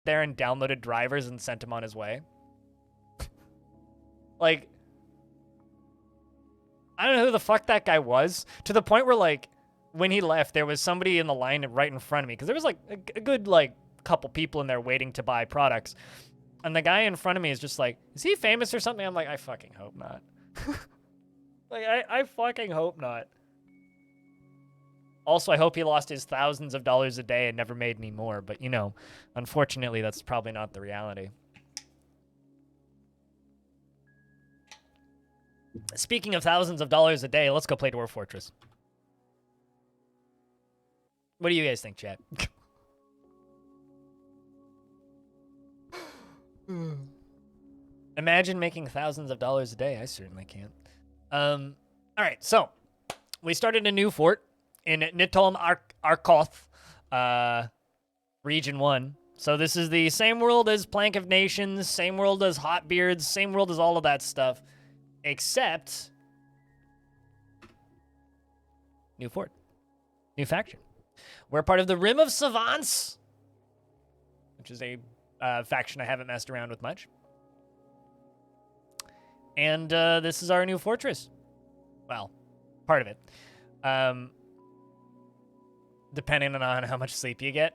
there and downloaded drivers and sent him on his way. Like, I don't know who the fuck that guy was, to the point where, like, when he left, there was somebody in the line right in front of me, because there was, like, a good, like, couple people in there waiting to buy products. And the guy in front of me is just like, is he famous or something? I'm like, I fucking hope not. Like, I fucking hope not. Also, I hope he lost his thousands of dollars a day and never made any more. But, you know, unfortunately, that's probably not the reality. Speaking of thousands of dollars a day, let's go play Dwarf Fortress. What do you guys think, chat? Imagine making thousands of dollars a day. I certainly can't. All right, so we started a new fort in Nitolm Arkoth, Region 1. So this is the same world as Plank of Nations, same world as Hotbeards, same world as all of that stuff, except new fort, new faction. We're part of the Rim of Savants, which is a faction I haven't messed around with much. And this is our new fortress. Well, part of it. Depending on how much sleep you get.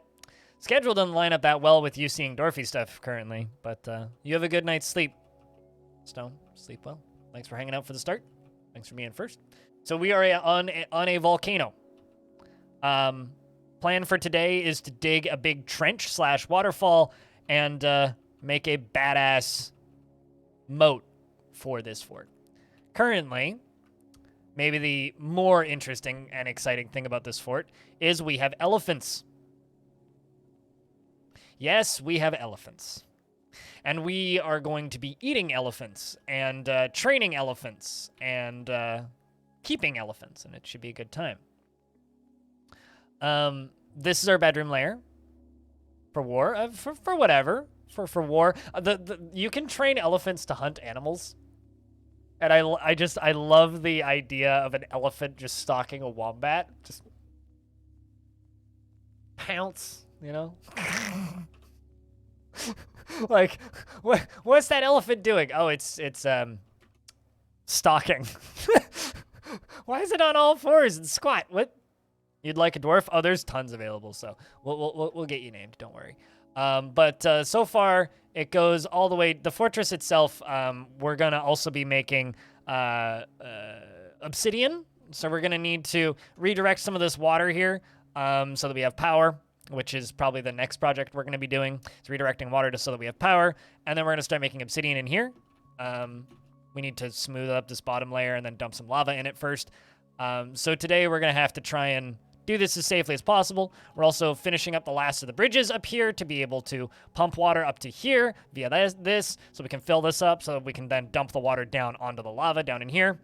Schedule doesn't line up that well with you seeing Dwarfy stuff currently, but you have a good night's sleep. Stone, sleep well. Thanks for hanging out for the start. Thanks for being first. So we are on a volcano. Plan for today is to dig a big trench / waterfall and make a badass moat for this fort. Currently, maybe the more interesting and exciting thing about this fort is we have elephants. Yes, we have elephants. And we are going to be eating elephants and training elephants and keeping elephants, and it should be a good time. This is our bedroom lair for war, for whatever, for war. You can train elephants to hunt animals. And I love the idea of an elephant just stalking a wombat. Just pounce, you know? Like, what's that elephant doing? Oh, it's stalking. Why is it on all fours and squat? What? You'd like a dwarf? Oh, there's tons available, so we'll get you named. Don't worry. But so far, it goes all the way. The fortress itself, we're gonna also be making obsidian. So we're gonna need to redirect some of this water here, so that we have power, which is probably the next project we're gonna be doing. It's redirecting water so that we have power, and then we're gonna start making obsidian in here. We need to smooth up this bottom layer and then dump some lava in it first. So today we're gonna have to try and do this as safely as possible. We're also finishing up the last of the bridges up here to be able to pump water up to here via this, so we can fill this up so we can then dump the water down onto the lava down in here.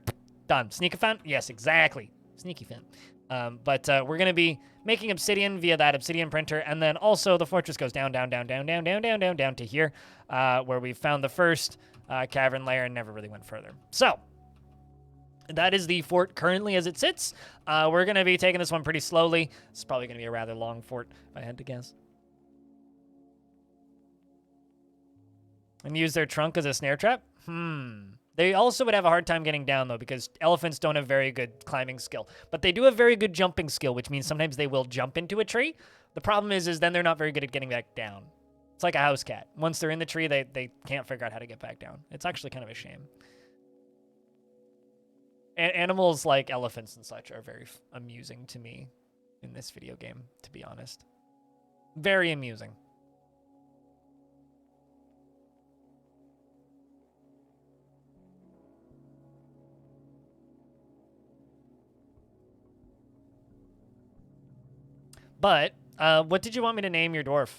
Done. Sneak event? Yes, exactly. Sneaky event. But we're going to be making obsidian via that obsidian printer, and then also the fortress goes down to here, where we found the first cavern layer and never really went further. So that is the fort currently as it sits. We're going to be taking this one pretty slowly. It's probably going to be a rather long fort, if I had to guess. And use their trunk as a snare trap? They also would have a hard time getting down, though, because elephants don't have very good climbing skill. But they do have very good jumping skill, which means sometimes they will jump into a tree. The problem is then they're not very good at getting back down. It's like a house cat. Once they're in the tree, they can't figure out how to get back down. It's actually kind of a shame. Animals like elephants and such are very amusing to me in this video game, to be honest. Very amusing. But, what did you want me to name your dwarf?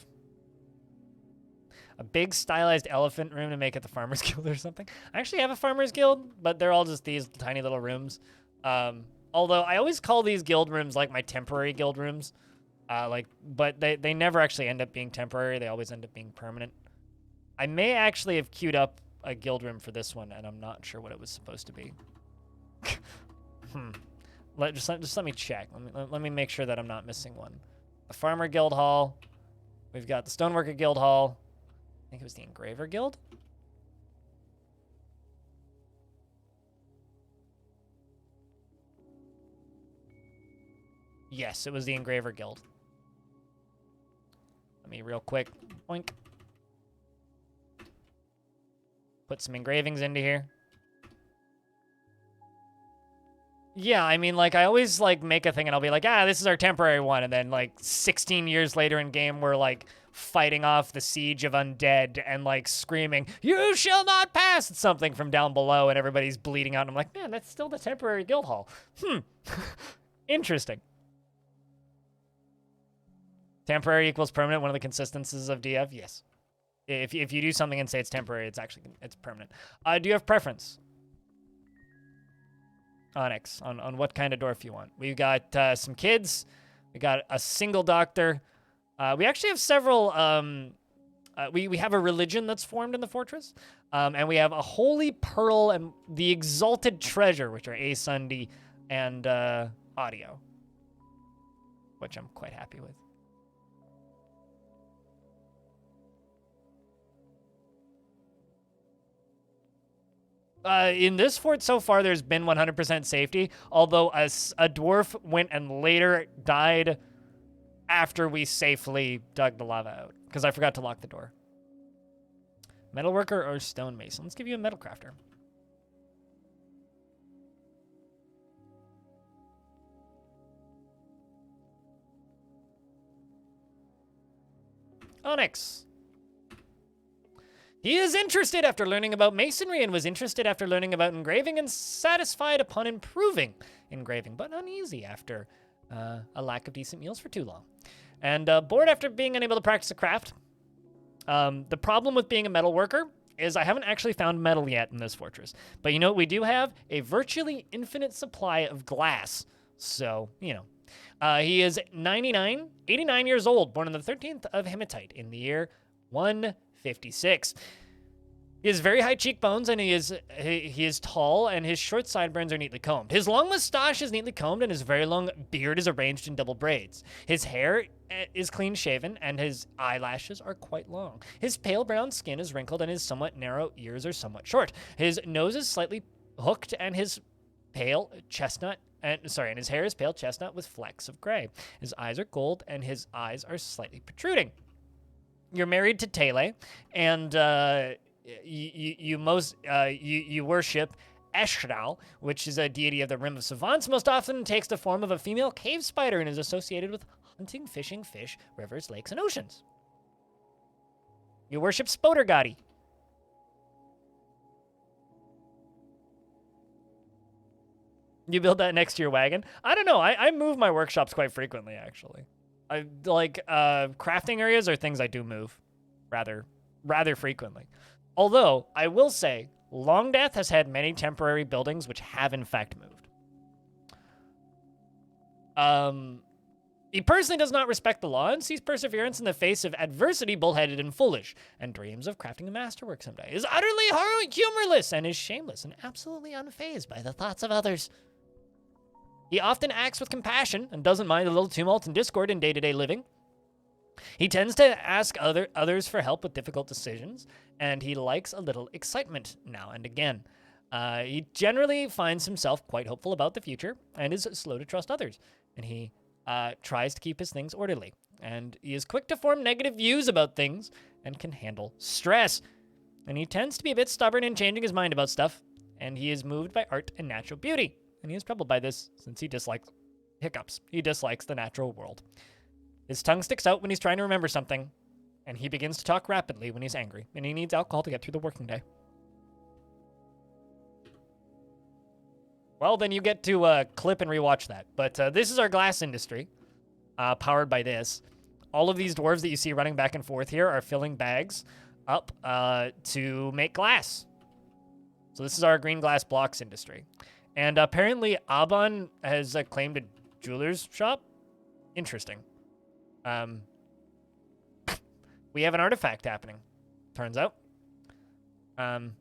A big stylized elephant room to make it the Farmer's Guild or something? I actually have a Farmer's Guild, but they're all just these tiny little rooms. Although I always call these guild rooms like my temporary guild rooms. But they never actually end up being temporary. They always end up being permanent. I may actually have queued up a guild room for this one, and I'm not sure what it was supposed to be. Just let me check. Let me make sure that I'm not missing one. The Farmer Guild Hall. We've got the Stoneworker Guild Hall. I think it was the Engraver Guild. Yes, it was the Engraver Guild. Let me real quick, boink. Put some engravings into here. Yeah, I mean, like, I always, like, make a thing and I'll be like, this is our temporary one. And then, like, 16 years later in game, we're, like, fighting off the siege of undead and, like, screaming, "You shall not pass!" It's something from down below and everybody's bleeding out. And I'm like, man, that's still the temporary guild hall. Interesting. Temporary equals permanent, one of the consistencies of DF? Yes. If you do something and say it's temporary, it's permanent. Do you have preference? Onyx, on what kind of dwarf you want. We've got some kids. We got a single doctor. We actually have several... we have a religion that's formed in the fortress. And we have a holy pearl and the exalted treasure, which are Asundi and audio. Which I'm quite happy with. In this fort so far, there's been 100% safety, although a dwarf went and later died after we safely dug the lava out, because I forgot to lock the door. Metalworker or stonemason? Let's give you a metal crafter. Onyx. He is interested after learning about masonry and was interested after learning about engraving and satisfied upon improving engraving, but uneasy after a lack of decent meals for too long. And bored after being unable to practice a craft. The problem with being a metal worker is I haven't actually found metal yet in this fortress. But you know what we do have? A virtually infinite supply of glass. So, you know. He is 89 years old, born on the 13th of Hematite in the year 156. He has very high cheekbones, and he is tall, and his short sideburns are neatly combed. His long mustache is neatly combed, and his very long beard is arranged in double braids. His hair is clean-shaven, and his eyelashes are quite long. His pale brown skin is wrinkled, and his somewhat narrow ears are somewhat short. His nose is slightly hooked, and his pale chestnut, and his hair is pale chestnut with flecks of gray. His eyes are gold, and his eyes are slightly protruding. You're married to Tele, and you worship Eshral, which is a deity of the Rim of Savants. Most often takes the form of a female cave spider and is associated with hunting, fishing, fish, rivers, lakes, and oceans. You worship Spodergati. You build that next to your wagon? I don't know. I move my workshops quite frequently, actually. I like crafting areas are things I do move rather frequently. Although I will say, Long Death has had many temporary buildings which have in fact moved. He personally does not respect the law and sees perseverance in the face of adversity bullheaded and foolish, and dreams of crafting a masterwork someday. Is utterly humorless and is shameless and absolutely unfazed by the thoughts of others. He often acts with compassion and doesn't mind a little tumult and discord in day-to-day living. He tends to ask others for help with difficult decisions, and he likes a little excitement now and again. He generally finds himself quite hopeful about the future and is slow to trust others, and he tries to keep his things orderly. And he is quick to form negative views about things and can handle stress. And he tends to be a bit stubborn in changing his mind about stuff, and he is moved by art and natural beauty. And he is troubled by this since he dislikes hiccups. He dislikes the natural world. His tongue sticks out when he's trying to remember something, and he begins to talk rapidly when he's angry, and he needs alcohol to get through the working day. Well, then you get to clip and rewatch that. But this is our glass industry, powered by this. All of these dwarves that you see running back and forth here are filling bags up to make glass. So this is our green glass blocks industry. And apparently Aban has claimed a jeweler's shop. Interesting. We have an artifact happening, turns out. Gonna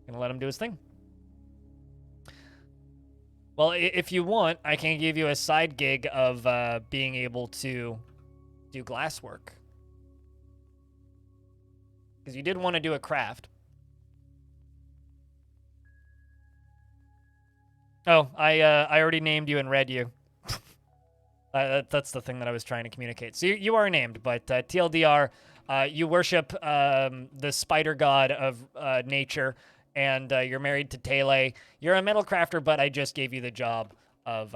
let him do his thing. Well, if you want, I can give you a side gig of being able to do glass work. because you did want to do a craft. Oh, I already named you and read you. That's the thing that I was trying to communicate. So you are named, but TLDR, you worship the spider god of nature, and you're married to Tele. You're a metal crafter, but I just gave you the job of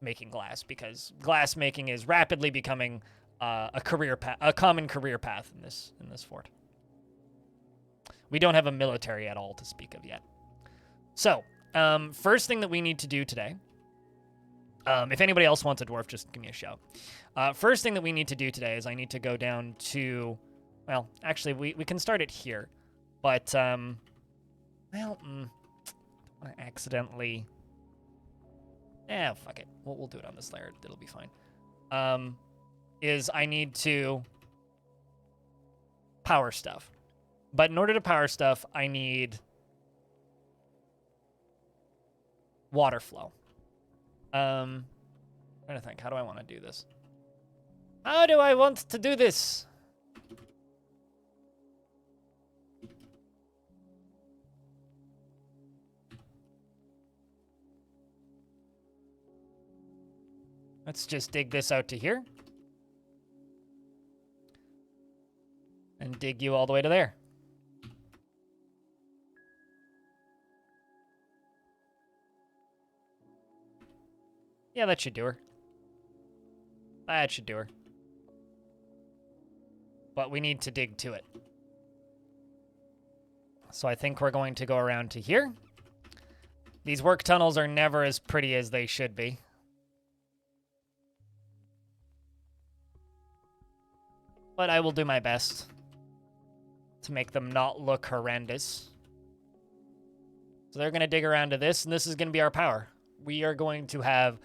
making glass because glass making is rapidly becoming a common career path in this fort. We don't have a military at all to speak of yet. So, first thing that we need to do today. If anybody else wants a dwarf, just give me a shout. First thing that we need to do today is I need to go down to, well, actually, we can start it here. But, well, I don't want to accidentally... fuck it. We'll do it on this layer. It'll be fine. Is I need to power stuff. But in order to power stuff, I need water flow. I'm trying to think, how do I want to do this? How do I want to do this? Let's just dig this out to here. And dig you all the way to there. Yeah, that should do her. That should do her. But we need to dig to it. So I think we're going to go around to here. These work tunnels are never as pretty as they should be. But I will do my best to make them not look horrendous. So they're going to dig around to this, and this is going to be our power. We are going to have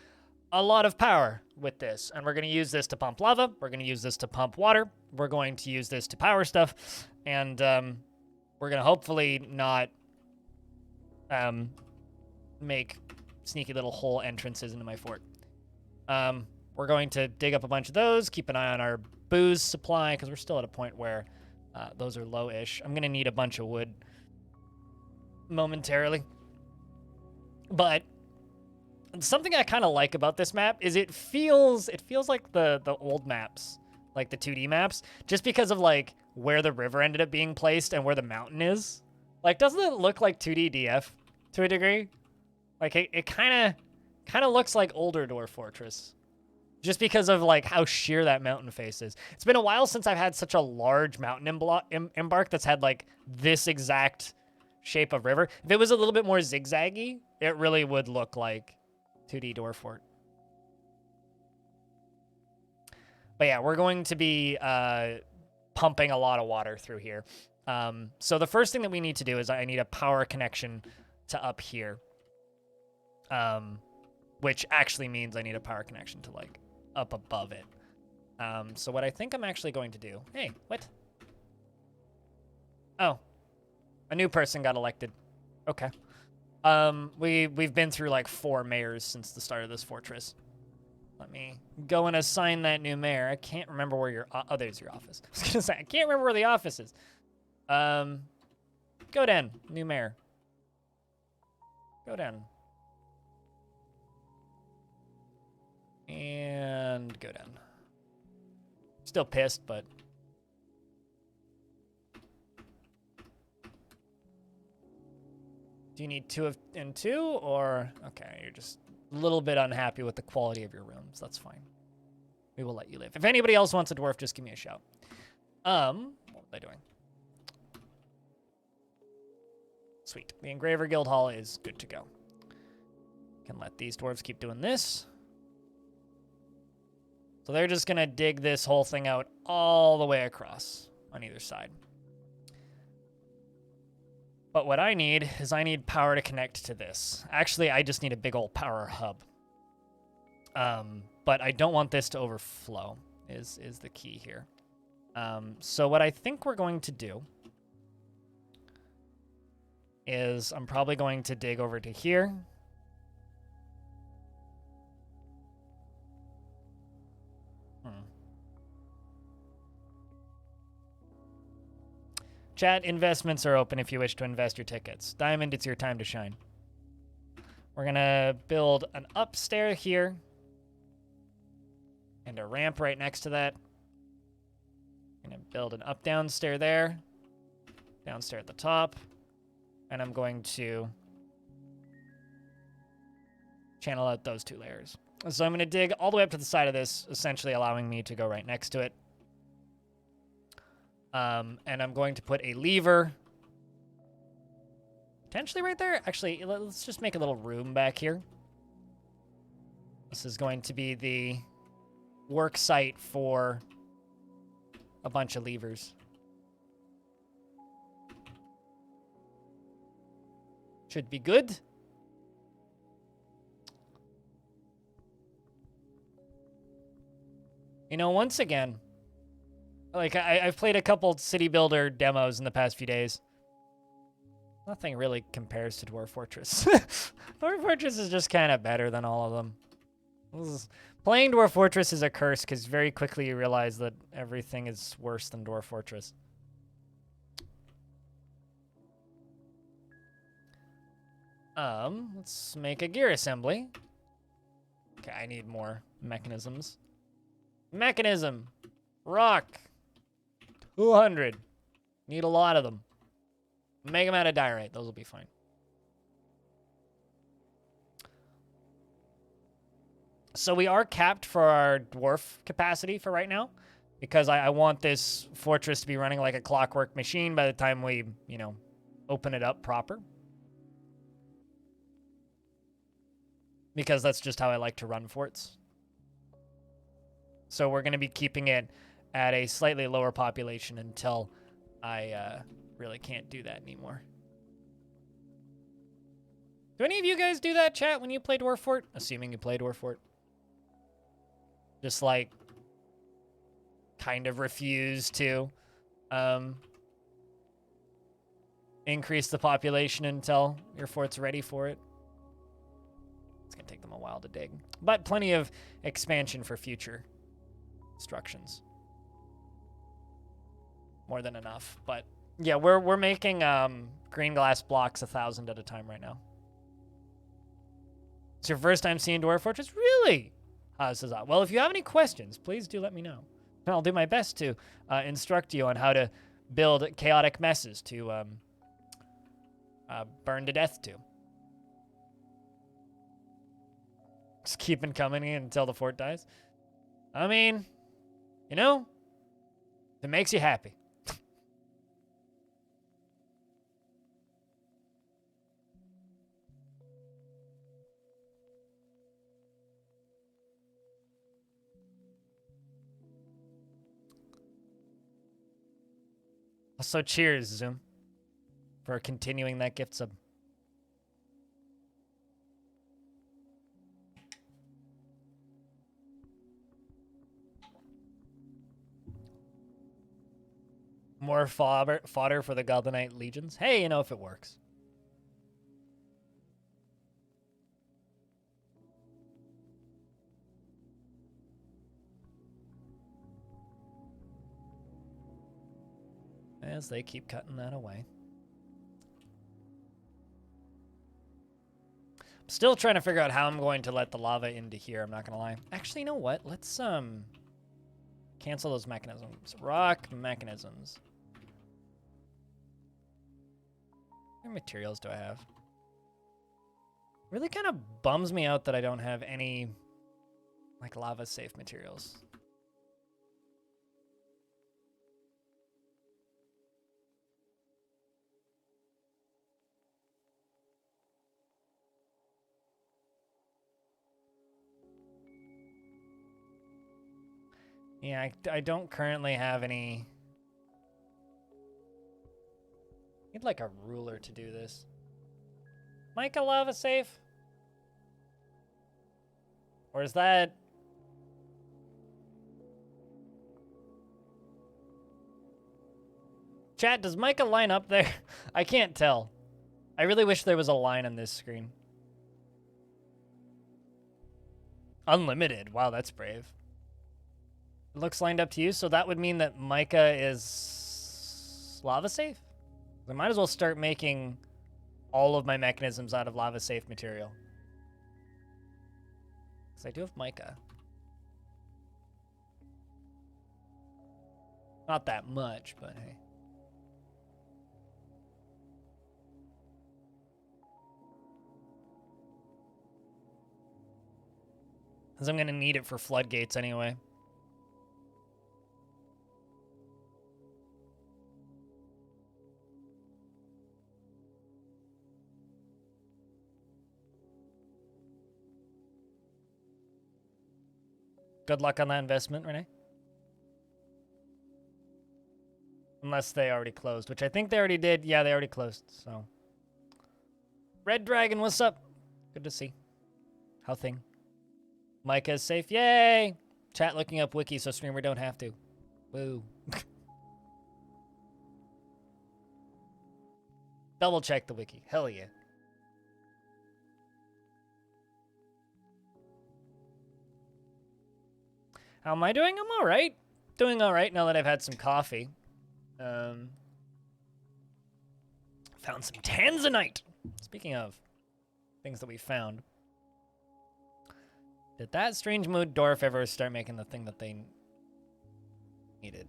a lot of power with this, and we're going to use this to pump lava. We're going to use this to pump water. We're going to use this to power stuff, and we're going to hopefully not make sneaky little hole entrances into my fort. We're going to dig up a bunch of those, keep an eye on our booze supply, because we're still at a point where those are low-ish. I'm going to need a bunch of wood momentarily. But something I kind of like about this map is it feels like the old maps, like the 2D maps, just because of like where the river ended up being placed and where the mountain is. Like, doesn't it look like 2D DF to a degree? Like it kind of looks like older Dwarf Fortress, just because of like how sheer that mountain face is. It's been a while since I've had such a large mountain embark that's had like this exact shape of river. If it was a little bit more zigzaggy, it really would look like 2D Dwarf Fort. But yeah, we're going to be pumping a lot of water through here. So the first thing that we need to do is I need a power connection to up here. Which actually means I need a power connection to like up above it. So what I think I'm actually going to do... Hey, what? Oh, a new person got elected. Okay. We've been through like 4 mayors since the start of this fortress. Let me go and assign that new mayor. I can't remember where your... Oh, there's your office. I was gonna say, I can't remember where the office is. Go down, new mayor. Go down. And go down. Still pissed, but... Do you need 2 and 2, or... Okay, you're just a little bit unhappy with the quality of your rooms. That's fine. We will let you live. If anybody else wants a dwarf, just give me a shout. What was I doing? Sweet. The Engraver Guild Hall is good to go. Can let these dwarves keep doing this. So they're just going to dig this whole thing out all the way across on either side. But what I need is I need power to connect to this. Actually, I just need a big old power hub. But I don't want this to overflow is the key here. So what I think we're going to do is I'm probably going to dig over to here. Chat, investments are open if you wish to invest your tickets. Diamond, it's your time to shine. We're going to build an upstair here. And a ramp right next to that. I'm going to build an up-down stair there. Downstair at the top. And I'm going to channel out those 2 layers. So I'm going to dig all the way up to the side of this, essentially allowing me to go right next to it. And I'm going to put a lever potentially right there. Actually, let's just make a little room back here. This is going to be the work site for a bunch of levers. Should be good. You know, once again, like, I've played a couple city builder demos in the past few days. Nothing really compares to Dwarf Fortress. Dwarf Fortress is just kind of better than all of them. Playing Dwarf Fortress is a curse, because very quickly you realize that everything is worse than Dwarf Fortress. Let's make a gear assembly. Okay, I need more mechanisms. Mechanism. Rock. 200. Need a lot of them. Make them out of diorite. Those will be fine. So we are capped for our dwarf capacity for right now, because I want this fortress to be running like a clockwork machine by the time we, you know, open it up proper. Because that's just how I like to run forts. So we're going to be keeping it at a slightly lower population until I really can't do that anymore. Do any of you guys do that, chat, when you play Dwarf Fort? Assuming you play Dwarf Fort. Just, like, kind of refuse to increase the population until your fort's ready for it. It's going to take them a while to dig. But plenty of expansion for future instructions. More than enough. But, yeah, we're making green glass blocks 1,000 at a time right now. It's your first time seeing Dwarf Fortress? Really? Well, if you have any questions, please do let me know. And I'll do my best to instruct you on how to build chaotic messes to burn to death to. Just keep it coming until the fort dies. I mean, you know, if it makes you happy. So cheers, Zoom, for continuing that gift sub. More fodder for the Goblinite legions. Hey, you know, if it works. As they keep cutting that away. I'm still trying to figure out how I'm going to let the lava into here, I'm not going to lie. Actually, you know what? Let's cancel those mechanisms. Rock mechanisms. What materials do I have? Really kind of bums me out that I don't have any, like, lava-safe materials. Yeah, I don't currently have any. I need like a ruler to do this. Mica lava safe? Or is that? Chat, does Mica line up there? I can't tell. I really wish there was a line on this screen. Unlimited. Wow, that's brave. It looks lined up to you, so that would mean that Mica is lava safe? I might as well start making all of my mechanisms out of lava-safe material. Because I do have mica. Not that much, but hey. Because I'm going to need it for floodgates anyway. Good luck on that investment, Renee. Unless they already closed, which I think they already did. Yeah, they already closed, so. Red Dragon, what's up? Good to see. How thing? Micah is safe. Yay! Chat looking up wiki so streamer don't have to. Woo. Double check the wiki. Hell yeah. How am I doing? I'm all right. Doing all right now that I've had some coffee. Found some tanzanite. Speaking of things that we found. Did that strange mood dwarf ever start making the thing that they needed?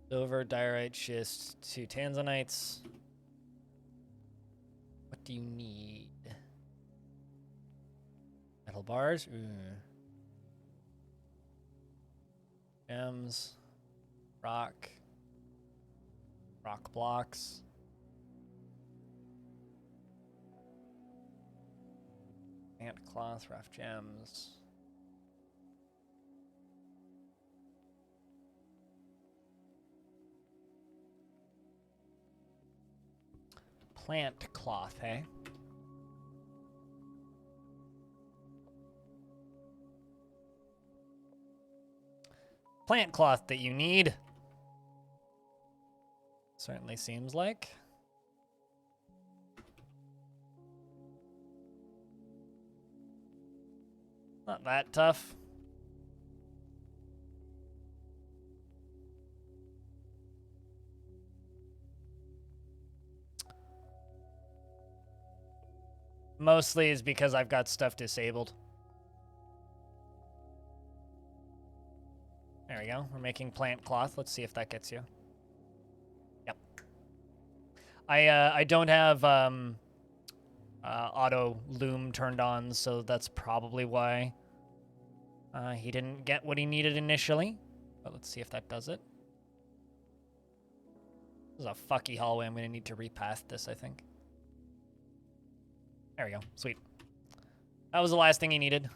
Silver, diorite, schist, 2 tanzanites. What do you need? Metal bars? Ooh. Gems. Rock. Rock blocks. Ant cloth, rough gems. Plant cloth, hey? Plant cloth that you need. Certainly seems like. Not that tough. Mostly is because I've got stuff disabled. There we go. We're making plant cloth. Let's see if that gets you. Yep. I don't have auto loom turned on, so that's probably why he didn't get what he needed initially. But let's see if that does it. This is a fucky hallway. I'm going to need to repath this, I think. There we go. Sweet. That was the last thing he needed.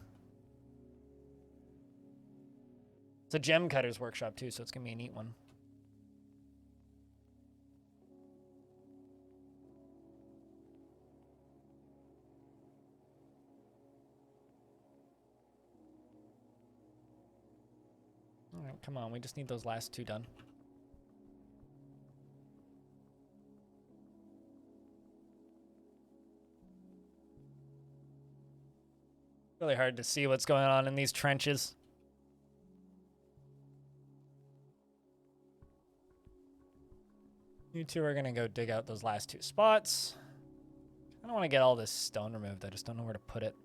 It's a gem cutter's workshop, too, so it's going to be a neat one. All right, come on. We just need those last 2 done. Really hard to see what's going on in these trenches. You two are going to go dig out those last 2 spots. I don't want to get all this stone removed. I just don't know where to put it.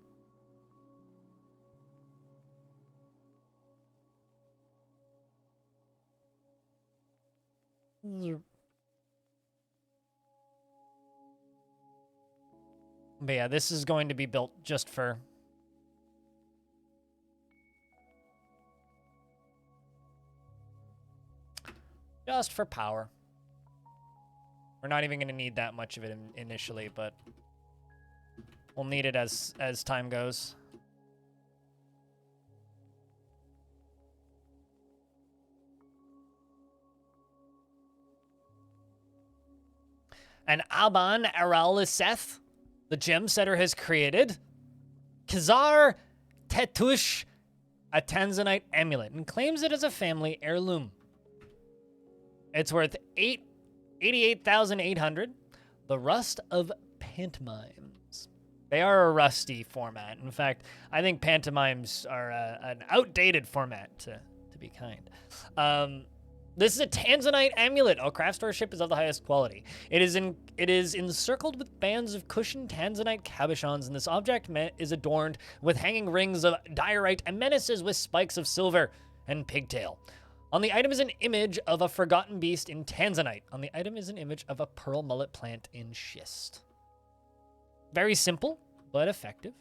But yeah, this is going to be built just for... just for power. We're not even going to need that much of it initially, but we'll need it as time goes. And Aban Araliseth, the gem setter, has created Khazar Tetush, a Tanzanite amulet, and claims it as a family heirloom. It's worth 88,800. The Rust of Pantomimes. They are a rusty format. In fact, I think pantomimes are an outdated format, to be kind. This is a Tanzanite amulet. Oh, craft store ship is of the highest quality. It is encircled with bands of cushioned Tanzanite cabochons, and this object is adorned with hanging rings of diorite and menaces with spikes of silver and pigtail. On the item is an image of a forgotten beast in Tanzanite. On the item is an image of a pearl mullet plant in schist. Very simple, but effective.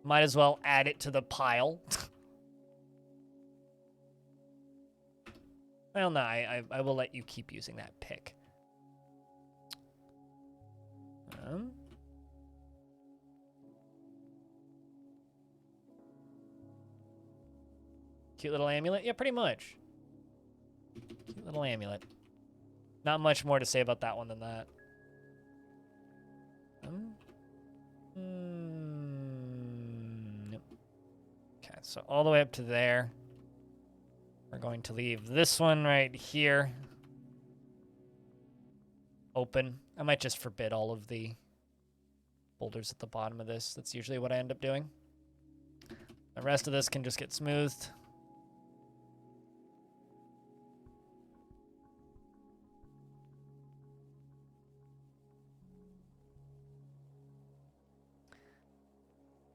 Might as well add it to the pile. Well, no, I will let you keep using that pick. Cute little amulet? Yeah, pretty much. Cute little amulet. Not much more to say about that one than that. Nope. Okay, so all the way up to there. We're going to leave this one right here open. I might just forbid all of the boulders at the bottom of this. That's usually what I end up doing. The rest of this can just get smoothed.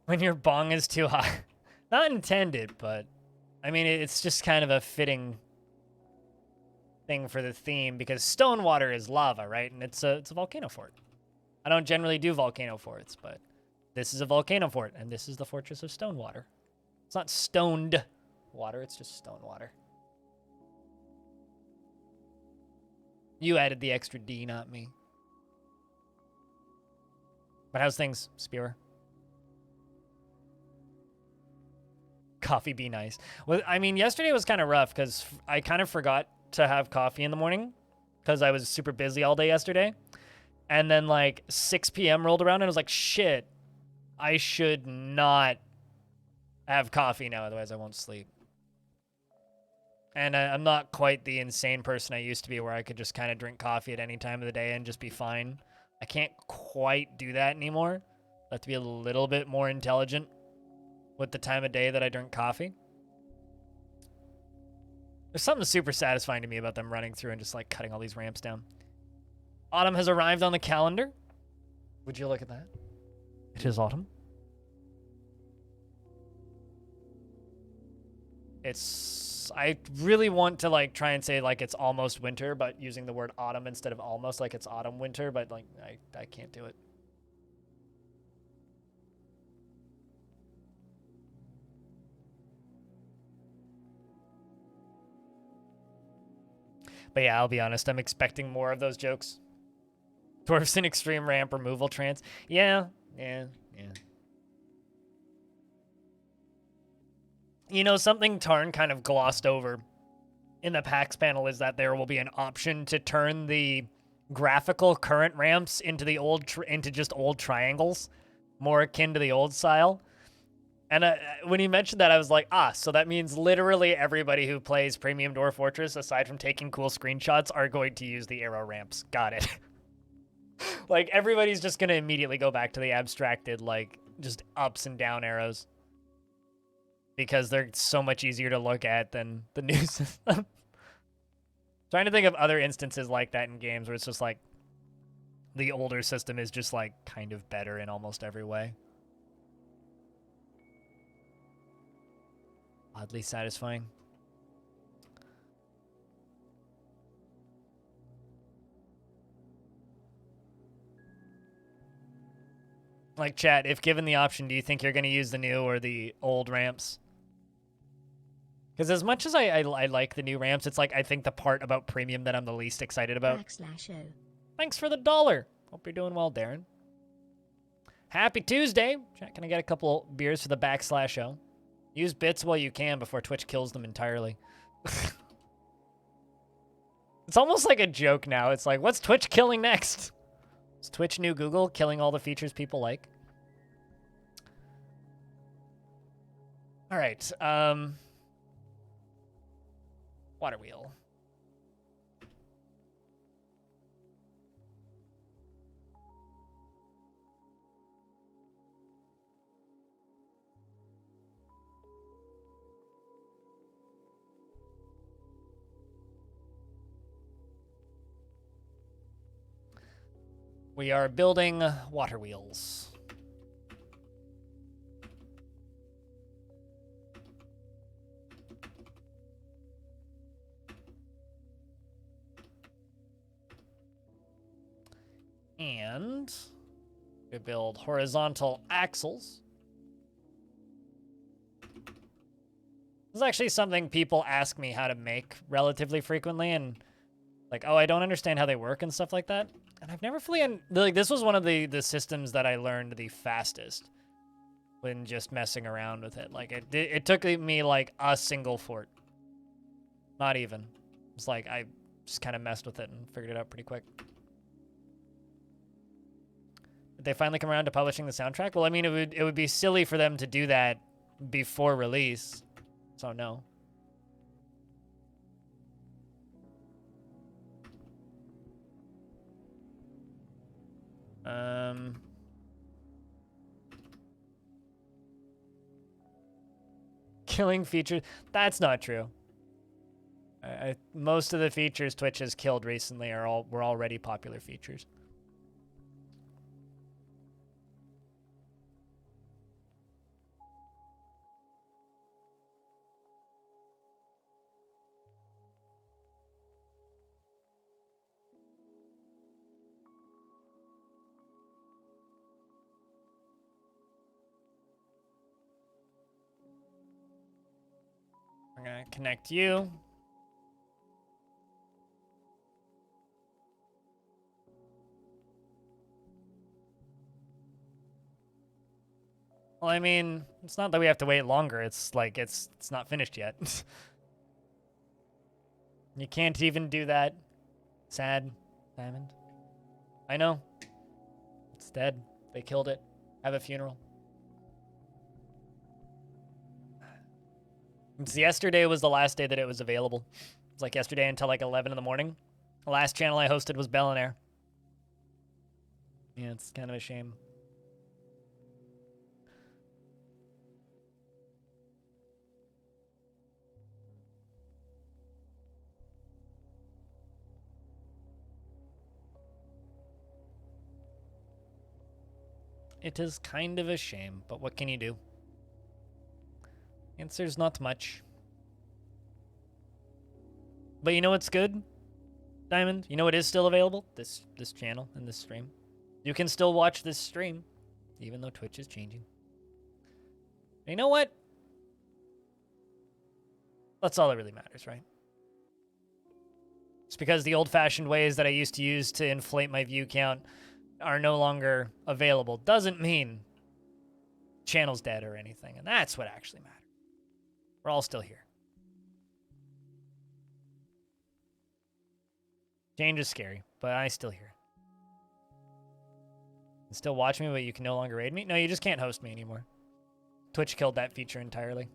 When your bong is too high. Not intended, but I mean, it's just kind of a fitting thing for the theme because Stonewater is lava, right? And it's a volcano fort. I don't generally do volcano forts, but this is a volcano fort, and this is the Fortress of Stonewater. It's not stoned water, it's just Stonewater. You added the extra D, not me. But how's things, Spear? Coffee be nice. Well, I mean, yesterday was kind of rough because I kind of forgot to have coffee in the morning because I was super busy all day yesterday. And then like 6 p.m. rolled around and I was like, shit, I should not have coffee now, otherwise I won't sleep. And I'm not quite the insane person I used to be where I could just kind of drink coffee at any time of the day and just be fine. I can't quite do that anymore. I have to be a little bit more intelligent with the time of day that I drink coffee. There's something super satisfying to me about them running through and just like cutting all these ramps down. Autumn has arrived on the calendar. Would you look at that? It is autumn. I really want to like try and say like it's almost winter, but using the word autumn instead of almost, like it's autumn winter, but like I can't do it. But yeah, I'll be honest, I'm expecting more of those jokes. Dwarfs in extreme ramp removal trance. Yeah. You know, something Tarn kind of glossed over in the PAX panel is that there will be an option to turn the graphical current ramps into the into just old triangles, more akin to the old style. And when he mentioned that, I was like, so that means literally everybody who plays Premium Dwarf Fortress, aside from taking cool screenshots, are going to use the arrow ramps. Got it. Like, everybody's just going to immediately go back to the abstracted, like, just ups and down arrows. Because they're so much easier to look at than the new system. Trying to think of other instances like that in games where it's just like, the older system is just, like, kind of better in almost every way. Oddly satisfying. Like, chat, if given the option, do you think you're going to use the new or the old ramps? Because as much as I like the new ramps, it's like I think the part about premium that I'm the least excited about. /O. Thanks for the $1. Hope you're doing well, Darren. Happy Tuesday. Chat, can I get a couple beers for the /O? Use bits while you can before Twitch kills them entirely. It's almost like a joke now. It's like, what's Twitch killing next? Is Twitch new Google killing all the features people like? All right. Water wheel. We are building water wheels. And we build horizontal axles. This is actually something people ask me how to make relatively frequently, and like, oh, I don't understand how they work and stuff like that. And I've never fully, like, this was one of the systems that I learned the fastest when just messing around with it. Like, it took me like a single fort. Not even. It's like I just kind of messed with it and figured it out pretty quick. Did they finally come around to publishing the soundtrack? Well, I mean, it would be silly for them to do that before release. So no. Killing features. That's not true. Most of the features Twitch has killed recently were already popular features. I'm gonna connect you. Well, I mean, it's not that we have to wait longer. It's like it's not finished yet. You can't even do that. Sad, Diamond. I know. It's dead. They killed it. Have a funeral. Yesterday was the last day that it was available. It was like yesterday until like 11 in the morning. The last channel I hosted was Bellinair. Yeah, it's kind of a shame. It is kind of a shame, but what can you do? Answer's not much. But you know what's good, Diamond? You know what is still available? This channel and this stream. You can still watch this stream, even though Twitch is changing. And you know what? That's all that really matters, right? It's because the old-fashioned ways that I used to use to inflate my view count are no longer available. Doesn't mean channel's dead or anything, and that's what actually matters. We're all still here. Change is scary, but I'm still here. You can still watch me, but you can no longer raid me? No, you just can't host me anymore. Twitch killed that feature entirely.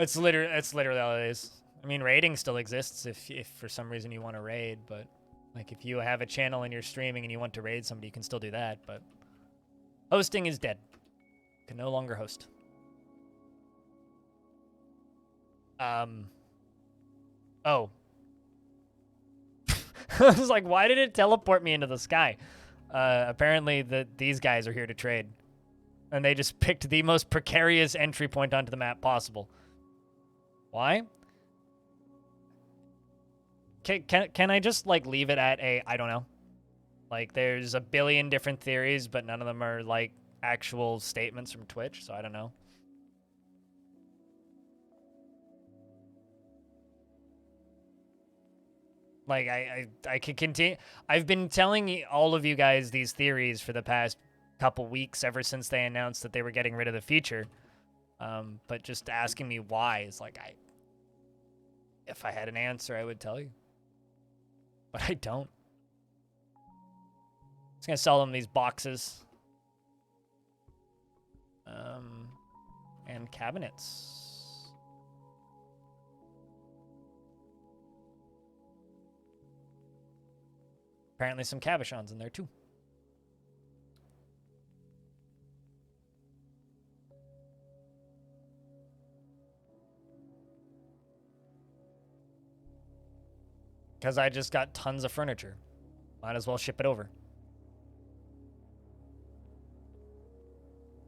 It's literally all it is. I mean, raiding still exists if for some reason you want to raid, but like if you have a channel and you're streaming and you want to raid somebody, you can still do that, but hosting is dead. You can no longer host. Oh. I was like, why did it teleport me into the sky? Apparently these guys are here to trade. And they just picked the most precarious entry point onto the map possible. Why? Can I just, like, leave it at I don't know. Like, there's a billion different theories, but none of them are, like, actual statements from Twitch, so I don't know. Like, I could continue. I've been telling all of you guys these theories for the past couple weeks, ever since they announced that they were getting rid of the feature. But just asking me why is like, if I had an answer, I would tell you. But I don't. I'm just gonna sell them these boxes. And cabinets. Apparently some cabochons in there too. Because I just got tons of furniture. Might as well ship it over.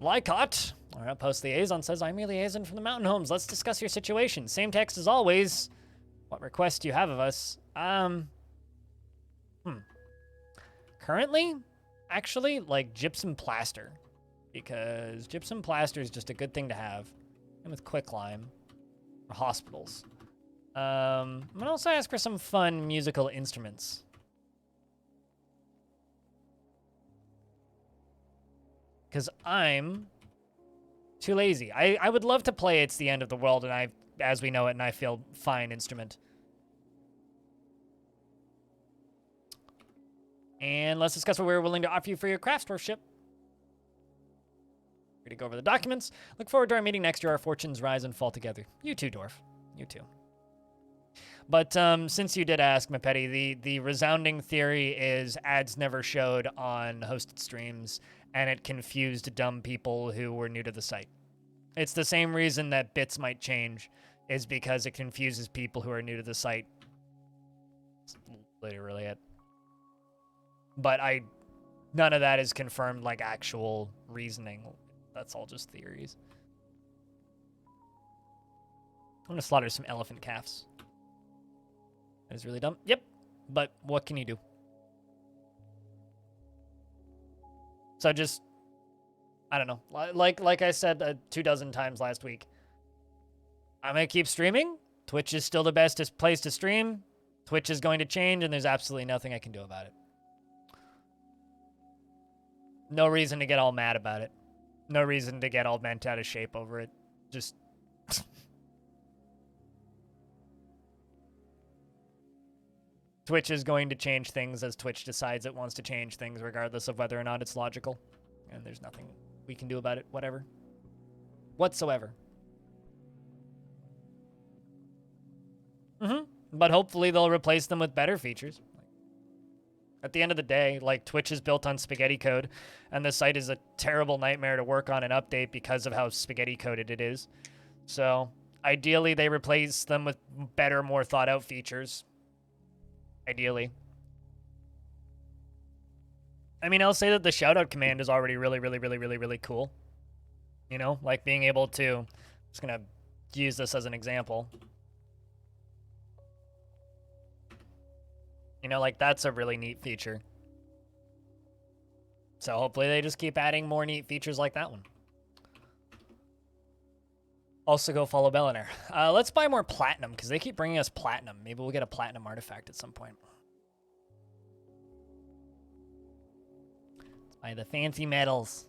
Lycott, our outpost liaison, says, I'm your liaison from the mountain homes. Let's discuss your situation. Same text as always. What request do you have of us? Currently, actually, like gypsum plaster. Because gypsum plaster is just a good thing to have. And with quicklime. Or hospitals. I'm gonna also ask for some fun musical instruments. Because I'm too lazy. I would love to play It's the End of the World and As We Know It and I Feel Fine instrument. And let's discuss what we're willing to offer you for your crafts dwarfship. Ready to go over the documents. Look forward to our meeting next year. Our fortunes rise and fall together. You too, dwarf. You too. But since you did ask, Mapetti, the resounding theory is ads never showed on hosted streams, and it confused dumb people who were new to the site. It's the same reason that bits might change, is because it confuses people who are new to the site. That's literally it. But none of that is confirmed like actual reasoning. That's all just theories. I'm gonna slaughter some elephant calves. That is really dumb. Yep, but what can you do? So just, I don't know. Like I said 24 times last week. I'm gonna keep streaming. Twitch is still the best place to stream. Twitch is going to change, and there's absolutely nothing I can do about it. No reason to get all mad about it. No reason to get all bent out of shape over it. Just... Twitch is going to change things as Twitch decides it wants to change things, regardless of whether or not it's logical. And there's nothing we can do about it, whatever. Whatsoever. But hopefully they'll replace them with better features. At the end of the day, like, Twitch is built on spaghetti code, and the site is a terrible nightmare to work on and update because of how spaghetti coded it is. So, ideally, they replace them with better, more thought-out features. Ideally. I mean, I'll say that the shoutout command is already really cool. You know, like being able to... I'm just gonna use this as an example. You know, like, that's a really neat feature. So hopefully they just keep adding more neat features like that one. Also go follow Bellinair. Let's buy more platinum, because they keep bringing us platinum. Maybe we'll get a platinum artifact at some point. Let's buy the fancy metals.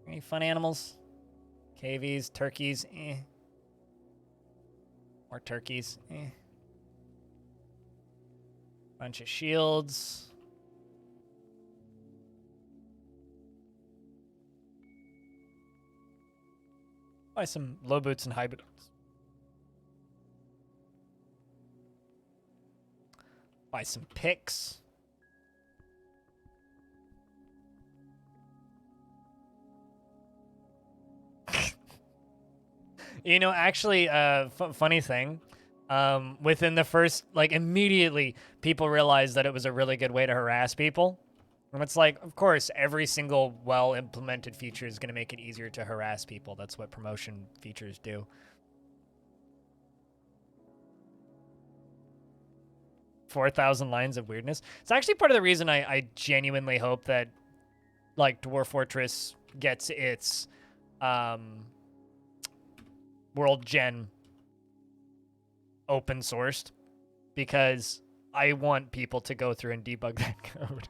Any fun animals? KVs, turkeys, eh. More turkeys, eh. Bunch of shields. Buy some low boots and high boots. Buy some picks. You know, actually, funny thing. Within the first, like, immediately, people realized that it was a really good way to harass people. And it's like, of course, every single well-implemented feature is going to make it easier to harass people. That's what promotion features do. $4,000 lines of weirdness. It's actually part of the reason I genuinely hope that, like, Dwarf Fortress gets its World Gen open sourced, because I want people to go through and debug that code.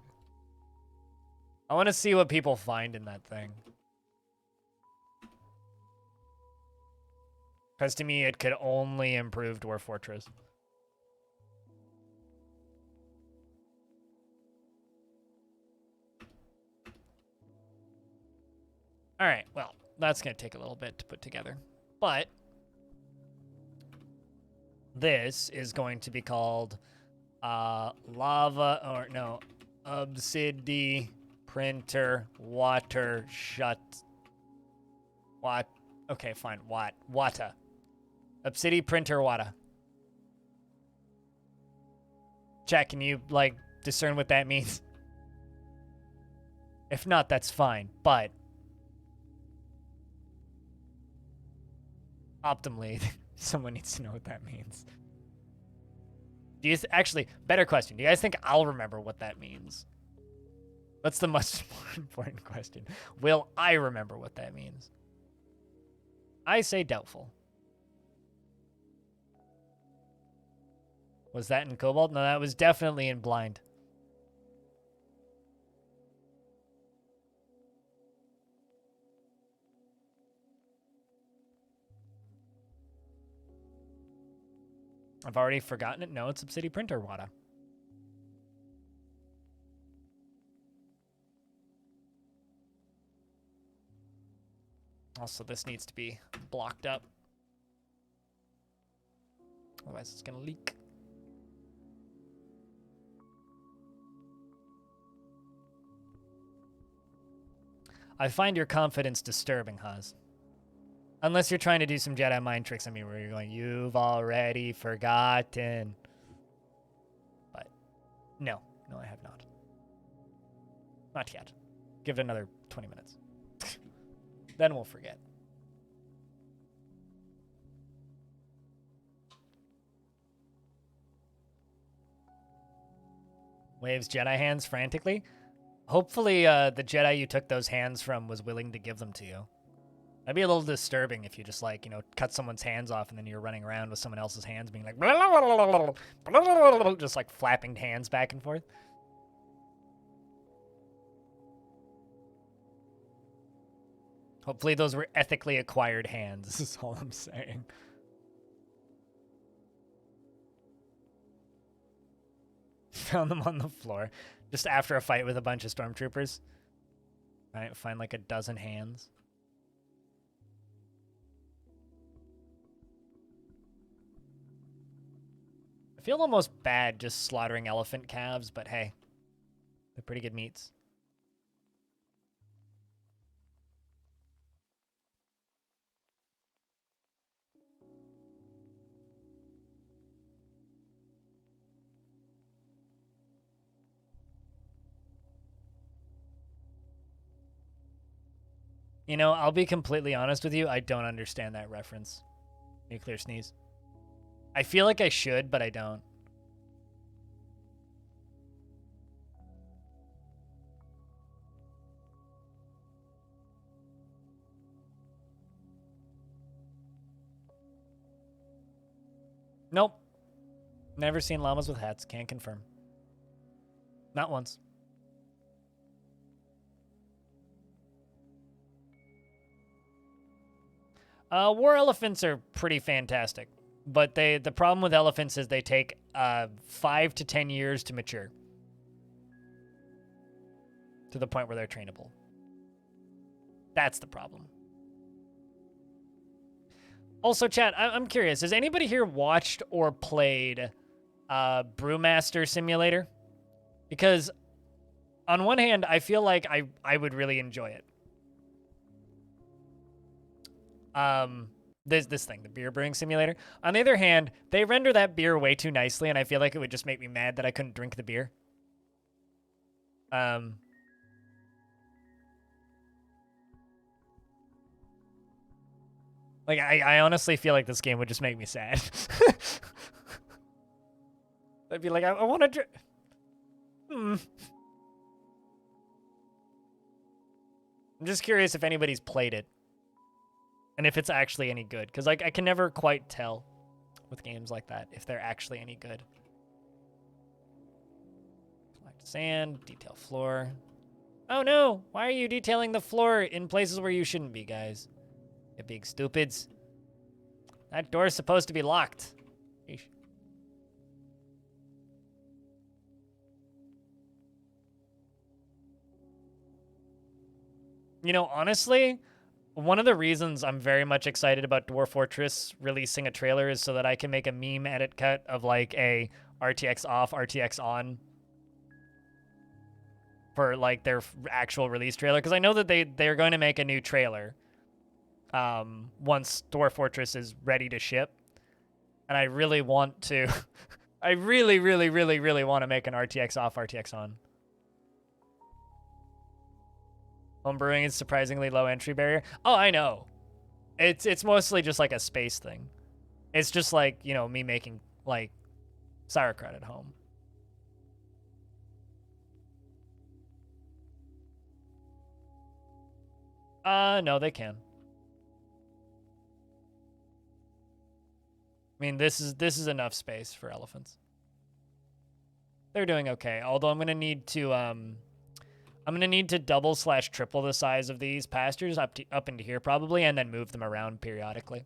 I want to see what people find in that thing. Because to me, it could only improve Dwarf Fortress. Alright, well, that's going to take a little bit to put together. But this is going to be called Obsidy Printer Water Shut. What? Okay, fine. Wata. Obsidy Printer Wata. Chat, can you, like, discern what that means? If not, that's fine, but optimally, someone needs to know what that means. Do you actually, better question. Do you guys think I'll remember what that means? That's the much more important question. Will I remember what that means? I say doubtful. Was that in Cobalt? No, that was definitely in Blind. I've already forgotten it. No, it's Obsidian Printer Wada. Also, this needs to be blocked up. Otherwise, it's going to leak. I find your confidence disturbing, Haas. Unless you're trying to do some Jedi mind tricks on me where you're going, you've already forgotten. But no, I have not. Not yet. Give it another 20 minutes. Then we'll forget. Waves Jedi hands frantically. Hopefully the Jedi you took those hands from was willing to give them to you. That'd be a little disturbing if you just, like, you know, cut someone's hands off and then you're running around with someone else's hands being like, just like flapping hands back and forth. Hopefully those were ethically acquired hands. This is all I'm saying. Found them on the floor just after a fight with a bunch of stormtroopers. All right, find like a dozen hands. I feel almost bad just slaughtering elephant calves, but hey, they're pretty good meats. You know, I'll be completely honest with you. I don't understand that reference. Nuclear sneeze. I feel like I should, but I don't. Nope. Never seen llamas with hats. Can't confirm. Not once. War elephants are pretty fantastic, but the problem with elephants is they take 5 to 10 years to mature to the point where they're trainable. That's the problem. Also, chat, I'm curious. Has anybody here watched or played Brewmaster Simulator? Because on one hand, I feel like I would really enjoy it. This thing, the beer brewing simulator. On the other hand, they render that beer way too nicely, and I feel like it would just make me mad that I couldn't drink the beer. Like, I honestly feel like this game would just make me sad. I'd be like, I want to drink. I'm just curious if anybody's played it. And if it's actually any good. Because, like, I can never quite tell with games like that if they're actually any good. Collect sand, detail floor. Oh, no. Why are you detailing the floor in places where you shouldn't be, guys? You big stupids. That door's supposed to be locked. Eesh. You know, honestly, one of the reasons I'm very much excited about Dwarf Fortress releasing a trailer is so that I can make a meme edit cut of like a RTX off, RTX on for like their actual release trailer. Because I know that they're going to make a new trailer once Dwarf Fortress is ready to ship. And I really want to I really, really, really, really want to make an RTX off, RTX on. Homebrewing is surprisingly low entry barrier. Oh, I know. It's mostly just like a space thing. It's just like, you know, me making like sauerkraut at home. No, they can. I mean, this is enough space for elephants. They're doing okay. Although I'm gonna need to double / triple the size of these pastures up into here probably, and then move them around periodically.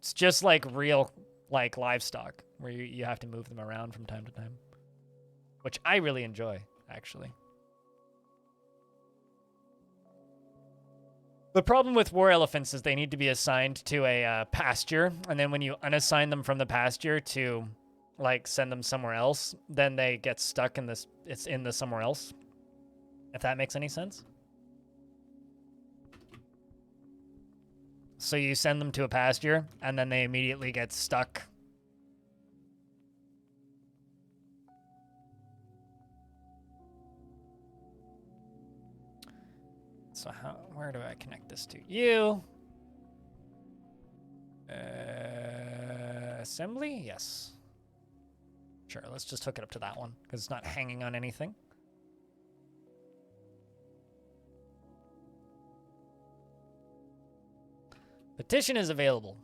It's just like real like livestock where you have to move them around from time to time, which I really enjoy actually. The problem with war elephants is they need to be assigned to a pasture, and then when you unassign them from the pasture to, like, send them somewhere else, then they get stuck in this. It's in the somewhere else. If that makes any sense. So you send them to a pasture, and then they immediately get stuck. So where do I connect this to? You. Assembly? Yes. Sure, let's just hook it up to that one, because it's not hanging on anything. Petition is available.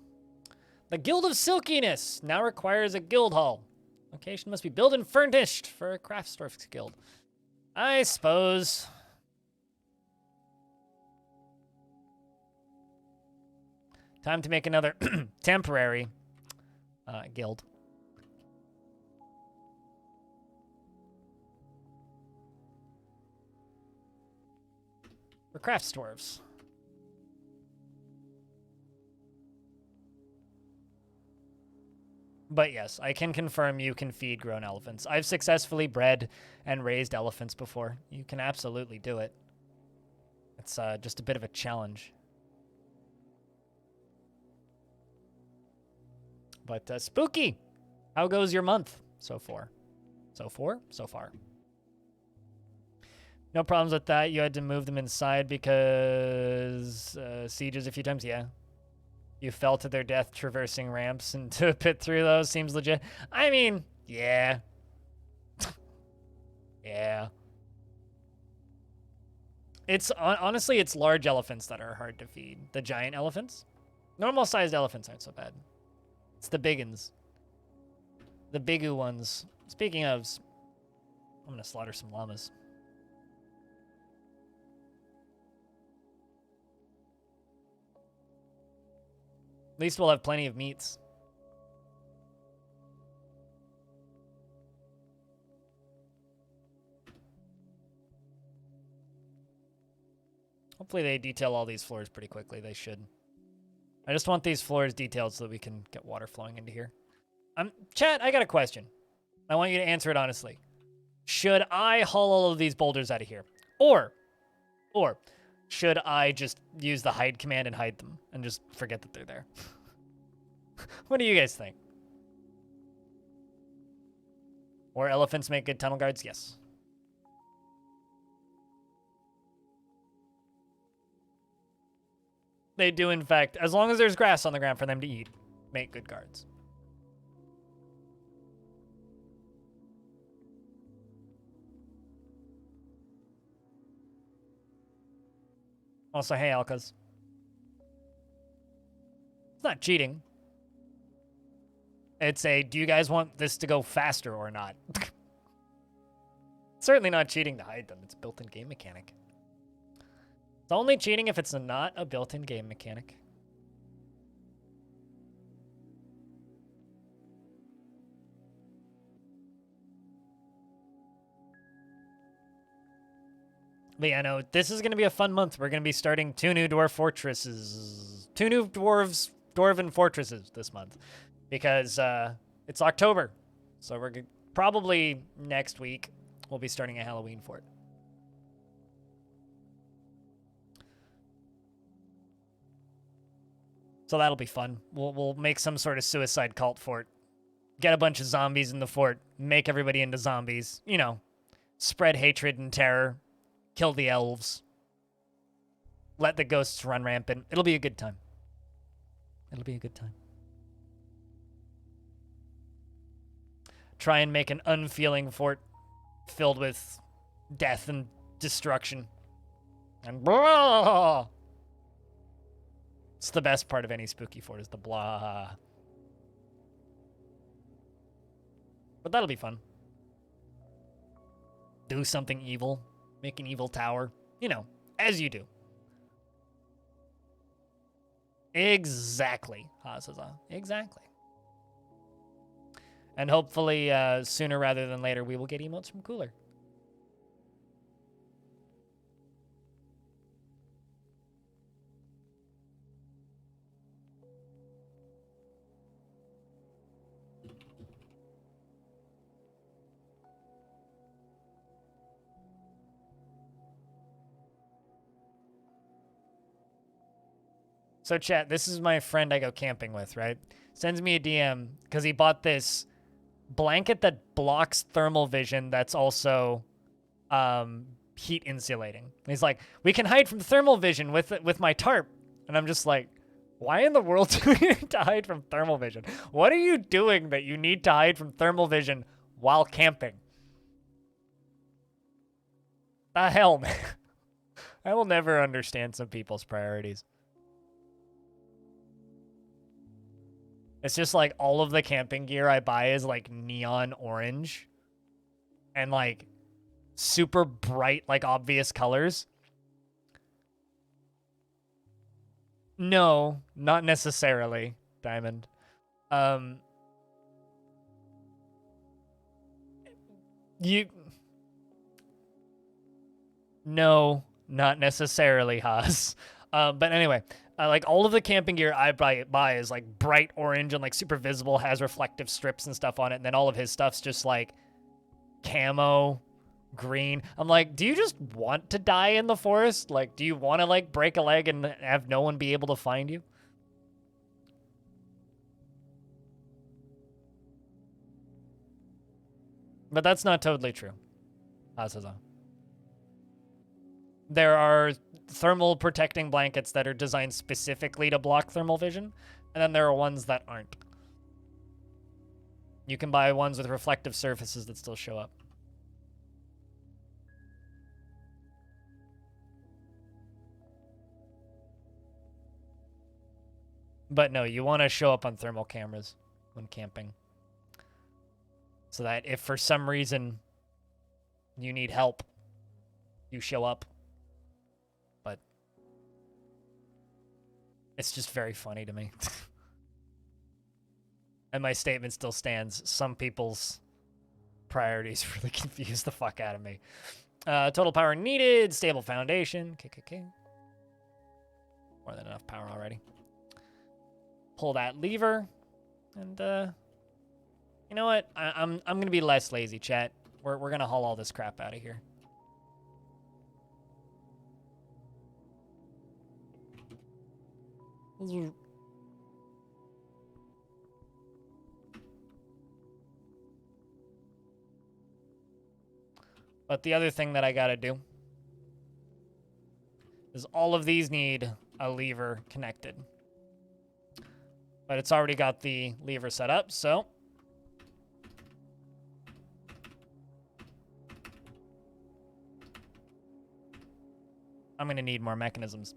The Guild of Silkiness now requires a guild hall. Location must be built and furnished for a craftsdwarf's guild. I suppose. Time to make another temporary guild. For craftsdwarves. But yes, I can confirm you can feed grown elephants. I've successfully bred and raised elephants before. You can absolutely do it. It's just a bit of a challenge. But spooky! How goes your month so far? So far. No problems with that. You had to move them inside because sieges a few times? Yeah. You fell to their death traversing ramps into a pit through those. Seems legit. I mean, yeah. Yeah. It's honestly, it's large elephants that are hard to feed. The giant elephants. Normal-sized elephants aren't so bad. It's the biggins. The bigu ones. Speaking of, I'm going to slaughter some llamas. At least we'll have plenty of meats. Hopefully they detail all these floors pretty quickly. They should. I just want these floors detailed so that we can get water flowing into here. Chat, I got a question. I want you to answer it honestly. Should I haul all of these boulders out of here? Or should I just use the hide command and hide them and just forget that they're there? What do you guys think? Or elephants make good tunnel guards? Yes. They do, in fact, as long as there's grass on the ground for them to eat, make good guards. Also, hey, Alkas. It's not cheating. It's a, do you guys want this to go faster or not? Certainly not cheating to hide them. It's a built-in game mechanic. It's only cheating if it's not a built-in game mechanic. But yeah, no, this is going to be a fun month. We're going to be starting 2 new dwarf fortresses. 2 new dwarven fortresses this month. Because it's October. So we're probably next week we'll be starting a Halloween fort. So that'll be fun. We'll make some sort of suicide cult fort Get a bunch of zombies in the fort, make everybody into zombies, you know, spread hatred and terror, kill the elves, let the ghosts run rampant. It'll be a good time. It'll be a good time. Try and make an unfeeling fort filled with death and destruction. And blah! It's the best part of any spooky fort is the blah. But that'll be fun. Do something evil. Make an evil tower. You know, as you do. Exactly, Hazaza. Exactly. And hopefully, sooner rather than later, we will get emotes from Cooler. So chat, this is my friend I go camping with, right? Sends me a DM because he bought this blanket that blocks thermal vision that's also heat insulating. And he's like, we can hide from thermal vision with my tarp. And I'm just like, why in the world do we need to hide from thermal vision? What are you doing that you need to hide from thermal vision while camping? The hell, man. I will never understand some people's priorities. It's just like all of the camping gear I buy is like neon orange and like super bright, like obvious colors. No, not necessarily, Diamond. No, not necessarily, Haas. But anyway, like all of the camping gear I buy is like bright orange and like super visible, has reflective strips and stuff on it. And then all of his stuff's just like camo, green. I'm like, do you just want to die in the forest? Like, do you want to like break a leg and have no one be able to find you? But that's not totally true. There are thermal protecting blankets that are designed specifically to block thermal vision, and then there are ones that aren't. You can buy ones with reflective surfaces that still show up. But no, you want to show up on thermal cameras when camping. So that if for some reason you need help, you show up. But it's just very funny to me. And my statement still stands. Some people's priorities really confuse the fuck out of me. Total power needed. Stable foundation. KKK. More than enough power already. Pull that lever. And, you know what? I'm going to be less lazy, chat. We're going to haul all this crap out of here. But the other thing that I gotta do is all of these need a lever connected. But it's already got the lever set up, so I'm gonna need more mechanisms.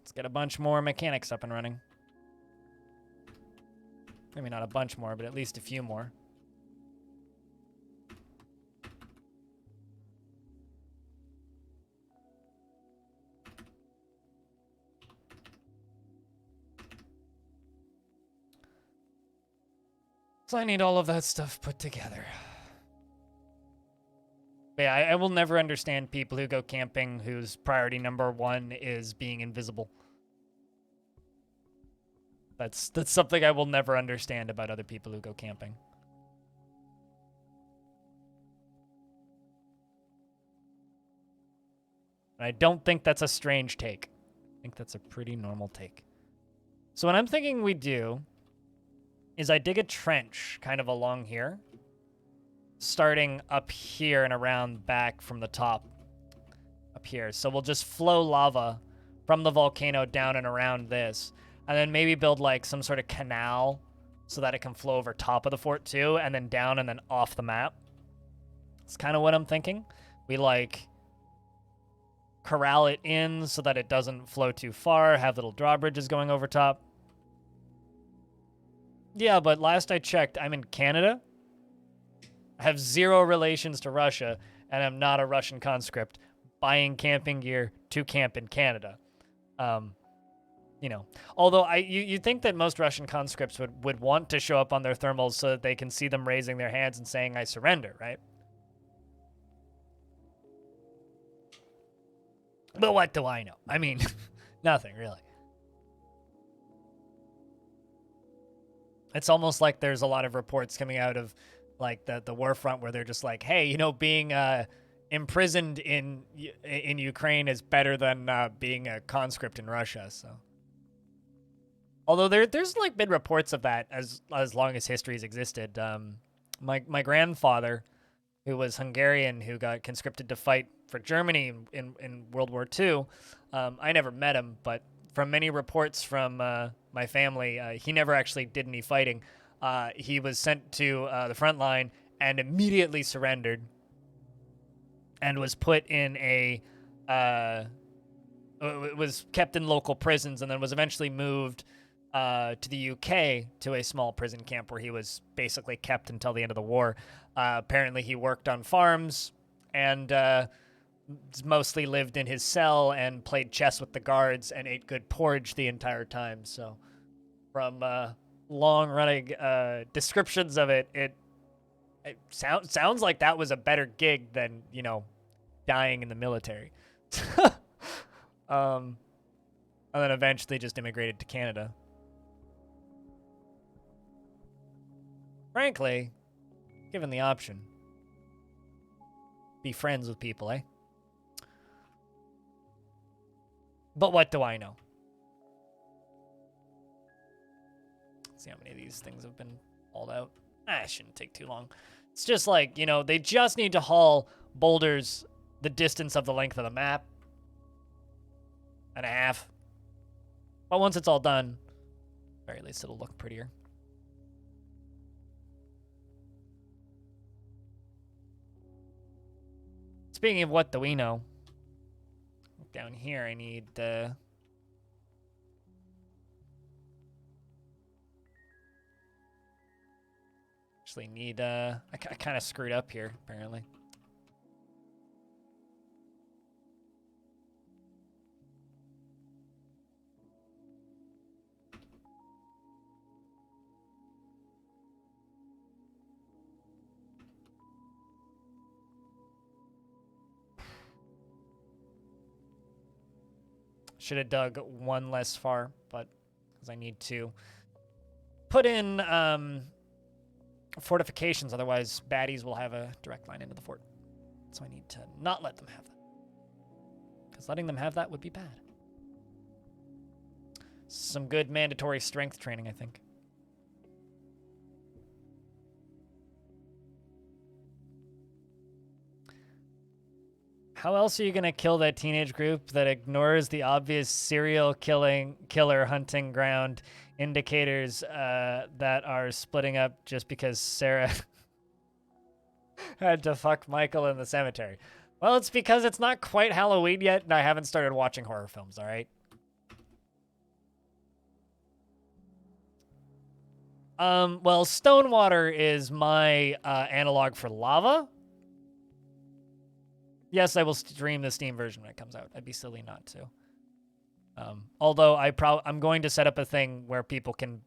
Let's get a bunch more mechanics up and running. Maybe not a bunch more, but at least a few more. So I need all of that stuff put together. But yeah, I will never understand people who go camping whose priority number one is being invisible. That's something I will never understand about other people who go camping. And I don't think that's a strange take. I think that's a pretty normal take. So what I'm thinking we do is I dig a trench kind of along here, starting up here and around back from the top up here. So we'll just flow lava from the volcano down and around this, and then maybe build like some sort of canal so that it can flow over top of the fort too, and then down and then off the map. It's kind of what I'm thinking. We like corral it in so that it doesn't flow too far, have little drawbridges going over top. Yeah, but last I checked, I'm in Canada. I have 0 relations to Russia, and I'm not a Russian conscript buying camping gear to camp in Canada. You know, although you think that most Russian conscripts would want to show up on their thermals so that they can see them raising their hands and saying, I surrender, right? But what do I know? I mean, nothing, really. It's almost like there's a lot of reports coming out of, like, the war front where they're just like, hey, you know, being imprisoned in Ukraine is better than being a conscript in Russia, so. Although there's, like, been reports of that as long as history has existed. My grandfather, who was Hungarian, who got conscripted to fight for Germany in World War II. I never met him, but from many reports from my family, he never actually did any fighting. He was sent to the front line and immediately surrendered and was put in was kept in local prisons and then was eventually moved to the UK to a small prison camp where he was basically kept until the end of the war. Apparently he worked on farms and mostly lived in his cell and played chess with the guards and ate good porridge the entire time. So from long-running descriptions of it, it sounds like that was a better gig than, you know, dying in the military. And then eventually just immigrated to Canada. Frankly, given the option, be friends with people, eh? But what do I know? Let's see how many of these things have been hauled out. It shouldn't take too long. It's just like, you know, they just need to haul boulders the distance of the length of the map. And a half. But once it's all done, at the very least it'll look prettier. Speaking of what do we know, down here I need actually need I kind of screwed up here apparently. Should have dug one less far, but because I need to put in fortifications, otherwise baddies will have a direct line into the fort. So I need to not let them have that. Because letting them have that would be bad. Some good mandatory strength training, I think. How else are you going to kill that teenage group that ignores the obvious serial killer hunting ground indicators that are splitting up just because Sarah had to fuck Michael in the cemetery? Well, it's because it's not quite Halloween yet, and I haven't started watching horror films, all right? Well, Stonewater is my analog for lava. Yes, I will stream the Steam version when it comes out. I'd be silly not to. Although I'm going to set up a thing where people can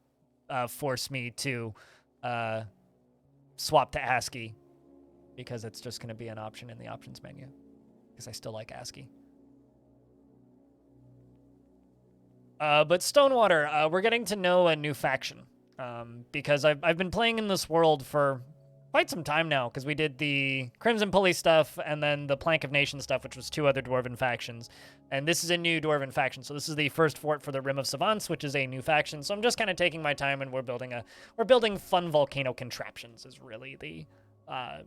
force me to swap to ASCII because it's just going to be an option in the options menu because I still like ASCII. But Stonewater, we're getting to know a new faction because I've been playing in this world for quite some time now, because we did the Crimson Pulley stuff and then the Plank of Nation stuff, which was 2 other Dwarven factions. And this is a new Dwarven faction. So this is the first fort for the Rim of Savants, which is a new faction. So I'm just kind of taking my time, and we're building fun volcano contraptions is really the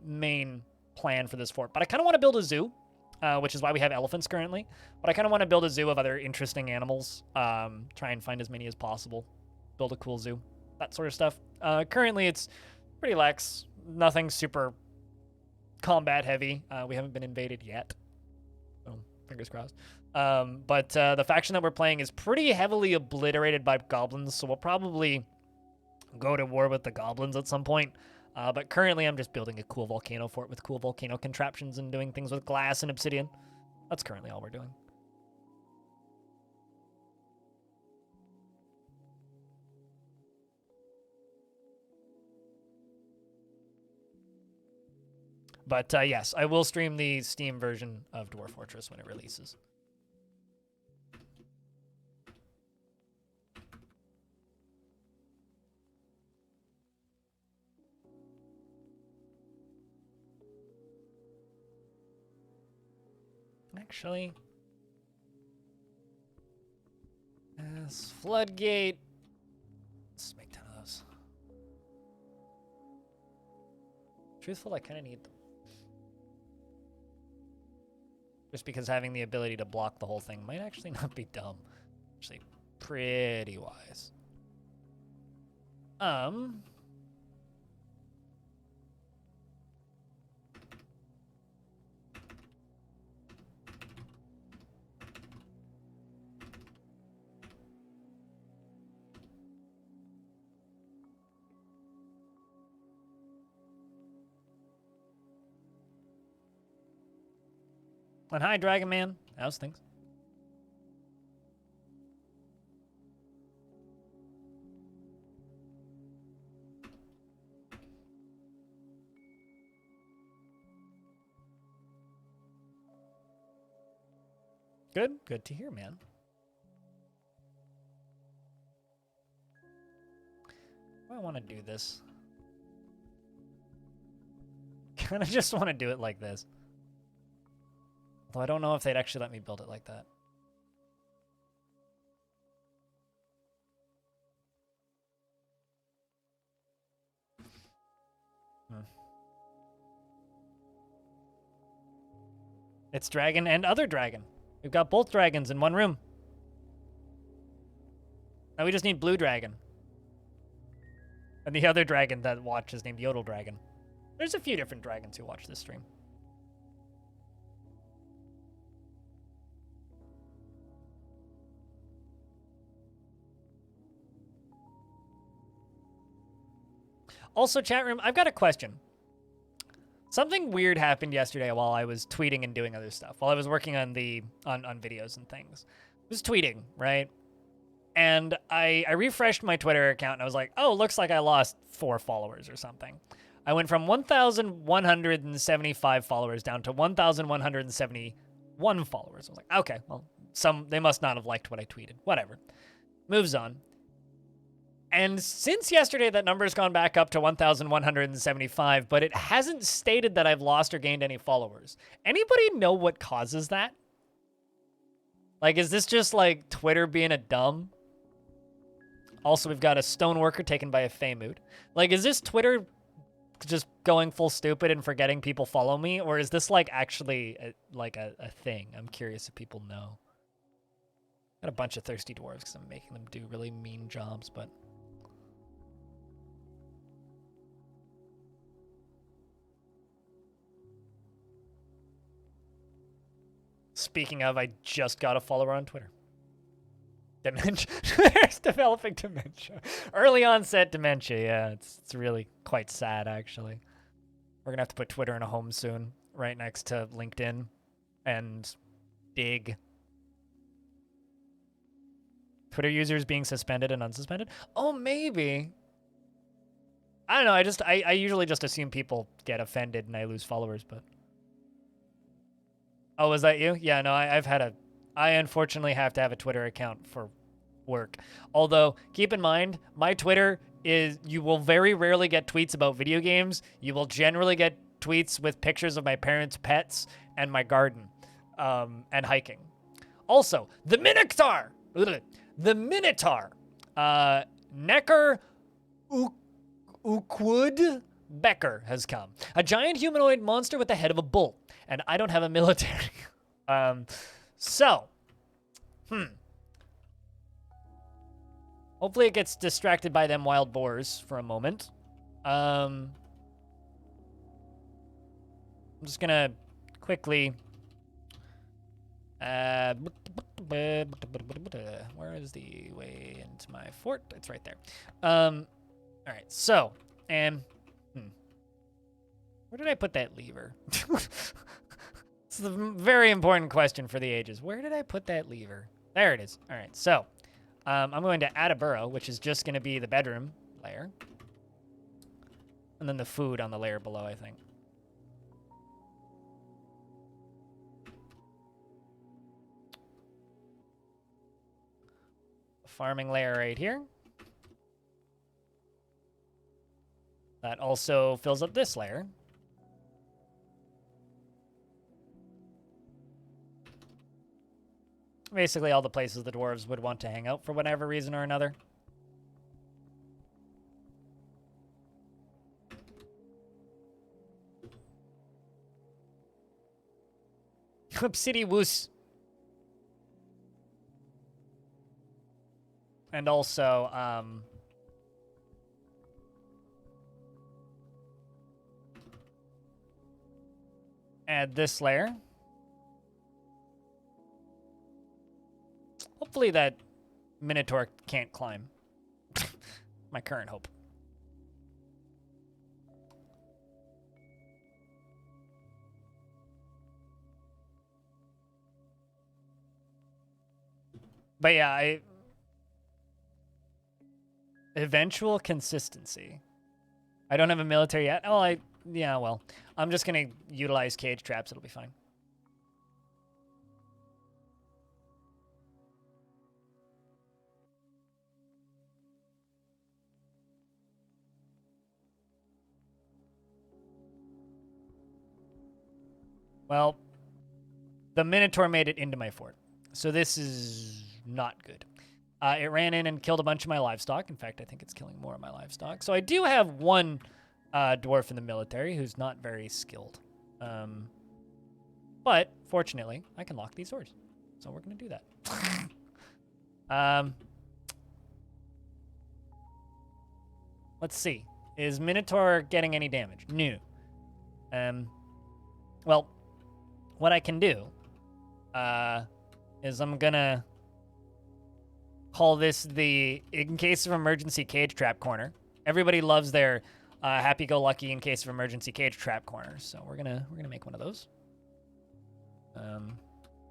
main plan for this fort. But I kind of want to build a zoo, which is why we have elephants currently. But I kind of want to build a zoo of other interesting animals. Try and find as many as possible. Build a cool zoo. That sort of stuff. Currently, it's pretty lax. Nothing super combat heavy. We haven't been invaded yet. So, fingers crossed. But the faction that we're playing is pretty heavily obliterated by goblins, so we'll probably go to war with the goblins at some point. But currently, I'm just building a cool volcano fort with cool volcano contraptions and doing things with glass and obsidian. That's currently all we're doing. But yes, I will stream the Steam version of Dwarf Fortress when it releases. Actually, yes, Floodgate. Let's make 10 of those. Truthful, I kind of need them. Just because having the ability to block the whole thing might actually not be dumb. Actually, pretty wise. And hi, Dragon Man. How's things? Good. Good to hear, man. I want to do this. Kind of just want to do it like this. Though I don't know if they'd actually let me build it like that. It's dragon and other dragon. We've got both dragons in one room. Now we just need blue dragon. And the other dragon that watch is named Yodel Dragon. There's a few different dragons who watch this stream. Also, chat room, I've got a question. Something weird happened yesterday while I was tweeting and doing other stuff. While I was working on on videos and things. I was tweeting, right? And I refreshed my Twitter account and I was like, oh, looks like I lost 4 followers or something. I went from 1,175 followers down to 1,171 followers. I was like, okay, well, they must not have liked what I tweeted. Whatever. Moves on. And since yesterday, that number's gone back up to 1,175, but it hasn't stated that I've lost or gained any followers. Anybody know what causes that? Like, is this just, like, Twitter being a dumb? Also, we've got a Stoneworker taken by a Feymood. Like, is this Twitter just going full stupid and forgetting people follow me? Or is this, like, actually, a thing? I'm curious if people know. Got a bunch of thirsty dwarves because I'm making them do really mean jobs, but... Speaking of, I just got a follower on Twitter. Dementia. Twitter's developing dementia. Early onset dementia, yeah. It's really quite sad, actually. We're going to have to put Twitter in a home soon, right next to LinkedIn and Dig. Twitter users being suspended and unsuspended? Oh, maybe. I don't know. I usually just assume people get offended and I lose followers, but... Oh, was that you? Yeah, no, I unfortunately have to have a Twitter account for work. Although, keep in mind, my Twitter is you will very rarely get tweets about video games. You will generally get tweets with pictures of my parents' pets and my garden, and hiking. Also, the Minotaur! The Minotaur! Necker Ukwood Becker has come. A giant humanoid monster with the head of a bull. And I don't have a military. Hopefully it gets distracted by them wild boars for a moment. I'm just gonna quickly... where is the way into my fort? It's right there. All right, so, and... Where did I put that lever? It's a very important question for the ages. Where did I put that lever? There it is. All right, so I'm going to add a burrow, which is just going to be the bedroom layer. And then the food on the layer below, I think. A farming layer right here. That also fills up this layer. Basically all the places the dwarves would want to hang out for whatever reason or another. City Woos. And also, add this layer. Hopefully that Minotaur can't climb. My current hope. But yeah, eventual consistency. I don't have a military yet. Oh, yeah, well, I'm just going to utilize cage traps. It'll be fine. Well, the Minotaur made it into my fort. So this is not good. It ran in and killed a bunch of my livestock. In fact, I think it's killing more of my livestock. So I do have one dwarf in the military who's not very skilled. But fortunately, I can lock these doors. So we're going to do that. Let's see. Is Minotaur getting any damage? No. Well, what I can do is I'm gonna call this the in case of emergency cage trap corner. Everybody loves their happy-go-lucky in case of emergency cage trap corner, so we're gonna make one of those.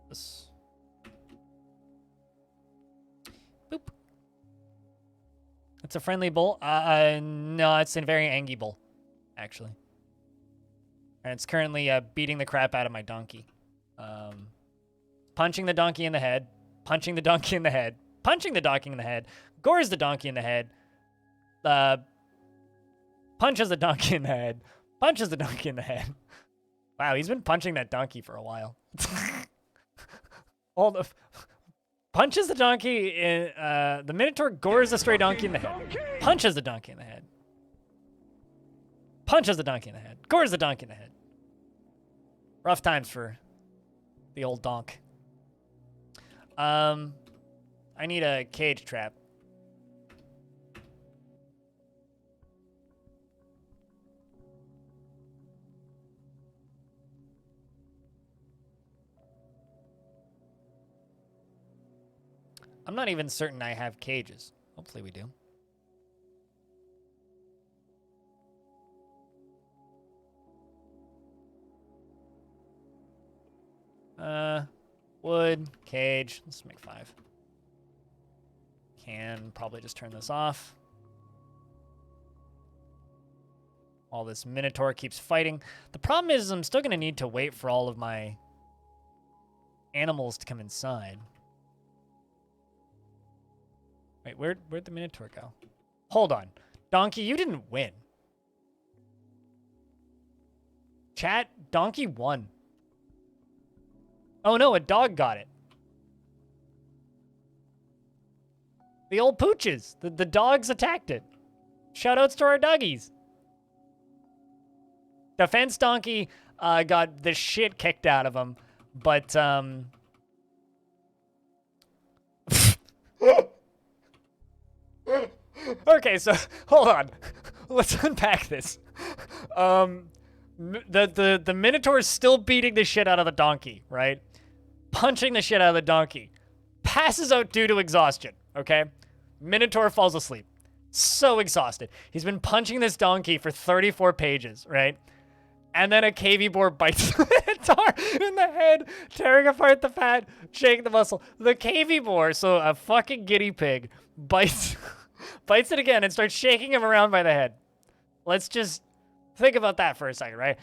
This. Boop. It's a friendly bull. No, it's a very angry bull, actually. And it's currently beating the crap out of my donkey. Punching the donkey in the head. Punching the donkey in the head. Punching the donkey in the head. Gores the donkey in the head. Punches the donkey in the head. Punches the donkey in the head. Wow, he's been punching that donkey for a while. Punches the donkey in... the Minotaur gores the stray donkey in the head. Punches the donkey in the head. Punches the donkey in the head. Gores the donkey in the head. Rough times for the old donk. I need a cage trap. I'm not even certain I have cages. Hopefully we do. Wood, cage. Let's make 5. Can probably just turn this off. All this Minotaur keeps fighting. The problem is I'm still going to need to wait for all of my animals to come inside. Wait, where'd the Minotaur go? Hold on. Donkey, you didn't win. Chat, Donkey won. Oh no, a dog got it. The old pooches. The dogs attacked it. Shoutouts to our doggies. Defense Donkey got the shit kicked out of him, but okay, so hold on. Let's unpack this. The Minotaur is still beating the shit out of the donkey, right? Punching the shit out of the donkey. Passes out due to exhaustion, okay? Minotaur falls asleep. So exhausted. He's been punching this donkey for 34 pages, right? And then a KV boar bites the Minotaur in the head, tearing apart the fat, shaking the muscle. The KV boar, so a fucking guinea pig, bites it again and starts shaking him around by the head. Let's just think about that for a second, right?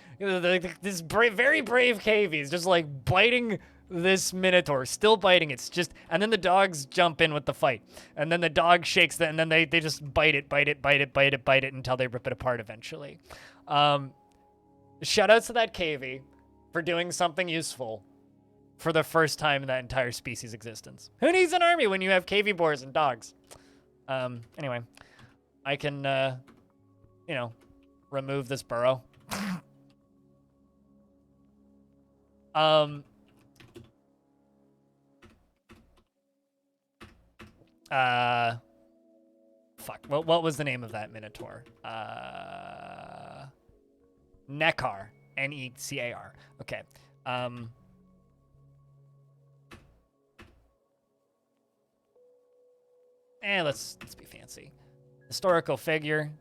This very brave KV is just like biting this Minotaur, still biting. It's just, and then the dogs jump in with the fight. And then the dog shakes it, and then they just bite it until they rip it apart eventually. Shoutouts to that KV for doing something useful for the first time in that entire species' existence. Who needs an army when you have KV boars and dogs? Anyway, I can, you know, remove this burrow. Fuck. What was the name of that Minotaur? Necar. Necar. Okay. Let's be fancy. Historical figure.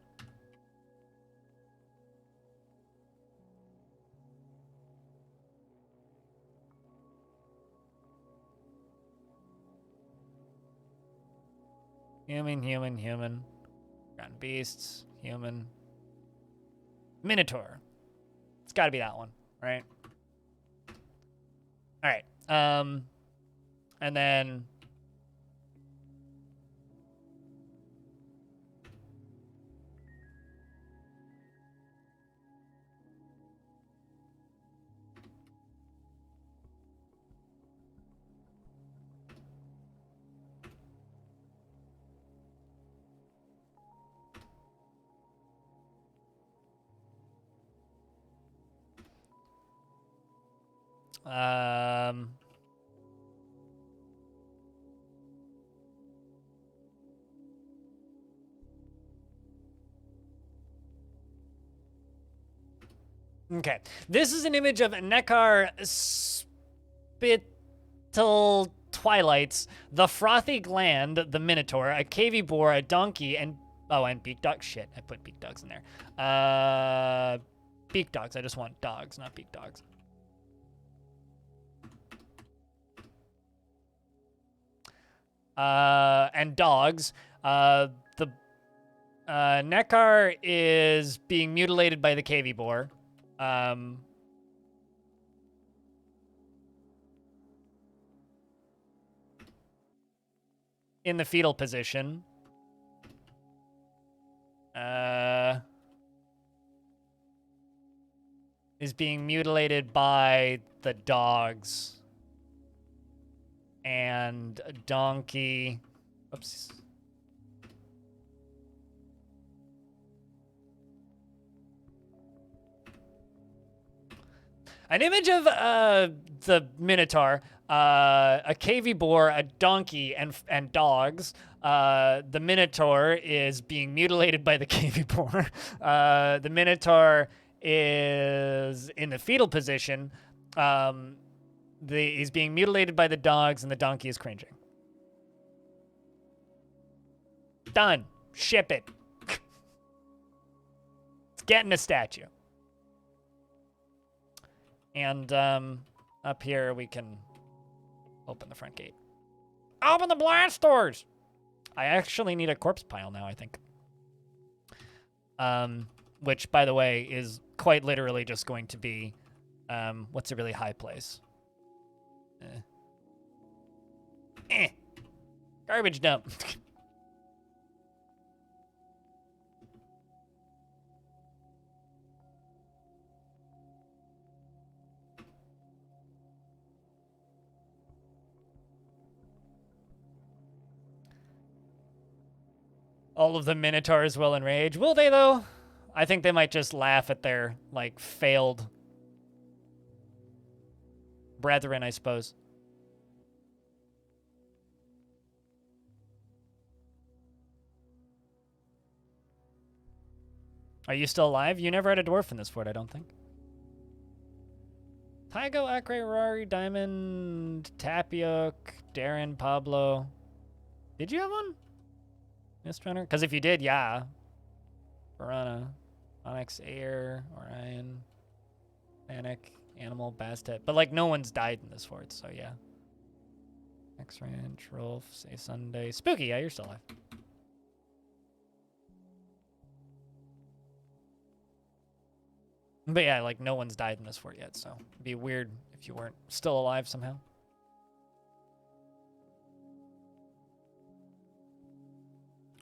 Human. Ground beasts, human. Minotaur. It's gotta be that one, right? Alright. And then okay. This is an image of Necar Spittle Twilights, the Frothy Gland, the Minotaur, a KV boar, a donkey, and beak dog. Shit, I put beak dogs in there. Beak dogs. I just want dogs, not beak dogs. And dogs. The Necar is being mutilated by the KV boar. In the fetal position. Is being mutilated by the dogs. And a donkey. Oops. An image of the Minotaur, a KV boar, a donkey, and dogs. The Minotaur is being mutilated by the KV boar. The Minotaur is in the fetal position. He's being mutilated by the dogs, and the donkey is cringing. Done. Ship it. It's getting a statue. And up here we can open the front gate. Open the blast doors! I actually need a corpse pile now, I think. Which, by the way, is quite literally just going to be, what's a really high place? Garbage dump. All of the Minotaurs will enrage. Will they, though? I think they might just laugh at their, like, failed brethren, I suppose. Are you still alive? You never had a dwarf in this fort, I don't think. Tygo, Acre, Rari, Diamond, Tapioc, Darren, Pablo. Did you have one? Mist Runner? Because if you did, yeah. Piranha, Onyx, Air, Orion, Panic, Animal, Bastet. But, like, no one's died in this fort, so yeah. X-Ranch, Rolf, Say Sunday. Spooky, yeah, you're still alive. But yeah, like, no one's died in this fort yet, so it'd be weird if you weren't still alive somehow.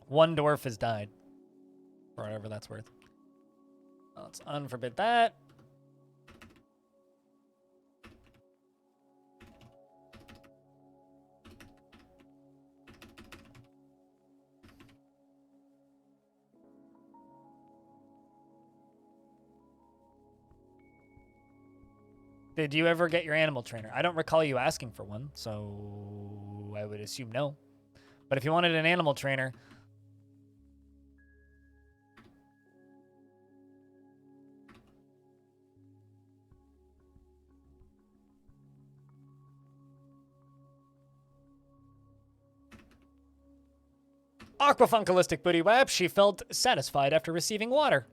One dwarf has died. For whatever that's worth. Let's unforbid that. Did you ever get your animal trainer? I don't recall you asking for one, so I would assume no. But if you wanted an animal trainer... Aquafunkalistic Booty Wap, she felt satisfied after receiving water.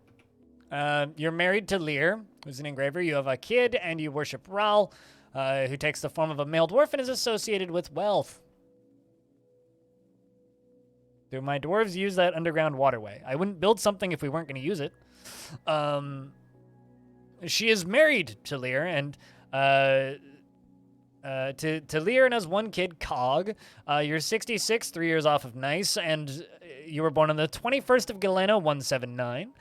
You're married to Lear, who's an engraver. You have a kid, and you worship Ral, who takes the form of a male dwarf and is associated with wealth. Do my dwarves use that underground waterway? I wouldn't build something if we weren't going to use it. She is married to Lear, and to Lear and has one kid, Cog. You're 66, 3 years off of Nice, and you were born on the 21st of Galena, 179.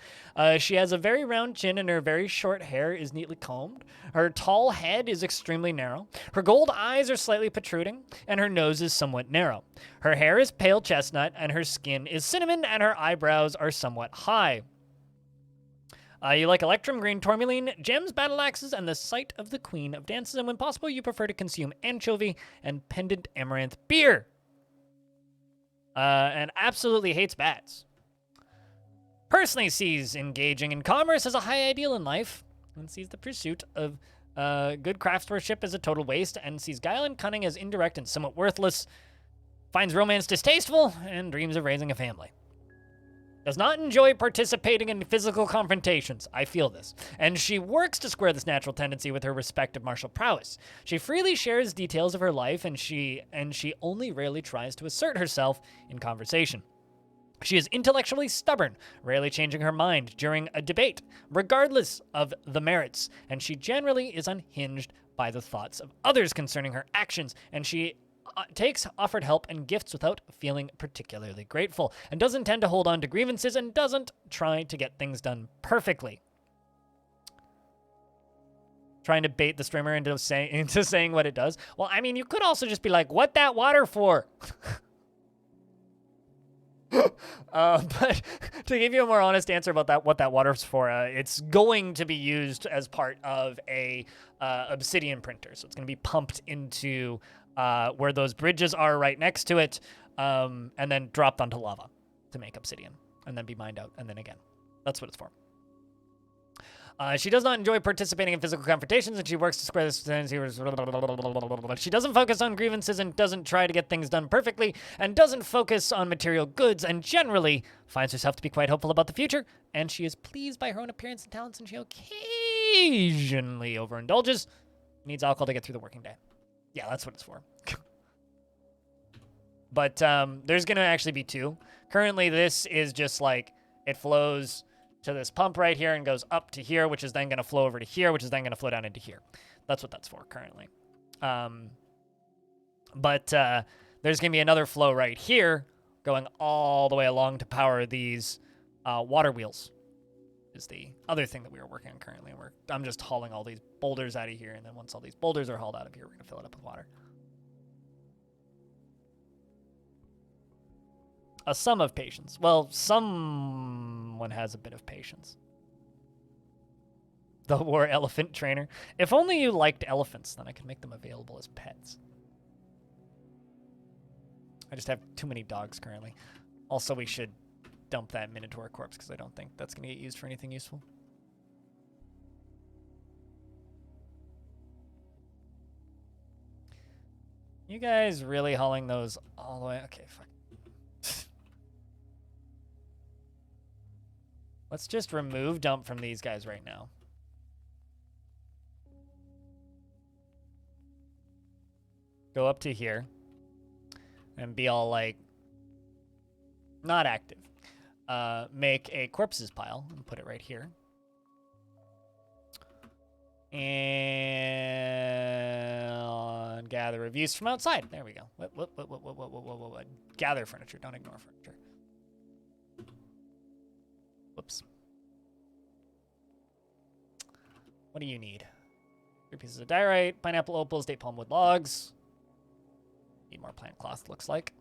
She has a very round chin, and her very short hair is neatly combed. Her tall head is extremely narrow. Her gold eyes are slightly protruding, and her nose is somewhat narrow. Her hair is pale chestnut, and her skin is cinnamon, and her eyebrows are somewhat high. You like Electrum, Green Tourmaline, Gems, Battle Axes, and the sight of the Queen of Dances, and when possible, you prefer to consume anchovy and pendant amaranth beer. And absolutely hates bats. Personally sees engaging in commerce as a high ideal in life, and sees the pursuit of good craftsmanship as a total waste, and sees guile and cunning as indirect and somewhat worthless, finds romance distasteful, and dreams of raising a family. Does not enjoy participating in physical confrontations. I feel this. And she works to square this natural tendency with her respective martial prowess. She freely shares details of her life, and she only rarely tries to assert herself in conversation. She is intellectually stubborn, rarely changing her mind during a debate, regardless of the merits, and she generally is unhinged by the thoughts of others concerning her actions, and she takes offered help and gifts without feeling particularly grateful, and doesn't tend to hold on to grievances, and doesn't try to get things done perfectly. Trying to bait the streamer into saying what it does. Well, I mean, you could also just be like, what that water for? But to give you a more honest answer about that, what that water's for, it's going to be used as part of a obsidian printer. So it's going to be pumped into where those bridges are right next to it, and then dropped onto lava to make obsidian, and then be mined out, and then again. That's what it's for. She does not enjoy participating in physical confrontations, and she works to square this tendency. She doesn't focus on grievances and doesn't try to get things done perfectly, and doesn't focus on material goods, and generally finds herself to be quite hopeful about the future, and she is pleased by her own appearance and talents, and she occasionally overindulges. Needs alcohol to get through the working day. Yeah, that's what it's for. But there's going to actually be two. Currently, this is just like, it flows to this pump right here and goes up to here, which is then going to flow over to here, which is then going to flow down into here. That's what that's for currently. But there's going to be another flow right here going all the way along to power these water wheels is the other thing that we are working on currently. I'm just hauling all these boulders out of here, and then once all these boulders are hauled out of here, we're going to fill it up with water. A sum of patience. Well, someone has a bit of patience. The war elephant trainer. If only you liked elephants, then I could make them available as pets. I just have too many dogs currently. Also, we should dump that Minotaur corpse because I don't think that's going to get used for anything useful. You guys really hauling those all the way? Okay, fuck. Let's just remove dump from these guys right now. Go up to here and be all like, not active. Make a corpses pile and put it right here. And gather reviews from outside. There we go. What? Gather furniture. Don't ignore furniture. Whoops. What do you need? 3 pieces of diorite, pineapple opals, date palm wood logs. Need more plant cloth, looks like.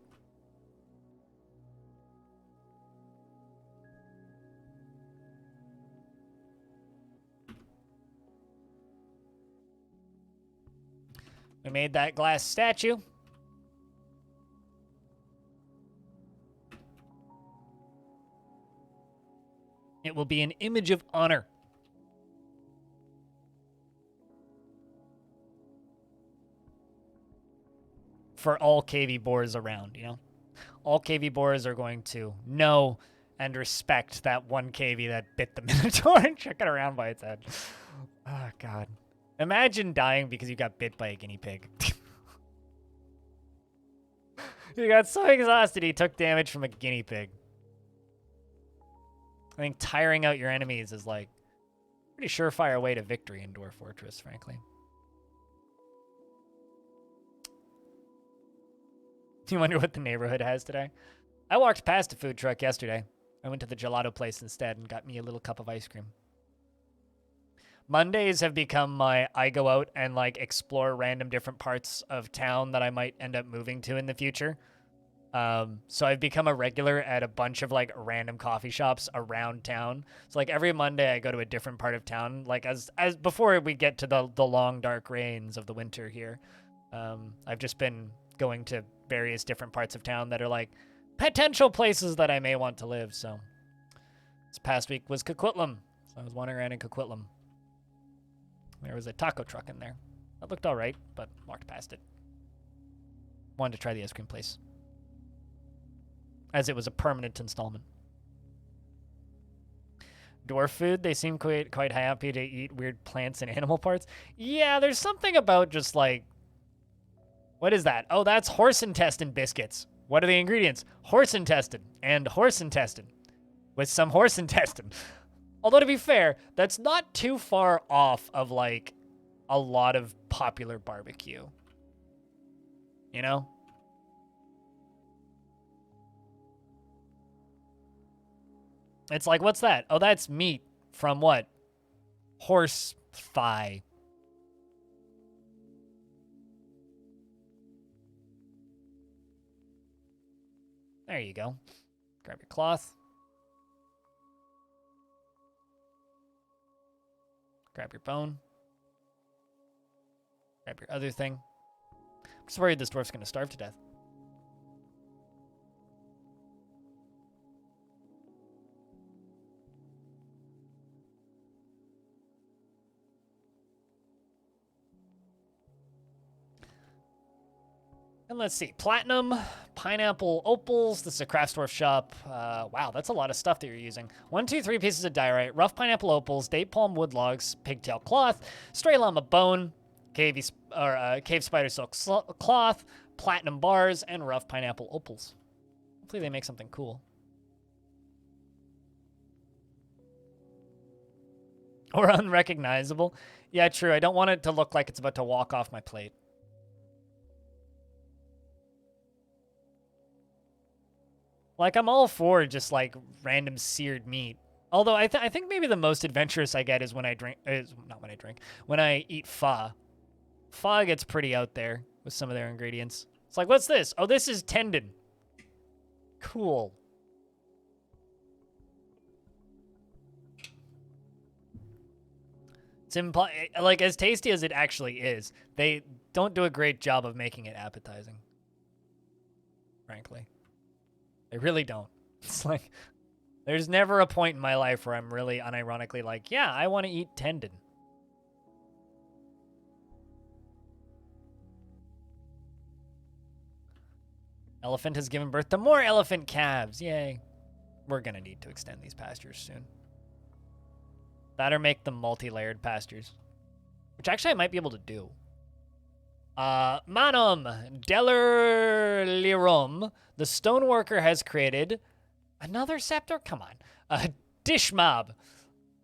We made that glass statue. It will be an image of honor. For all KV boars around, you know? All KV boars are going to know and respect that one KV that bit the Minotaur and shook it around by its head. Oh, God. Imagine dying because you got bit by a guinea pig. You got so exhausted he took damage from a guinea pig. I think tiring out your enemies is like a pretty surefire way to victory in Dwarf Fortress, frankly. Do you wonder what the neighborhood has today? I walked past a food truck yesterday. I went to the gelato place instead and got me a little cup of ice cream. Mondays have become my I go out and like explore random different parts of town that I might end up moving to in the future. So I've become a regular at a bunch of like random coffee shops around town. So like every Monday I go to a different part of town. Like as before we get to the long dark rains of the winter here. I've just been going to various different parts of town that are like potential places that I may want to live. So this past week was Coquitlam. So I was wandering around in Coquitlam. There was a taco truck in there. That looked all right, but walked past it. Wanted to try the ice cream place, as it was a permanent installment. Dwarf food, they seem quite happy to eat weird plants and animal parts. Yeah, there's something about just like, what is that? Oh, that's horse intestine biscuits. What are the ingredients? Horse intestine and horse intestine with some horse intestine. Although to be fair, that's not too far off of like a lot of popular barbecue. You know? It's like, what's that? Oh, that's meat from what? Horse thigh. There you go. Grab your cloth. Grab your bone. Grab your other thing. I'm just worried this dwarf's going to starve to death. And let's see. Platinum, pineapple opals. This is a craft dwarf shop. Wow, that's a lot of stuff that you're using. 1, 2, 3 pieces of diorite, rough pineapple opals, date palm wood logs, pigtail cloth, stray llama bone, cave spider silk cloth, platinum bars, and rough pineapple opals. Hopefully they make something cool. Or unrecognizable. Yeah, true. I don't want it to look like it's about to walk off my plate. Like, I'm all for just, like, random seared meat. Although, I think maybe the most adventurous I get is when I drink... When I eat pho. Pho gets pretty out there with some of their ingredients. It's like, what's this? Oh, this is tendon. Cool. It's like as tasty as it actually is, they don't do a great job of making it appetizing. Frankly. They really don't. It's like there's never a point in my life where I'm really unironically like, yeah, I want to eat tendon. Elephant has given birth to more elephant calves. Yay. We're going to need to extend these pastures soon. That or make them multi-layered pastures. Which actually I might be able to do. Manum Delirlirum. The stoneworker has created another scepter? Come on. A Dishmob.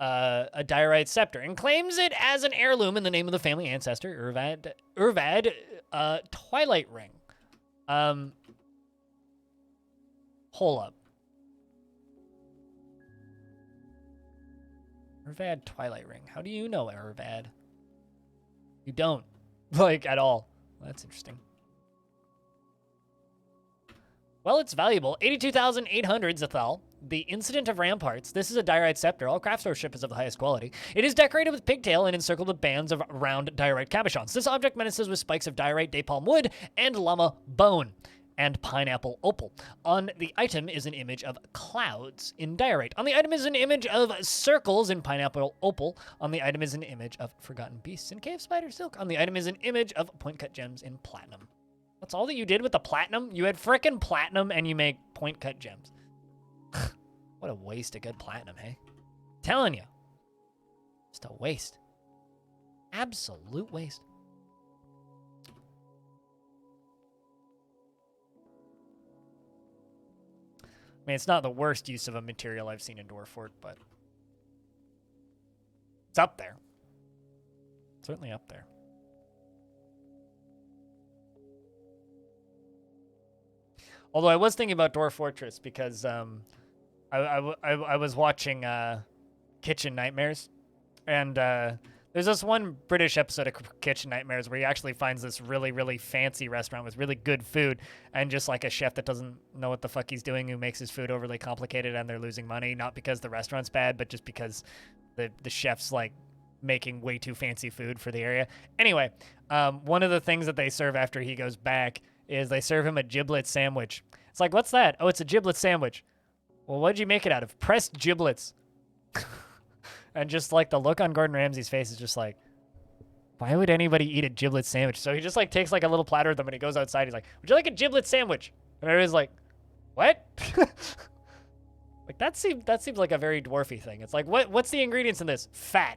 A diorite scepter. And claims it as an heirloom in the name of the family ancestor, Urvad Twilight Ring. Hold up. Urvad Twilight Ring. How do you know Urvad? You don't. Like, at all. That's interesting. Well, it's valuable. 82,800 Zathal. The Incident of Ramparts. This is a diorite scepter. All craftsmanship is of the highest quality. It is decorated with pigtail and encircled with bands of round diorite cabochons. This object menaces with spikes of diorite, daypalm wood, and llama bone. And pineapple opal. On the item is an image of clouds in diorite. On the item is an image of circles in pineapple opal. On the item is an image of forgotten beasts in cave spider silk. On the item is an image of point-cut gems in platinum. That's all that you did with the platinum? You had frickin' platinum and you make point-cut gems. What a waste of good platinum, hey? Telling you. Just a waste. Absolute waste. I mean, it's not the worst use of a material I've seen in Dwarf Fort, but it's up there. Certainly up there. Although I was thinking about Dwarf Fortress because I was watching Kitchen Nightmares, and there's this one British episode of Kitchen Nightmares where he actually finds this really, really fancy restaurant with really good food and just like a chef that doesn't know what the fuck he's doing who makes his food overly complicated and they're losing money, not because the restaurant's bad, but just because the chef's like making way too fancy food for the area. Anyway, one of the things that they serve after he goes back is they serve him a giblet sandwich. It's like, what's that? Oh, it's a giblet sandwich. Well, what'd you make it out of? Pressed giblets. And just like the look on Gordon Ramsay's face is just like, why would anybody eat a giblet sandwich? So he just like takes like a little platter of them and he goes outside. He's like, would you like a giblet sandwich? And everybody's like, what? Like that seems like a very dwarfy thing. It's like, what's the ingredients in this? Fat.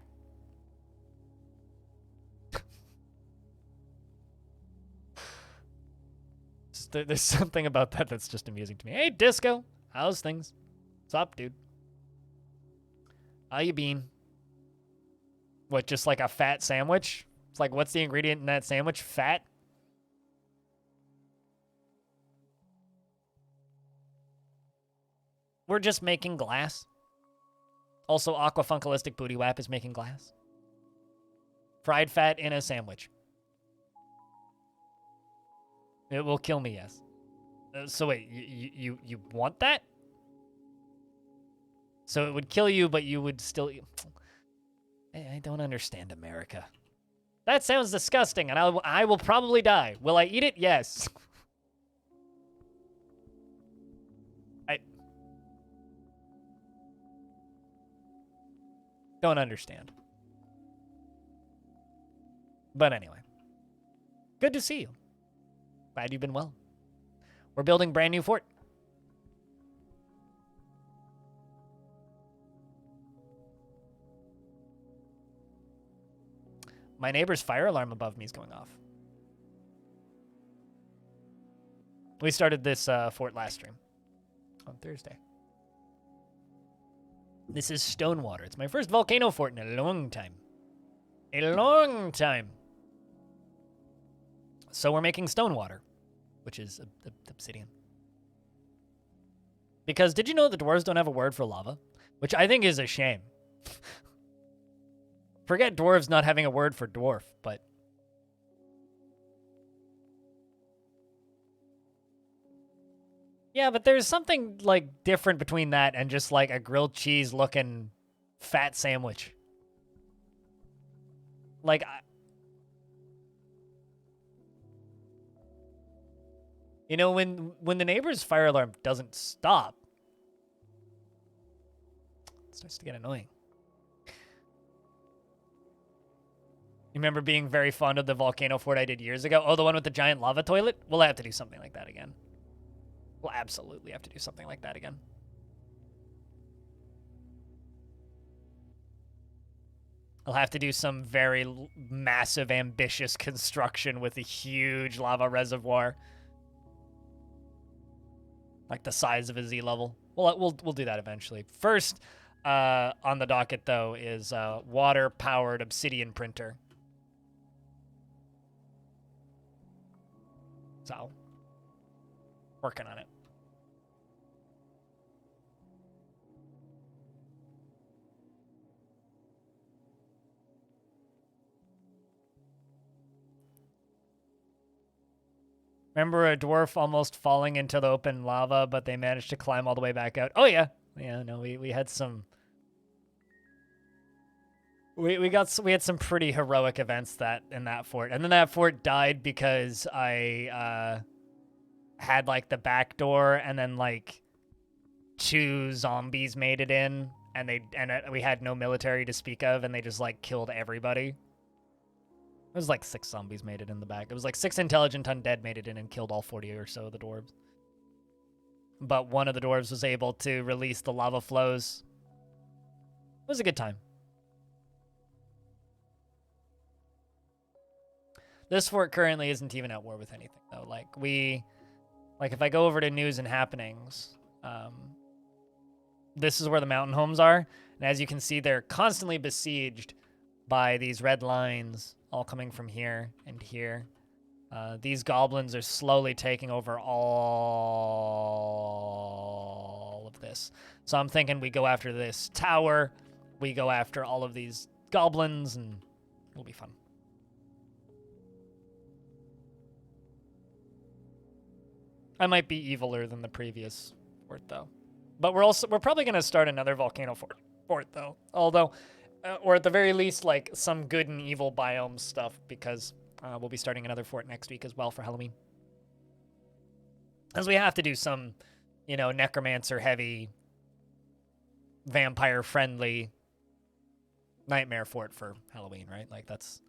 There's something about that that's just amusing to me. Hey, Disco. How's things? What's up, dude? How you been? What, just like a fat sandwich? It's like, what's the ingredient in that sandwich? Fat? We're just making glass. Also, Aquafunkalistic Booty Wap is making glass. Fried fat in a sandwich. It will kill me, yes. So wait, you want that? So it would kill you, but you would still... I don't understand America. That sounds disgusting, and I will probably die. Will I eat it? Yes. I don't understand. But anyway. Good to see you. Glad you've been well. We're building a brand new fort. My neighbor's fire alarm above me is going off. We started this fort last stream on Thursday. This is Stonewater. It's my first volcano fort in a long time. A long time. So we're making Stonewater, which is obsidian. Because did you know the dwarves don't have a word for lava? Which I think is a shame. Forget dwarves not having a word for dwarf, but... Yeah, but there's something, like, different between that and just, like, a grilled cheese-looking fat sandwich. Like, you know, when the neighbor's fire alarm doesn't stop, it starts to get annoying. You remember being very fond of the volcano fort I did years ago? Oh, the one with the giant lava toilet? We'll have to do something like that again. We'll absolutely have to do something like that again. I'll have to do some very massive, ambitious construction with a huge lava reservoir. Like the size of a Z level. We'll do that eventually. First, on the docket, though, is water-powered obsidian printer. So, working on it. Remember a dwarf almost falling into the open lava, but they managed to climb all the way back out? Oh, yeah. Yeah, no, we had some... We had some pretty heroic events in that fort. And then that fort died because I had, like, the back door, and then, like, 2 zombies made it in, and we had no military to speak of, and they just, like, killed everybody. It was like 6 zombies made it in the back. It was like 6 intelligent undead made it in and killed all 40 or so of the dwarves. But one of the dwarves was able to release the lava flows. It was a good time. This fort currently isn't even at war with anything, though. Like, if I go over to news and happenings, this is where the mountain homes are. And as you can see, they're constantly besieged by these red lines all coming from here and here. These goblins are slowly taking over all of this. So I'm thinking we go after this tower, we go after all of these goblins, and it'll be fun. I might be eviler than the previous fort, though. But we're probably going to start another volcano fort, though. Although, or at the very least, like, some good and evil biome stuff, because we'll be starting another fort next week as well for Halloween. As we have to do some, you know, necromancer-heavy, vampire-friendly nightmare fort for Halloween, right? Like, it's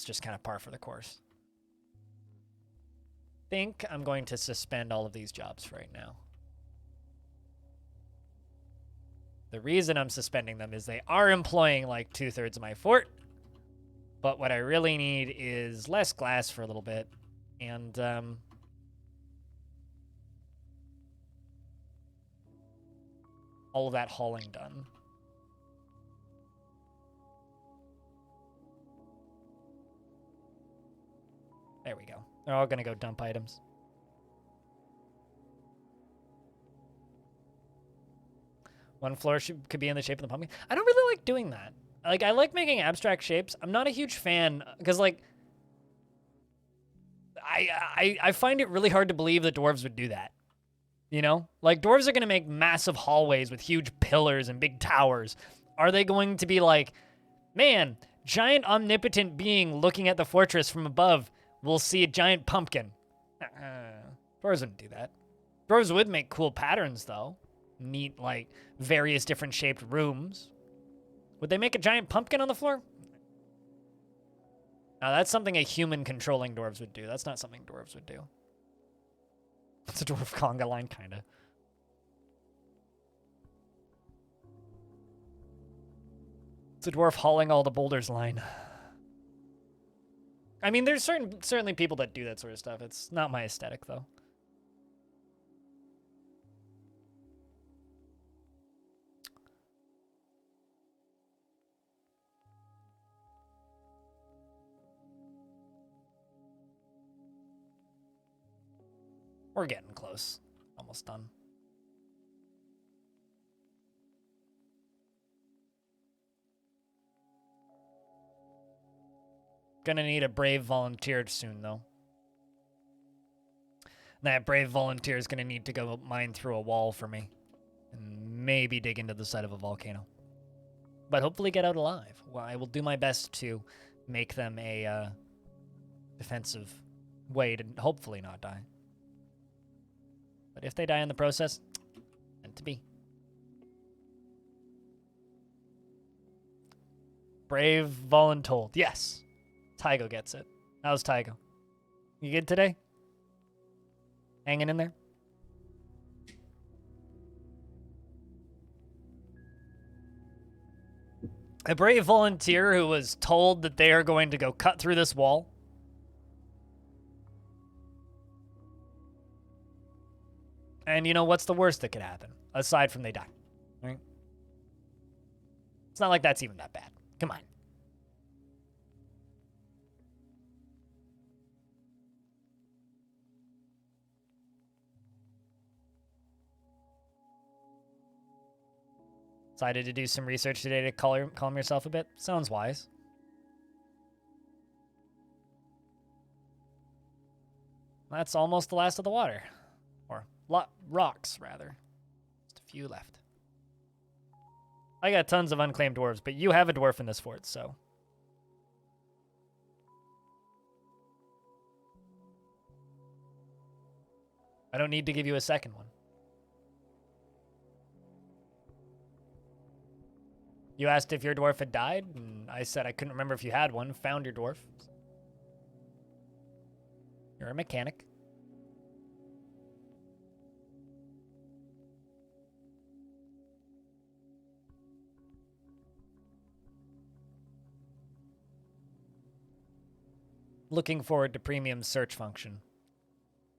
just kind of par for the course. I think I'm going to suspend all of these jobs right now. The reason I'm suspending them is they are employing like 2/3 of my fort, but what I really need is less glass for a little bit, and all of that hauling done. There we go. They're all going to go dump items. One floor could be in the shape of the pumpkin. I don't really like doing that. Like, I like making abstract shapes. I'm not a huge fan, because, like, I find it really hard to believe that dwarves would do that. You know? Like, dwarves are going to make massive hallways with huge pillars and big towers. Are they going to be like, man, giant omnipotent being looking at the fortress from above will see a giant pumpkin? Dwarves wouldn't do that. Dwarves would make cool patterns, though. Neat, like, various different shaped rooms. Would they make a giant pumpkin on the floor? Now, that's something a human controlling dwarves would do. That's not something dwarves would do. It's a dwarf conga line, kind of. It's a dwarf hauling all the boulders line. I mean, there's certainly people that do that sort of stuff. It's not my aesthetic, though. We're getting close. Almost done. Gonna need a brave volunteer soon, though. That brave volunteer is going to need to go mine through a wall for me. And maybe dig into the side of a volcano. But hopefully get out alive. Well, I will do my best to make them a defensive way to hopefully not die. But if they die in the process, meant to be. Brave voluntold. Yes. Tygo gets it. How's Tygo? You good today? Hanging in there? A brave volunteer who was told that they are going to go cut through this wall. And you know, what's the worst that could happen? Aside from they die. Right? It's not like that's even that bad. Come on. Decided to do some research today to calm yourself a bit. Sounds wise. That's almost the last of the water. Or rocks, rather. Just a few left. I got tons of unclaimed dwarves, but you have a dwarf in this fort, so... I don't need to give you a second one. You asked if your dwarf had died, and I said I couldn't remember if you had one. Found your dwarf. You're a mechanic. Looking forward to premium search function.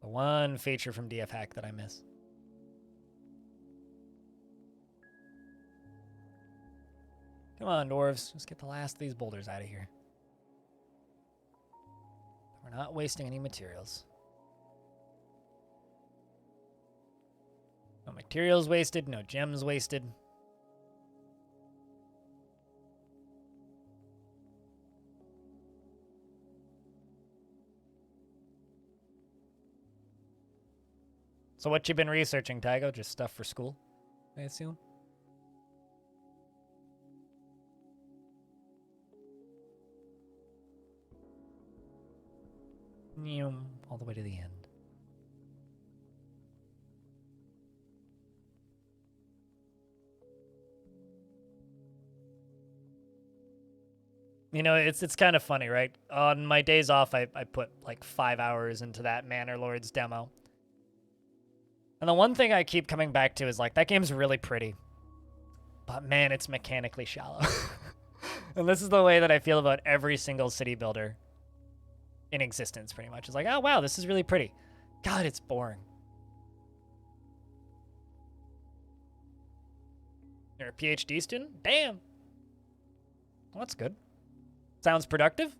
The one feature from DF Hack that I miss. Come on, dwarves. Let's get the last of these boulders out of here. We're not wasting any materials. No materials wasted, no gems wasted. So what you been researching, Tygo? Just stuff for school, I assume? All the way to the end. You know, it's kind of funny, right? On my days off, I put like 5 hours into that Manor Lords demo. And the one thing I keep coming back to is like, that game's really pretty. But man, it's mechanically shallow. And this is the way that I feel about every single city builder in existence, pretty much. It's like, oh wow, this is really pretty. God, it's boring. You're a PhD student? Damn. Well, that's good. Sounds productive.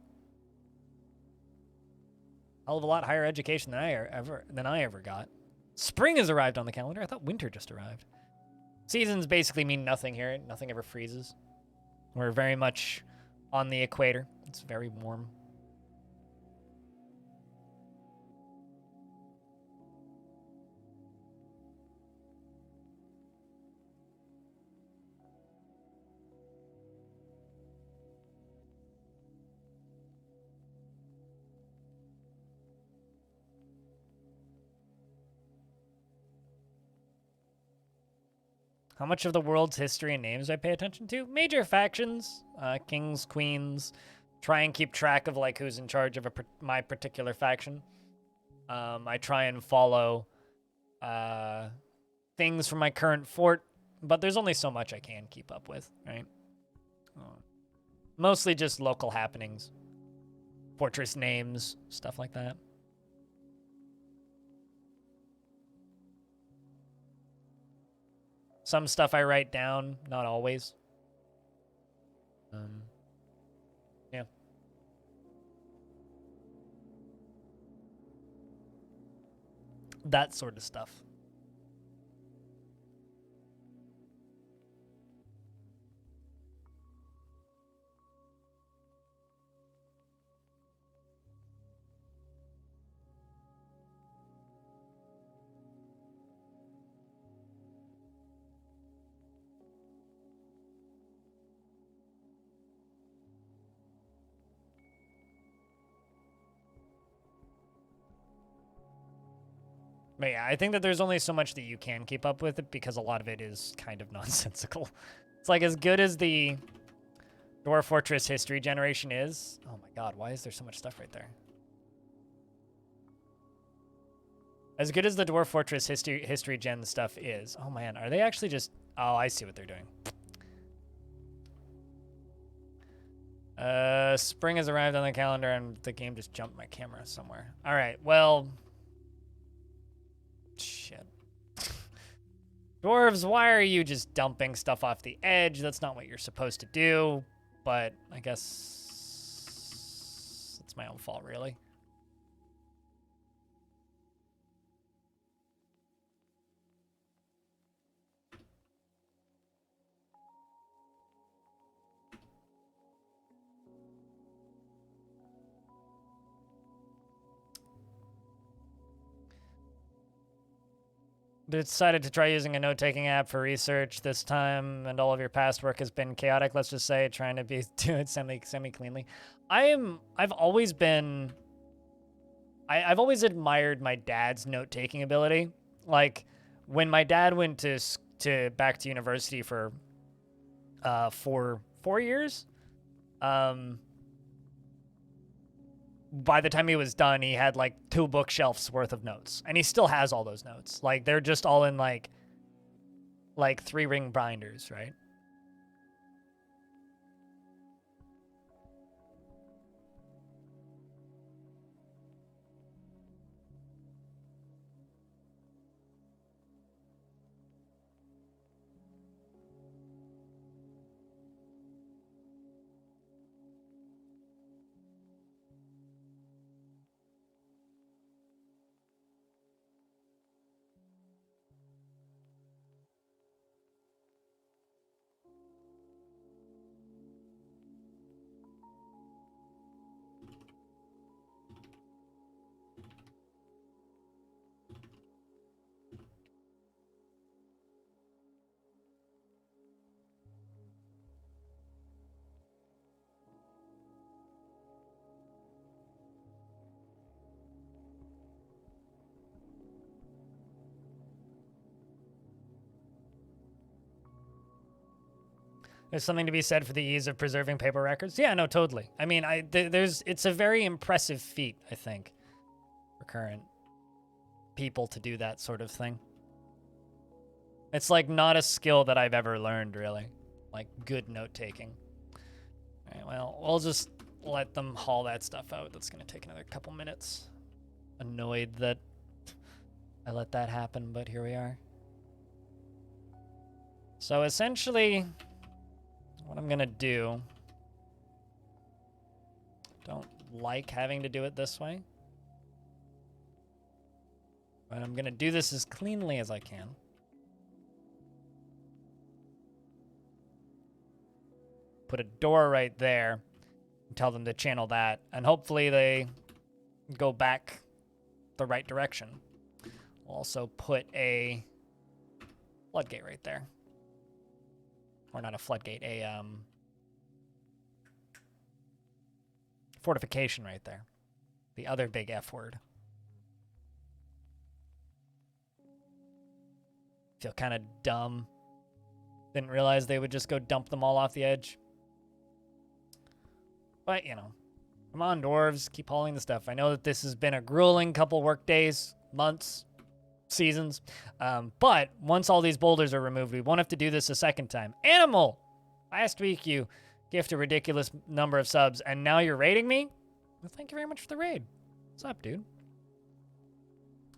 Hell of a lot higher education than I ever got. Spring has arrived on the calendar. I thought winter just arrived. Seasons basically mean nothing here. Nothing ever freezes. We're very much on the equator. It's very warm. How much of the world's history and names do I pay attention to? Major factions, kings, queens. Try and keep track of like who's in charge of my particular faction. I try and follow things from my current fort, but there's only so much I can keep up with, right? Mostly just local happenings, fortress names, stuff like that. Some stuff I write down, not always. Yeah. That sort of stuff. But yeah, I think that there's only so much that you can keep up with it because a lot of it is kind of nonsensical. It's like as good as the Dwarf Fortress history generation is. Oh my god, why is there so much stuff right there? As good as the Dwarf Fortress history gen stuff is. Oh man, are they actually just... Oh, I see what they're doing. Spring has arrived on the calendar and the game just jumped my camera somewhere. All right, well... Shit. Dwarves, why are you just dumping stuff off the edge? That's not what you're supposed to do, but I guess it's my own fault, really. Decided to try using a note-taking app for research this time, and all of your past work has been chaotic, let's just say, trying to do it semi-cleanly. I've always been... I've always admired my dad's note-taking ability. Like, when my dad went back to university for 4 years, by the time he was done, he had like 2 bookshelves worth of notes, and he still has all those notes. Like they're just all in like 3-ring binders, right? There's something to be said for the ease of preserving paper records. Yeah, no, totally. I mean, it's a very impressive feat, I think, for current people to do that sort of thing. It's like not a skill that I've ever learned, really. Like good note-taking. All right, well, we'll just let them haul that stuff out. That's going to take another couple minutes. Annoyed that I let that happen, but here we are. So essentially... what I'm gonna do, don't like having to do it this way, but I'm gonna do this as cleanly as I can. Put a door right there and tell them to channel that, and hopefully they go back the right direction. We'll also put a floodgate right there. Or not a floodgate, a fortification right there. The other big F word. Feel kind of dumb. Didn't realize they would just go dump them all off the edge. But, you know, come on, dwarves, keep hauling the stuff. I know that this has been a grueling couple work days, months, seasons. But once all these boulders are removed, we won't have to do this a second time. Animal! Last week you gifted a ridiculous number of subs, and now you're raiding me? Well, thank you very much for the raid. What's up, dude?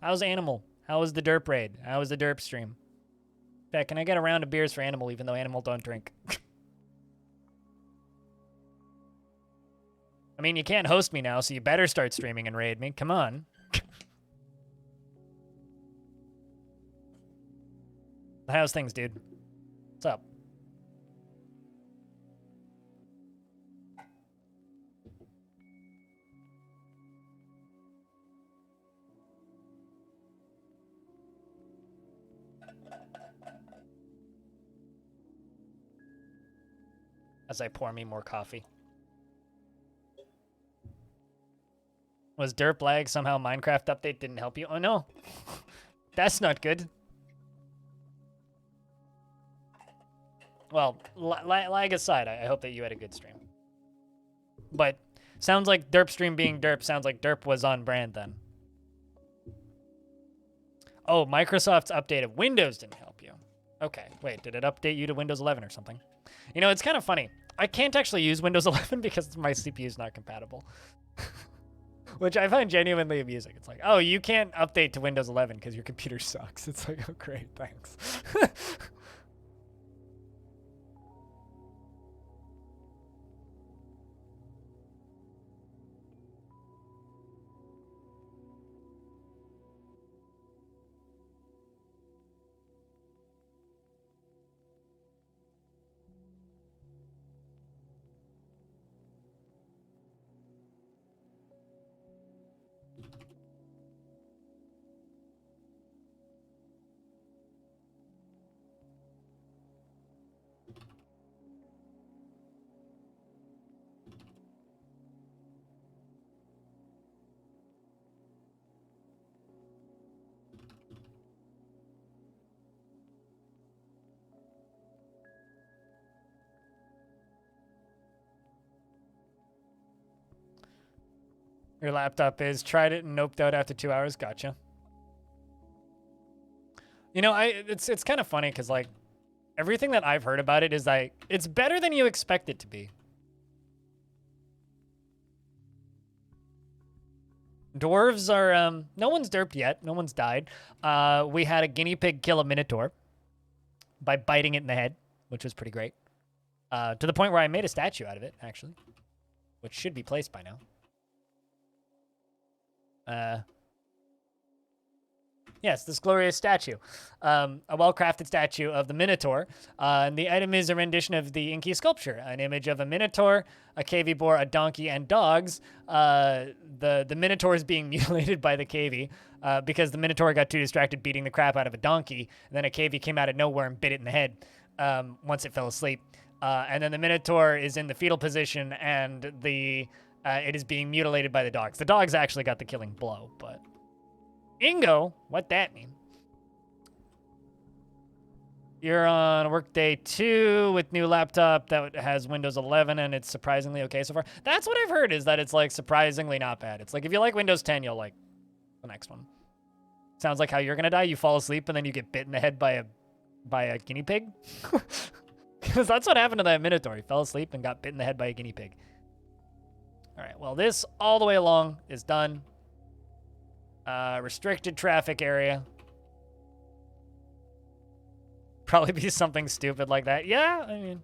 How's Animal? How was the derp raid? How was the derp stream? In fact, can I get a round of beers for Animal, even though Animal don't drink? I mean, you can't host me now, so you better start streaming and raid me. Come on. How's things, dude? What's up? As I pour me more coffee. Was derp lag somehow Minecraft update didn't help you? Oh no. That's not good. Well, lag aside, I hope that you had a good stream. But sounds like Derp stream being Derp sounds like Derp was on brand then. Oh, Microsoft's updated Windows didn't help you. Okay, wait, did it update you to Windows 11 or something? You know, it's kind of funny. I can't actually use Windows 11 because my CPU is not compatible. Which I find genuinely amusing. It's like, oh, you can't update to Windows 11 because your computer sucks. It's like, oh, great, thanks. Your laptop is. Tried it and noped out after 2 hours. Gotcha. You know, it's kind of funny because, like, everything that I've heard about it is like, it's better than you expect it to be. Dwarves are, no one's derped yet. No one's died. We had a guinea pig kill a Minotaur by biting it in the head, which was pretty great. To the point where I made a statue out of it, actually, which should be placed by now. Yes, this glorious statue. A well-crafted statue of the Minotaur. And the item is a rendition of the Inky sculpture, an image of a Minotaur, a cavy boar, a donkey, and dogs. The Minotaur is being mutilated by the cavy because the Minotaur got too distracted beating the crap out of a donkey. And then a cavy came out of nowhere and bit it in the head once it fell asleep. And then the Minotaur is in the fetal position, and it is being mutilated by the dogs. The dogs actually got the killing blow, but... Ingo? What that mean? You're on work day 2 with new laptop that has Windows 11, and it's surprisingly okay so far. That's what I've heard, is that it's, like, surprisingly not bad. It's like, if you like Windows 10, you'll like the next one. Sounds like how you're gonna die. You fall asleep, and then you get bit in the head by a guinea pig. Because that's what happened to that Minotaur. He fell asleep and got bit in the head by a guinea pig. All right, well, this all the way along is done. Restricted traffic area. Probably be something stupid like that. Yeah, I mean,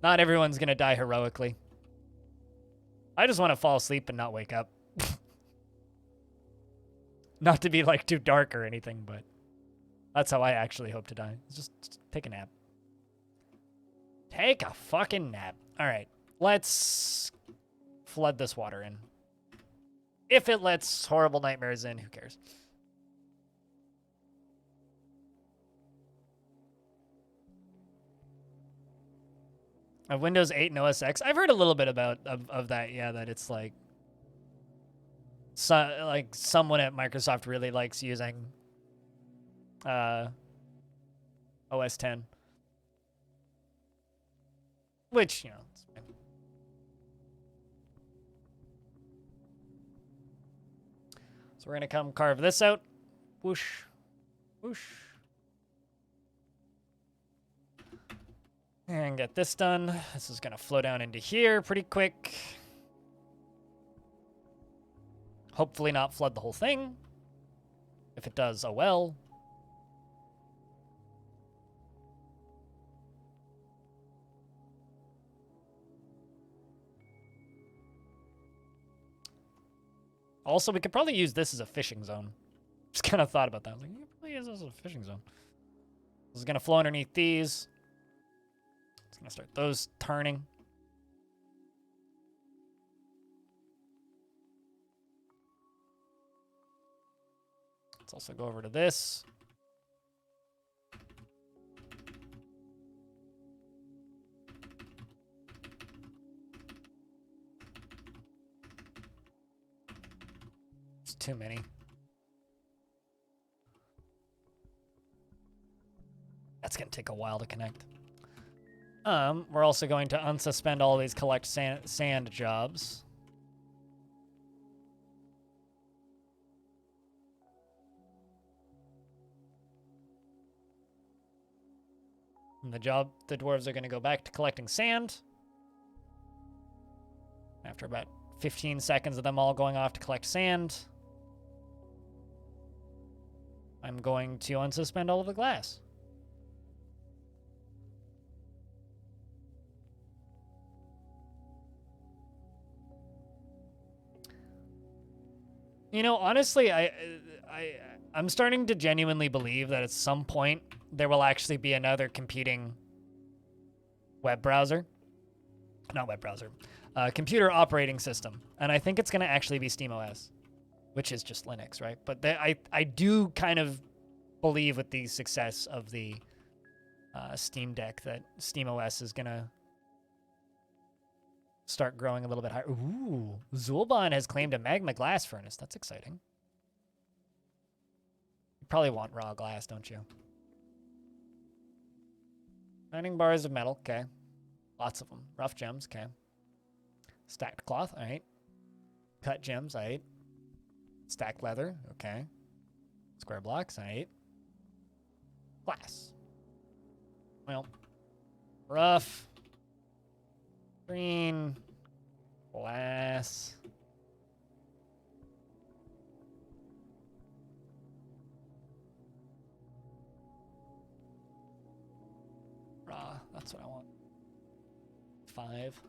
not everyone's gonna die heroically. I just want to fall asleep and not wake up. Not to be, like, too dark or anything, but that's how I actually hope to die. Just take a nap. Take a fucking nap. All right, let's flood this water in. If it lets horrible nightmares in, who cares? Windows 8 and OS X. I've heard a little bit about of that. Yeah, that it's like, like someone at Microsoft really likes using OS 10, which, you know, it's fine. So we're gonna come carve this out. Whoosh, whoosh. And get this done. This is gonna flow down into here pretty quick. Hopefully not flood the whole thing. If it does, oh well. Also, we could probably use this as a fishing zone. Just kind of thought about that. I was like, you could probably use this as a fishing zone. This is going to flow underneath these. It's going to start those turning. Let's also go over to this. Too many. That's going to take a while to connect. We're also going to unsuspend all these collect sand jobs. And the dwarves are going to go back to collecting sand. After about 15 seconds of them all going off to collect sand, I'm going to unsuspend all of the glass. You know, honestly, I'm starting to genuinely believe that at some point there will actually be another competing web browser. Not web browser. Computer operating system. And I think it's going to actually be SteamOS, which is just Linux, right? But I do kind of believe with the success of the Steam Deck that SteamOS is going to start growing a little bit higher. Ooh, Zulban has claimed a magma glass furnace. That's exciting. You probably want raw glass, don't you? Mining bars of metal, okay. Lots of them. Rough gems, okay. Stacked cloth, all right. Cut gems, all right. Stacked leather, okay. Square blocks, all right. Glass. Well, rough. Green. Glass. Raw, that's what I want. 5.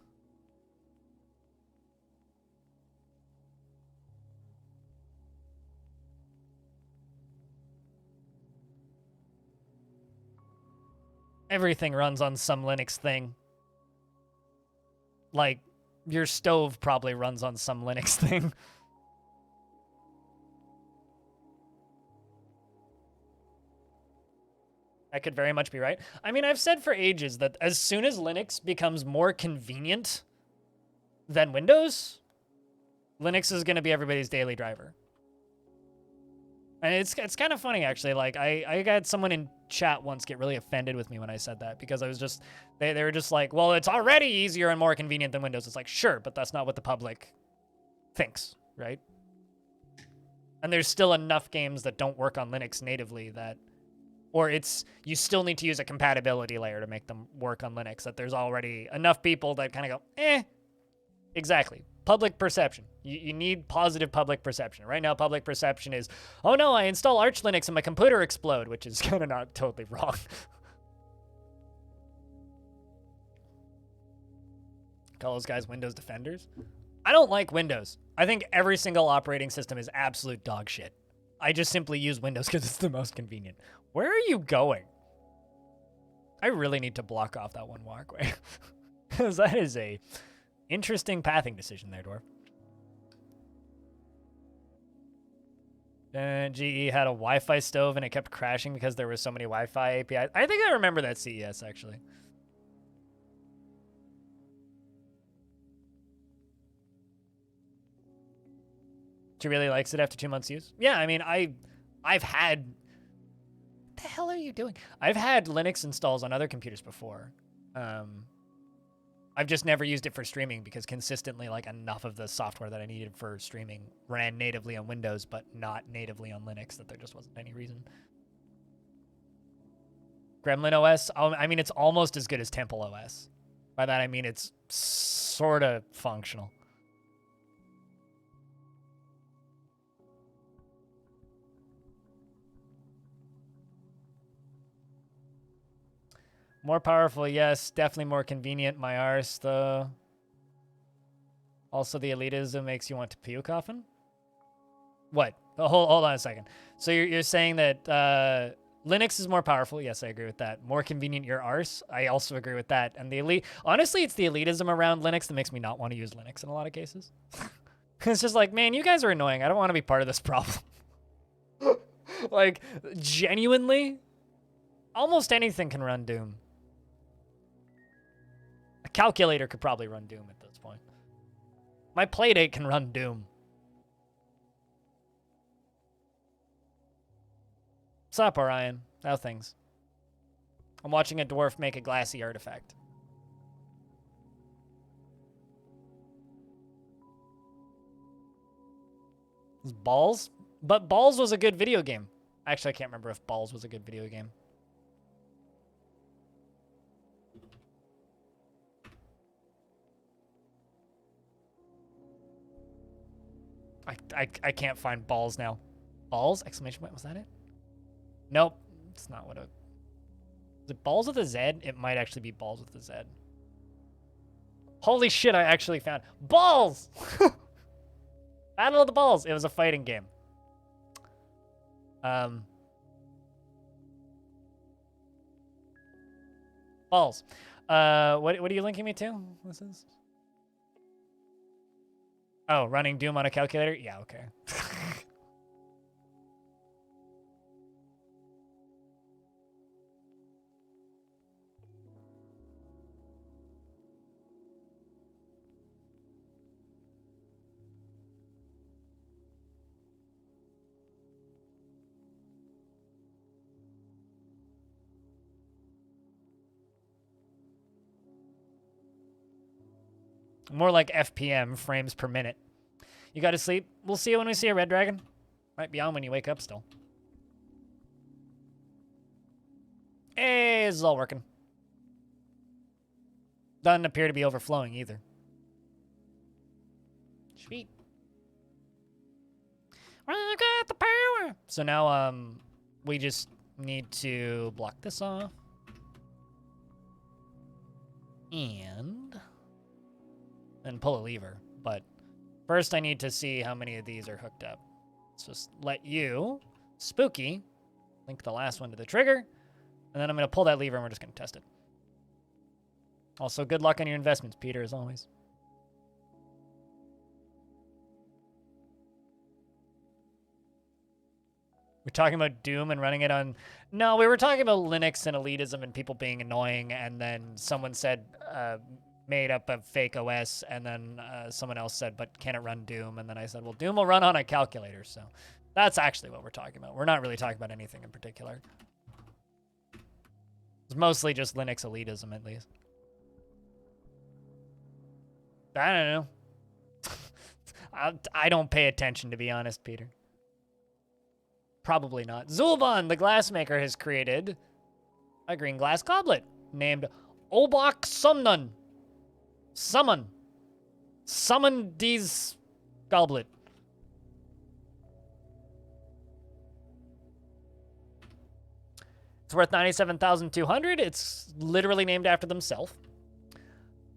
Everything runs on some Linux thing. Like, your stove probably runs on some Linux thing. I could very much be right. I mean, I've said for ages that as soon as Linux becomes more convenient than Windows, Linux is going to be everybody's daily driver. And it's kind of funny, actually. Like, I got someone in chat once get really offended with me when I said that, because I was just, they were just like, well, it's already easier and more convenient than Windows. It's like, sure, but that's not what the public thinks, right? And there's still enough games that don't work on Linux natively that, or you still need to use a compatibility layer to make them work on Linux, that there's already enough people that kind of go, eh. Exactly. Public perception. You need positive public perception. Right now, public perception is, oh no, I install Arch Linux and my computer explode, which is kind of not totally wrong. Call those guys Windows defenders. I don't like Windows. I think every single operating system is absolute dog shit. I just simply use Windows because it's the most convenient. Where are you going? I really need to block off that one walkway. Because that is a interesting pathing decision there, Dwarf. GE had a Wi-Fi stove and it kept crashing because there were so many Wi-Fi APIs. I think I remember that CES, actually. She really likes it after 2 months use. Yeah, I mean, I've had... What the hell are you doing? I've had Linux installs on other computers before. I've just never used it for streaming because consistently, like, enough of the software that I needed for streaming ran natively on Windows, but not natively on Linux, that there just wasn't any reason. Gremlin OS, I mean, it's almost as good as Temple OS. By that, I mean it's sort of functional. More powerful, yes. Definitely more convenient. My arse, though. Also, the elitism makes you want to puke often? What? Oh, hold on a second. So you're saying that Linux is more powerful? Yes, I agree with that. More convenient, your arse? I also agree with that. And the elite... Honestly, it's the elitism around Linux that makes me not want to use Linux in a lot of cases. It's just like, man, you guys are annoying. I don't want to be part of this problem. Like, genuinely, almost anything can run Doom. A calculator could probably run Doom at this point. My Playdate can run Doom. What's up, Orion? How things? I'm watching a dwarf make a glassy artifact. Balls? But Balls was a good video game. Actually, I can't remember if Balls was a good video game. I can't find Balls now. Balls? Exclamation point. Was that it? Nope. It's not what it... Is it Balls with a Z? It might actually be Balls with a Z. Holy shit, I actually found... Balls! Battle of the Balls. It was a fighting game. Balls. What are you linking me to? This is... Oh, running Doom on a calculator? Yeah, okay. More like FPM, frames per minute. You gotta sleep. We'll see you when we see a red dragon. Might be on when you wake up still. Hey, this is all working. Doesn't appear to be overflowing either. Sweet. We got the power. So now, we just need to block this off. And pull a lever. But first I need to see how many of these are hooked up. Let's just let you, Spooky, link the last one to the trigger. And then I'm going to pull that lever and we're just going to test it. Also, good luck on your investments, Peter, as always. We're talking about Doom and running it on... No, we were talking about Linux and elitism and people being annoying, and then someone said, made up a fake OS, and then someone else said, but can it run Doom? And then I said, well, Doom will run on a calculator, so that's actually what we're talking about. We're not really talking about anything in particular. It's mostly just Linux elitism, at least. I don't know. I don't pay attention, to be honest, Peter. Probably not. Zulban, the glassmaker, has created a green glass goblet named Obok Sumnun. Summon these goblet. It's worth 97,200. It's literally named after themselves.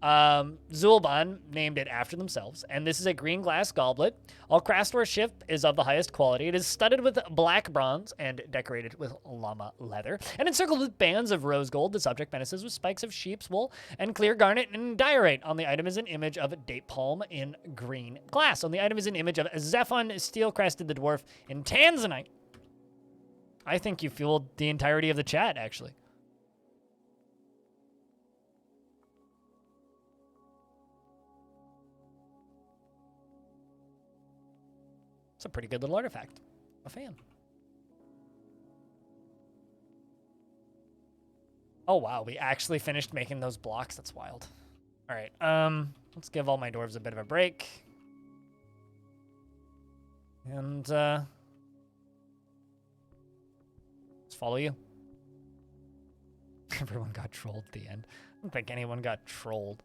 Zulban named it after themselves, and this is a green glass goblet. All craftsmanship is of the highest quality. It is studded with black bronze and decorated with llama leather, and encircled with bands of rose gold. The subject menaces with spikes of sheep's wool and clear garnet and diorite. On the item is an image of date palm in green glass. On the item is an image of Zephon, steel-crested the dwarf in tanzanite. I think you fueled the entirety of the chat, actually. It's a pretty good little artifact. A fan. Oh, wow. We actually finished making those blocks. That's wild. All right. Let's give all my dwarves a bit of a break. And, let's follow you. Everyone got trolled at the end. I don't think anyone got trolled.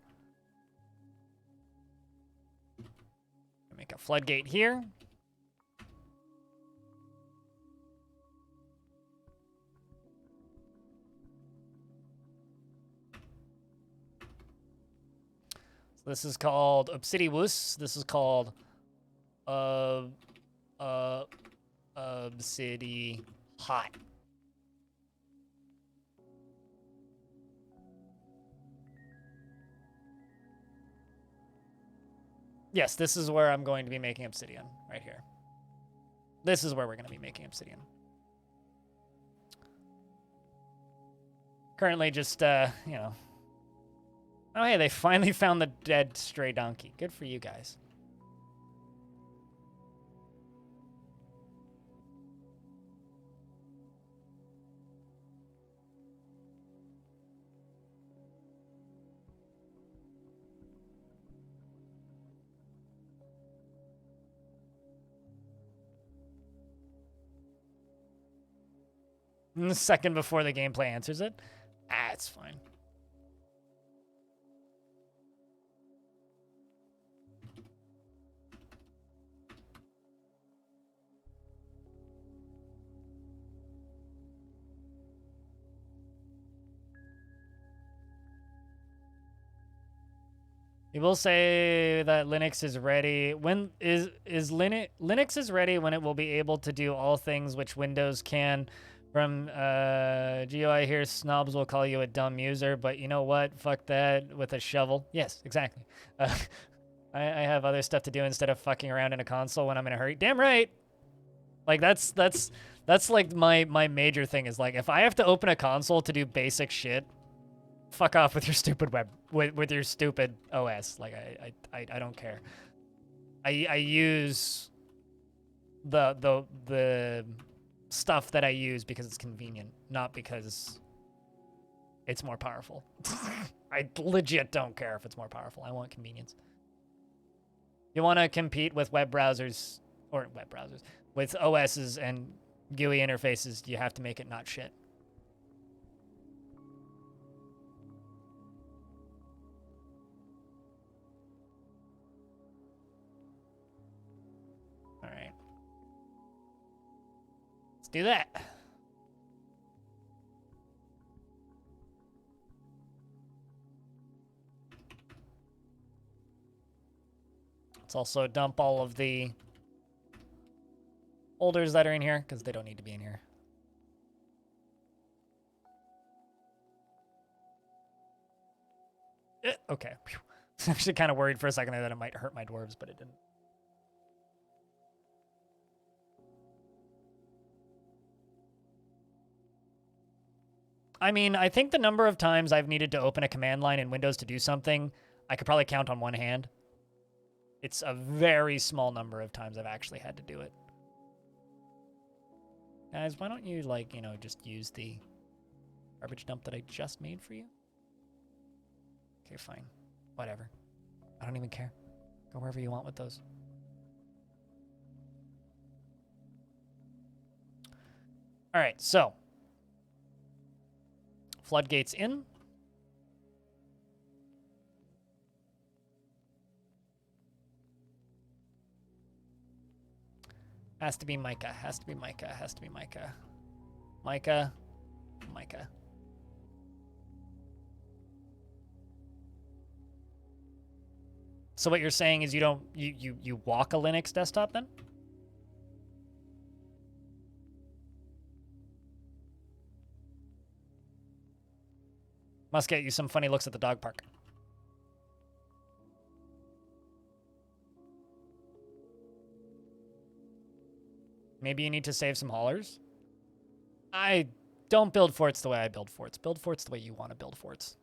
Make a floodgate here. This is called Obsidiwus. This is called Obsidi Hot. Yes, this is where I'm going to be making obsidian, right here. This is where we're going to be making obsidian. Currently just, you know. Oh, hey, they finally found the dead stray donkey. Good for you guys. A second before the gameplay answers it. Ah, it's fine. You will say that Linux is ready. When is Linux is ready when it will be able to do all things which Windows can. From GUI here, snobs will call you a dumb user, but you know what? Fuck that with a shovel. Yes, exactly. I have other stuff to do instead of fucking around in a console when I'm in a hurry. Damn right. Like that's like my major thing is like if I have to open a console to do basic shit, fuck off with your stupid web with your stupid OS. Like I don't care. I use the stuff that I use because it's convenient, not because it's more powerful. I legit don't care if it's more powerful. I want convenience. You want to compete with web browsers with OSs and GUI interfaces, you have to make it not shit. All right. Let's do that. Let's also dump all of the folders that are in here because they don't need to be in here. Okay. I was actually kind of worried for a second there that it might hurt my dwarves, but it didn't. I mean, I think the number of times I've needed to open a command line in Windows to do something, I could probably count on one hand. It's a very small number of times I've actually had to do it. Guys, why don't you, like, you know, just use the garbage dump that I just made for you? Okay, fine. Whatever. I don't even care. Go wherever you want with those. All right, so. Floodgates in. Has to be Micah. Has to be Micah. Has to be Micah. Micah. Micah. So what you're saying is you don't you walk a Linux desktop then? Must get you some funny looks at the dog park. Maybe you need to save some haulers? I don't build forts the way I build forts. Build forts the way you want to build forts.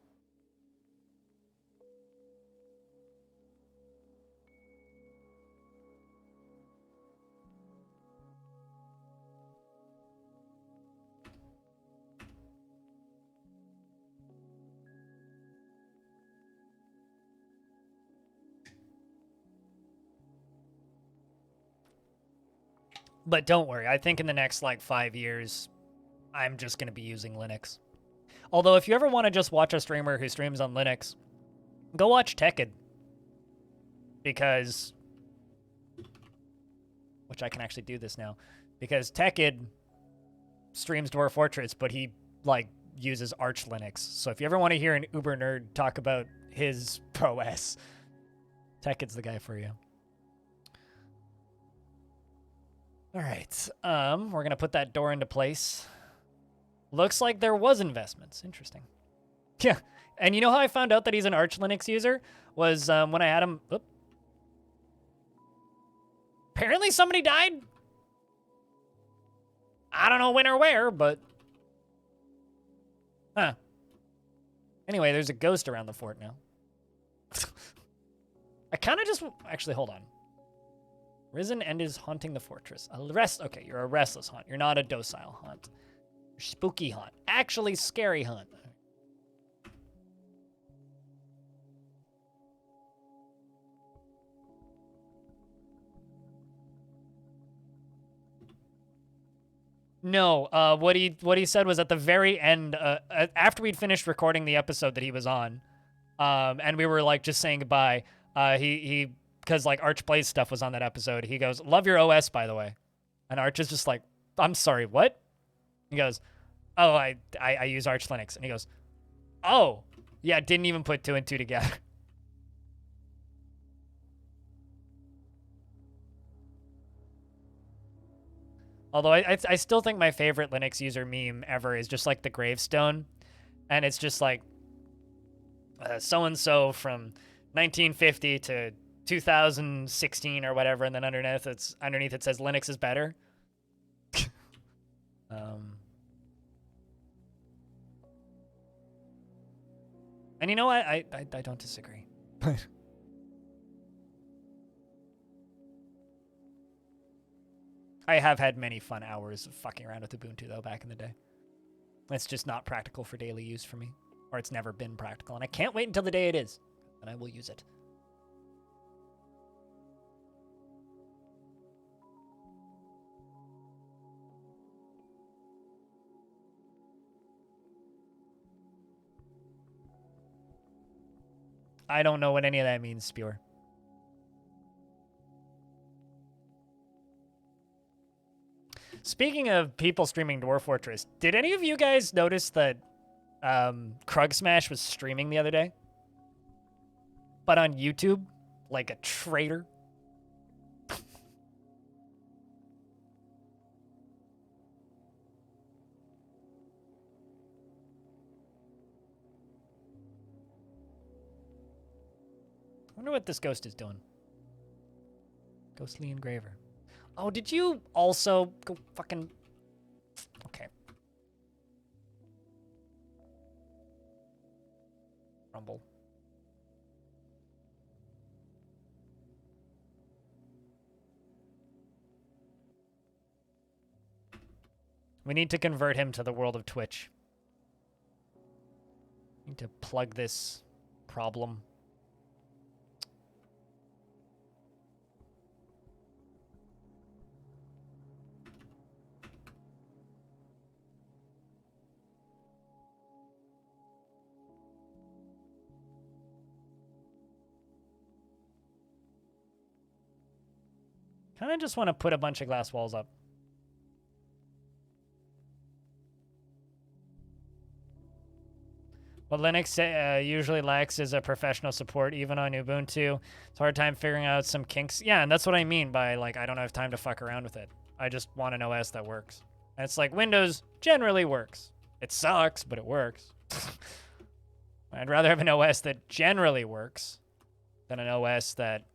But don't worry, I think in the next, like, 5 years, I'm just going to be using Linux. Although, if you ever want to just watch a streamer who streams on Linux, go watch Tekid. Because... Which I can actually do this now. Because Tekid streams Dwarf Fortress, but he, like, uses Arch Linux. So if you ever want to hear an uber nerd talk about his prowess, Tekid's the guy for you. All right, we're gonna put that door into place. Looks like there was investments. Interesting. Yeah, and you know how I found out that he's an Arch Linux user? Was when I had him... Oop. Apparently somebody died. I don't know when or where, but... Huh. Anyway, there's a ghost around the fort now. I kind of just... Actually, hold on. Risen and is haunting the fortress. Okay, you're a restless haunt. You're not a docile haunt. You're spooky haunt. Actually scary haunt. No, what he said was at the very end, after we'd finished recording the episode that he was on, and we were like just saying goodbye. He because like Arch Blaze stuff was on that episode. He goes, "Love your OS, by the way," and Arch is just like, "I'm sorry, what?" He goes, "Oh, I use Arch Linux," and he goes, "Oh, yeah, didn't even put two and two together." Although I still think my favorite Linux user meme ever is just like the gravestone, and it's just like so and so from 1950 to 2016 or whatever, and then underneath it says Linux is better. And you know what? I don't disagree. I have had many fun hours of fucking around with Ubuntu though back in the day. It's just not practical for daily use for me, or it's never been practical, and I can't wait until the day it is, and I will use it. I don't know what any of that means, Spewer. Speaking of people streaming Dwarf Fortress, did any of you guys notice that Krug Smash was streaming the other day? But on YouTube, like a traitor. I wonder what this ghost is doing. Ghostly Engraver. Oh, did you also go fucking... Okay. Rumble. We need to convert him to the world of Twitch. Need to plug this problem. Kind of just want to put a bunch of glass walls up. What Linux usually lacks is a professional support, even on Ubuntu. It's a hard time figuring out some kinks. Yeah, and that's what I mean by, like, I don't have time to fuck around with it. I just want an OS that works. And it's like Windows generally works. It sucks, but it works. I'd rather have an OS that generally works than an OS that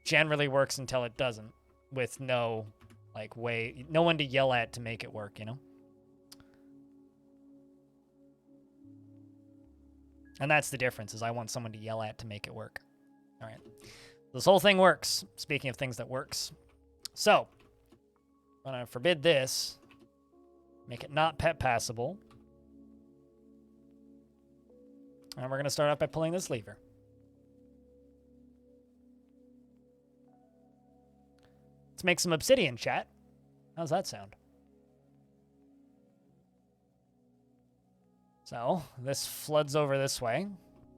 generally works until it doesn't, with no, like, no one to yell at to make it work, you know? And that's the difference, is I want someone to yell at to make it work. All right. This whole thing works. Speaking of things that works. So, I'm going to forbid this. Make it not pet passable. And we're going to start off by pulling this lever. Let's make some obsidian, chat. How's that sound? So, this floods over this way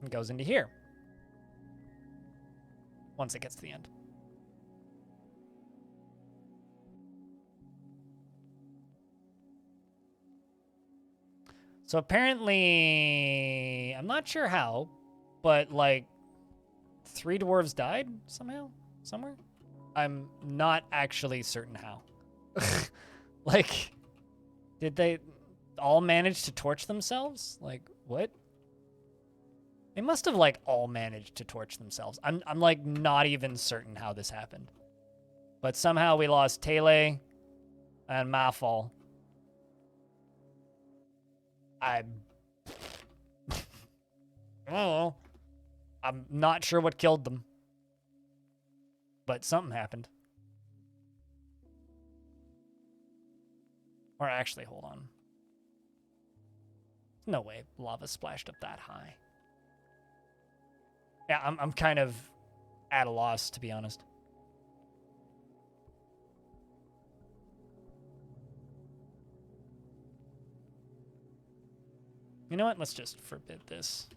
and goes into here. Once it gets to the end. So apparently, I'm not sure how, but like 3 dwarves died somehow, somewhere. I'm not actually certain how. Like, did they all manage to torch themselves? Like, what? They must have like all managed to torch themselves. I'm like not even certain how this happened. But somehow we lost Tele and Mafal. I don't know. I'm not sure what killed them. But something happened. Or actually, hold on. No way lava splashed up that high. Yeah, I'm kind of at a loss, to be honest. You know what? Let's just forbid this.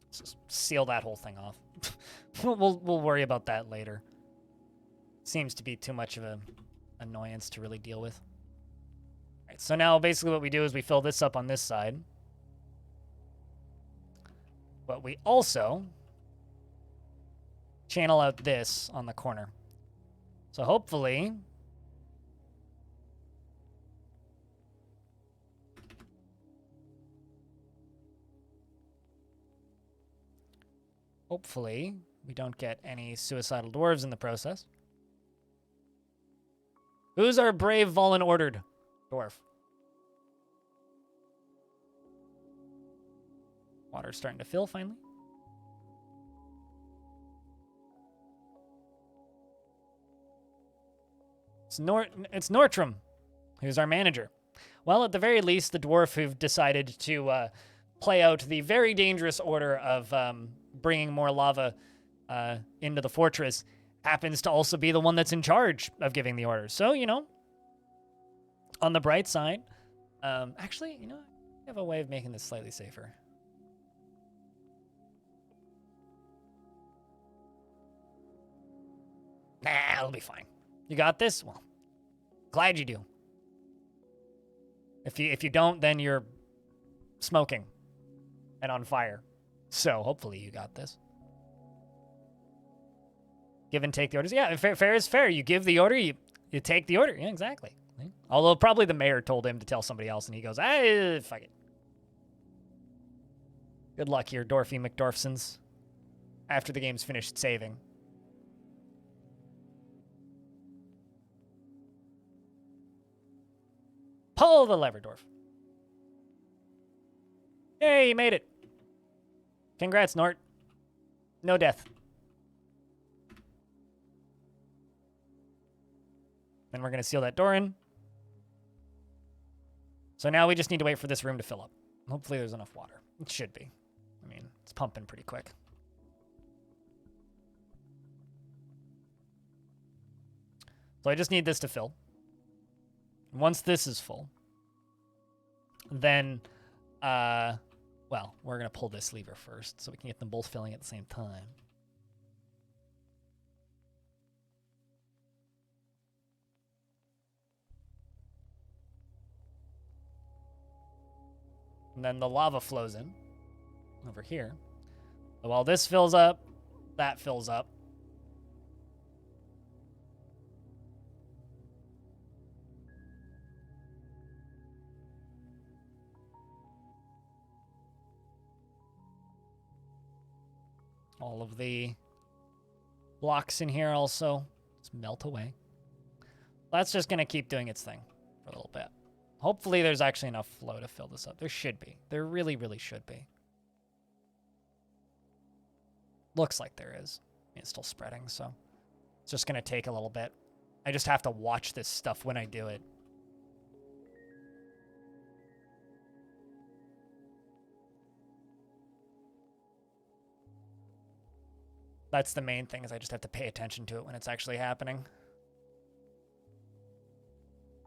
Let's just seal that whole thing off. We'll worry about that later. Seems to be too much of an annoyance to really deal with. All right, so now basically what we do is we fill this up on this side. But we also channel out this on the corner. So hopefully we don't get any suicidal dwarves in the process. Who's our brave Volin ordered dwarf? Water's starting to fill finally. It's Nortram, who's our manager. Well, at the very least, the dwarf who've decided to play out the very dangerous order of bringing more lava into the fortress happens to also be the one that's in charge of giving the orders. So, you know, on the bright side, actually, you know, I have a way of making this slightly safer. Nah, it'll be fine. You got this? Well, glad you do. If you don't, then you're smoking and on fire. So hopefully you got this. Give and take the orders. Yeah, fair is fair. You give the order, you take the order. Yeah, exactly. Although probably the mayor told him to tell somebody else, and he goes, "Ah, fuck it." Good luck here, Dorfy McDorfsons. After the game's finished saving. Pull the lever, Dwarf. Hey, you made it. Congrats, Nort. No death. Then we're going to seal that door in. So now we just need to wait for this room to fill up. Hopefully there's enough water. It should be. I mean, it's pumping pretty quick. So I just need this to fill. Once this is full, then, well, we're going to pull this lever first so we can get them both filling at the same time. And then the lava flows in over here. So while this fills up, that fills up. All of the blocks in here also just melt away. That's just going to keep doing its thing for a little bit. Hopefully there's actually enough flow to fill this up. There should be. There really, really should be. Looks like there is. It's still spreading, so it's just going to take a little bit. I just have to watch this stuff when I do it. That's the main thing, is I just have to pay attention to it when it's actually happening.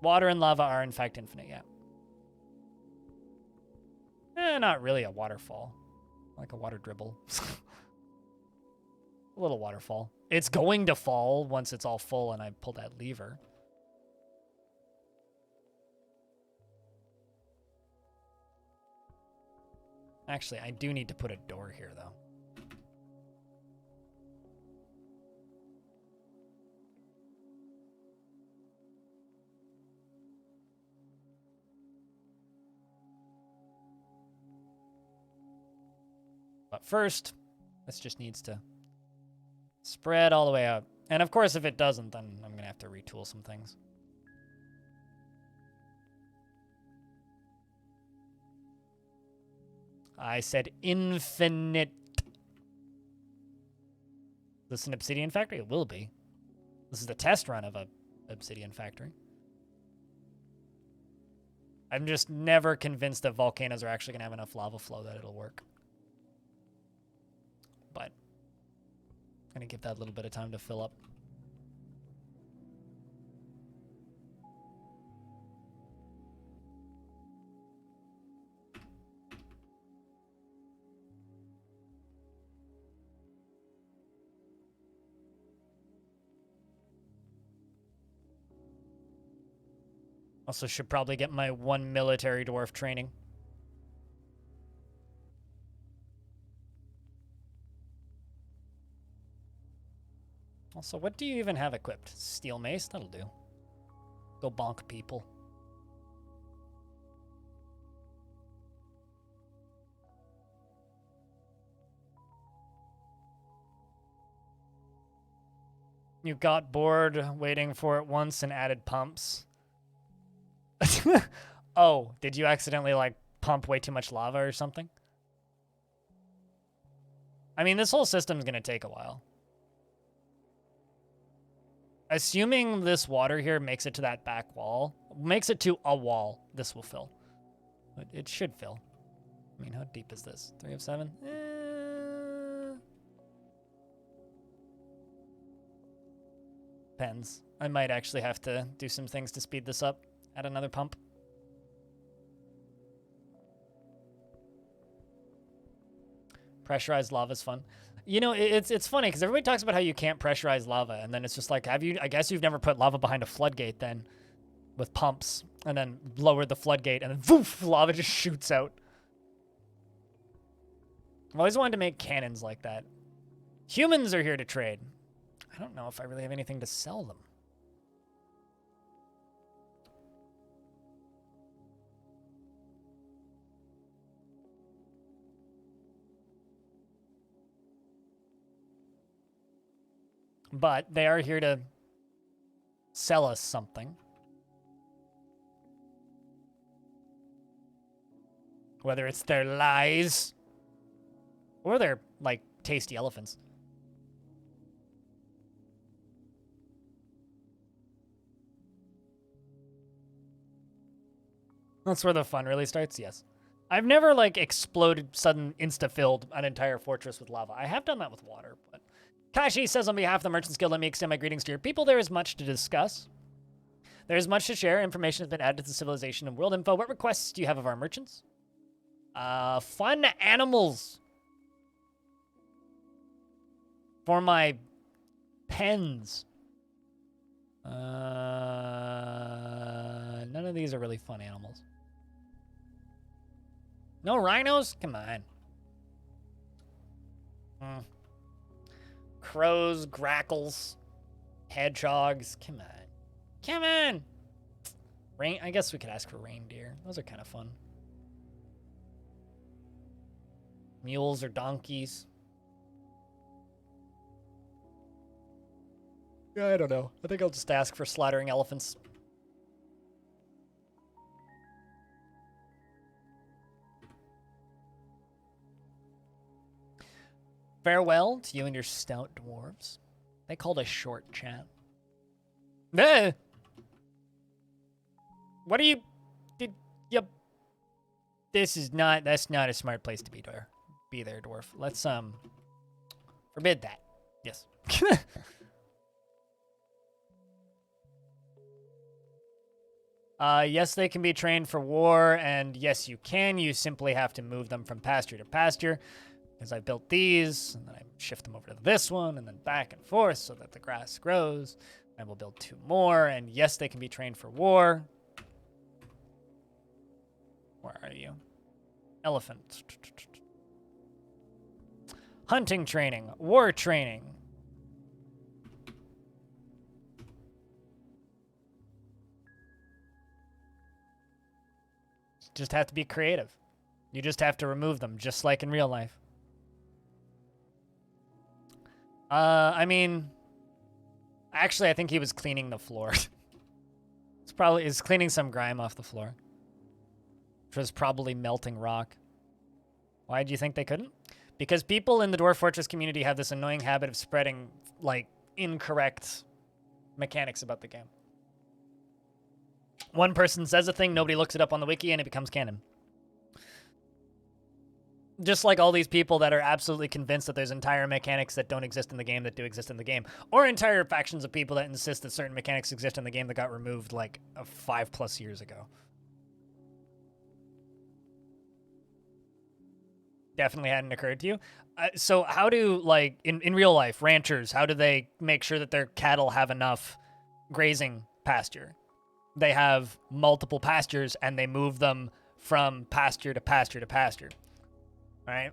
Water and lava are, in fact, infinite, yeah. Not really a waterfall. Like a water dribble. A little waterfall. It's going to fall once it's all full and I pull that lever. Actually, I do need to put a door here, though. But first, this just needs to spread all the way out. And of course, if it doesn't, then I'm going to have to retool some things. I said infinite. Is this an obsidian factory? It will be. This is the test run of a obsidian factory. I'm just never convinced that volcanoes are actually going to have enough lava flow that it'll work. But I'm going to give that a little bit of time to fill up. Also should probably get my 1 military dwarf training. Also, what do you even have equipped? Steel mace? That'll do. Go bonk people. You got bored waiting for it once and added pumps. Oh, did you accidentally, like, pump way too much lava or something? I mean, this whole system's gonna take a while. Assuming this water here makes it to that back wall, makes it to a wall, this will fill. But it should fill. I mean, how deep is this? 3 of 7? Depends. I might actually have to do some things to speed this up. Add another pump. Pressurized lava's fun. You know, it's funny because everybody talks about how you can't pressurize lava, and then it's just like, I guess you've never put lava behind a floodgate then, with pumps, and then lowered the floodgate, and then woof, lava just shoots out. I've always wanted to make cannons like that. Humans are here to trade. I don't know if I really have anything to sell them. But they are here to sell us something. Whether it's their lies or their, like, tasty elephants. That's where the fun really starts, yes. I've never, like, exploded, sudden, insta-filled an entire fortress with lava. I have done that with water, but... Kashi says, on behalf of the Merchants Guild, let me extend my greetings to your people. There is much to discuss. There is much to share. Information has been added to the civilization and world info. What requests do you have of our merchants? Fun animals. For my pens. None of these are really fun animals. No rhinos? Come on. Crows, grackles, hedgehogs. Come on. Come on. I guess we could ask for reindeer. Those are kind of fun. Mules or donkeys. Yeah, I don't know. I think I'll just ask for slaughtering elephants. Farewell to you and your stout dwarves. They called a short chat. What are you... Yep. That's not a smart place to be there, dwarf. Let's, forbid that. Yes. Yes, they can be trained for war, and yes, you can. You simply have to move them from pasture to pasture. Because I built these, and then I shift them over to this one, and then back and forth so that the grass grows. And we'll build 2 more, and yes, they can be trained for war. Where are you? Elephant. Hunting training. War training. Just have to be creative. You just have to remove them, just like in real life. I mean, actually, I think he was cleaning the floor. He's cleaning some grime off the floor. Which was probably melting rock. Why do you think they couldn't? Because people in the Dwarf Fortress community have this annoying habit of spreading, like, incorrect mechanics about the game. One person says a thing, nobody looks it up on the wiki, and it becomes canon. Just like all these people that are absolutely convinced that there's entire mechanics that don't exist in the game that do exist in the game. Or entire factions of people that insist that certain mechanics exist in the game that got removed, like, 5+ years ago. Definitely hadn't occurred to you. So how do, like, in real life, ranchers, how do they make sure that their cattle have enough grazing pasture? they have multiple pastures and they move them from pasture to pasture to pasture, right?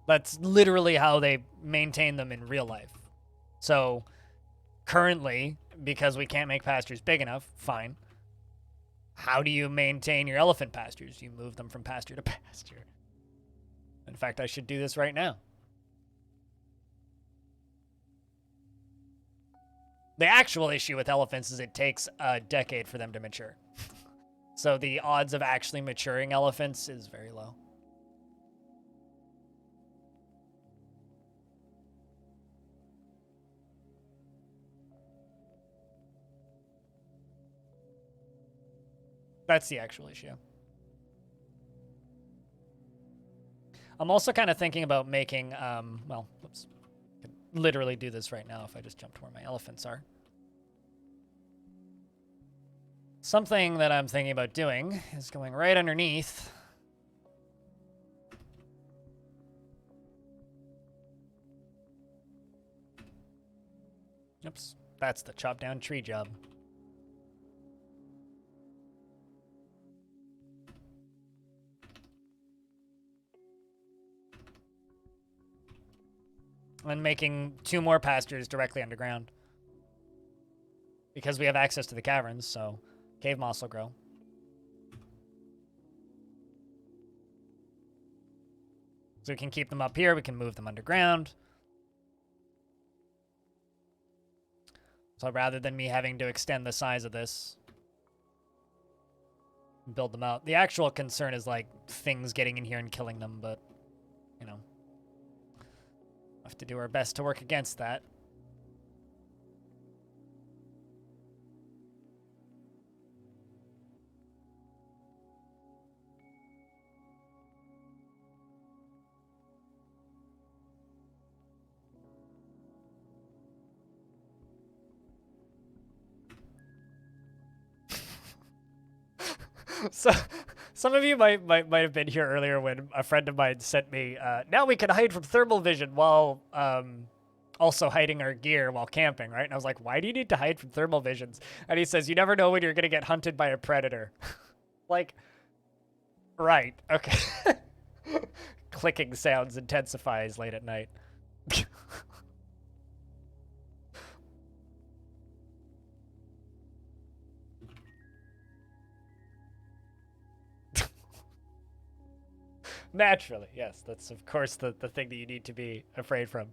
That's literally how they maintain them in real life. So currently, because we can't make pastures big enough, fine. How do you maintain your elephant pastures? You move them from pasture to pasture. In fact, I should do this right now. The actual issue with elephants is it takes a decade for them to mature. So the odds of actually maturing elephants is very low. That's the actual issue. I'm also kind of thinking about making, well, whoops. I could literally do this right now if I just jump to where my elephants are. Something that I'm thinking about doing is going right underneath. Oops, that's the chop down tree job. And making 2 more pastures directly underground. Because we have access to the caverns, so cave moss will grow. So we can keep them up here, we can move them underground. So rather than me having to extend the size of this, build them out. The actual concern is like things getting in here and killing them, but you know, have to do our best to work against that. So, some of you might have been here earlier when a friend of mine sent me, now we can hide from thermal vision while also hiding our gear while camping, right? And I was like, why do you need to hide from thermal visions? And he says, you never know when you're going to get hunted by a predator. Like, right, okay. Clicking sounds intensifies late at night. Naturally, yes. That's, of course, the thing that you need to be afraid from.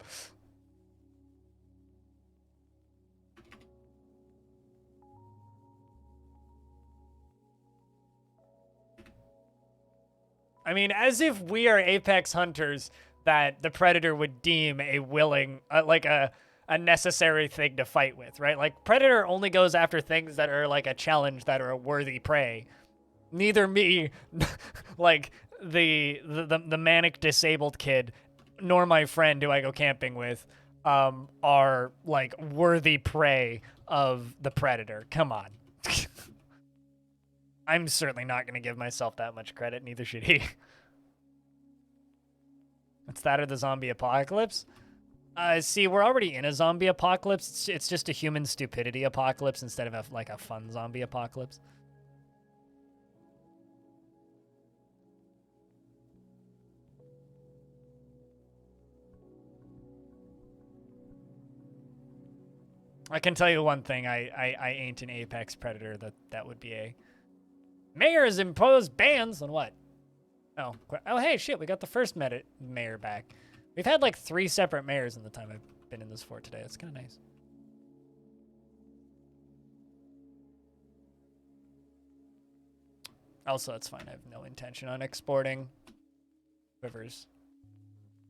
I mean, as if we are apex hunters that the predator would deem a willing, like a necessary thing to fight with, right? Like, predator only goes after things that are like a challenge, that are a worthy prey. Neither me, like the manic disabled kid, nor my friend who I go camping with, are like worthy prey of the predator. Come on. I'm certainly not going to give myself that much credit, neither should he. It's that or the zombie apocalypse. See, we're already in a zombie apocalypse. It's just a human stupidity apocalypse instead of like a fun zombie apocalypse. I can tell you one thing. I ain't an apex predator. That would be a... Mayor has imposed bans on what? Oh, hey, shit, we got the first mayor back. We've had like 3 separate mayors in the time I've been in this fort today. That's kind of nice. Also, that's fine. I have no intention on exporting rivers.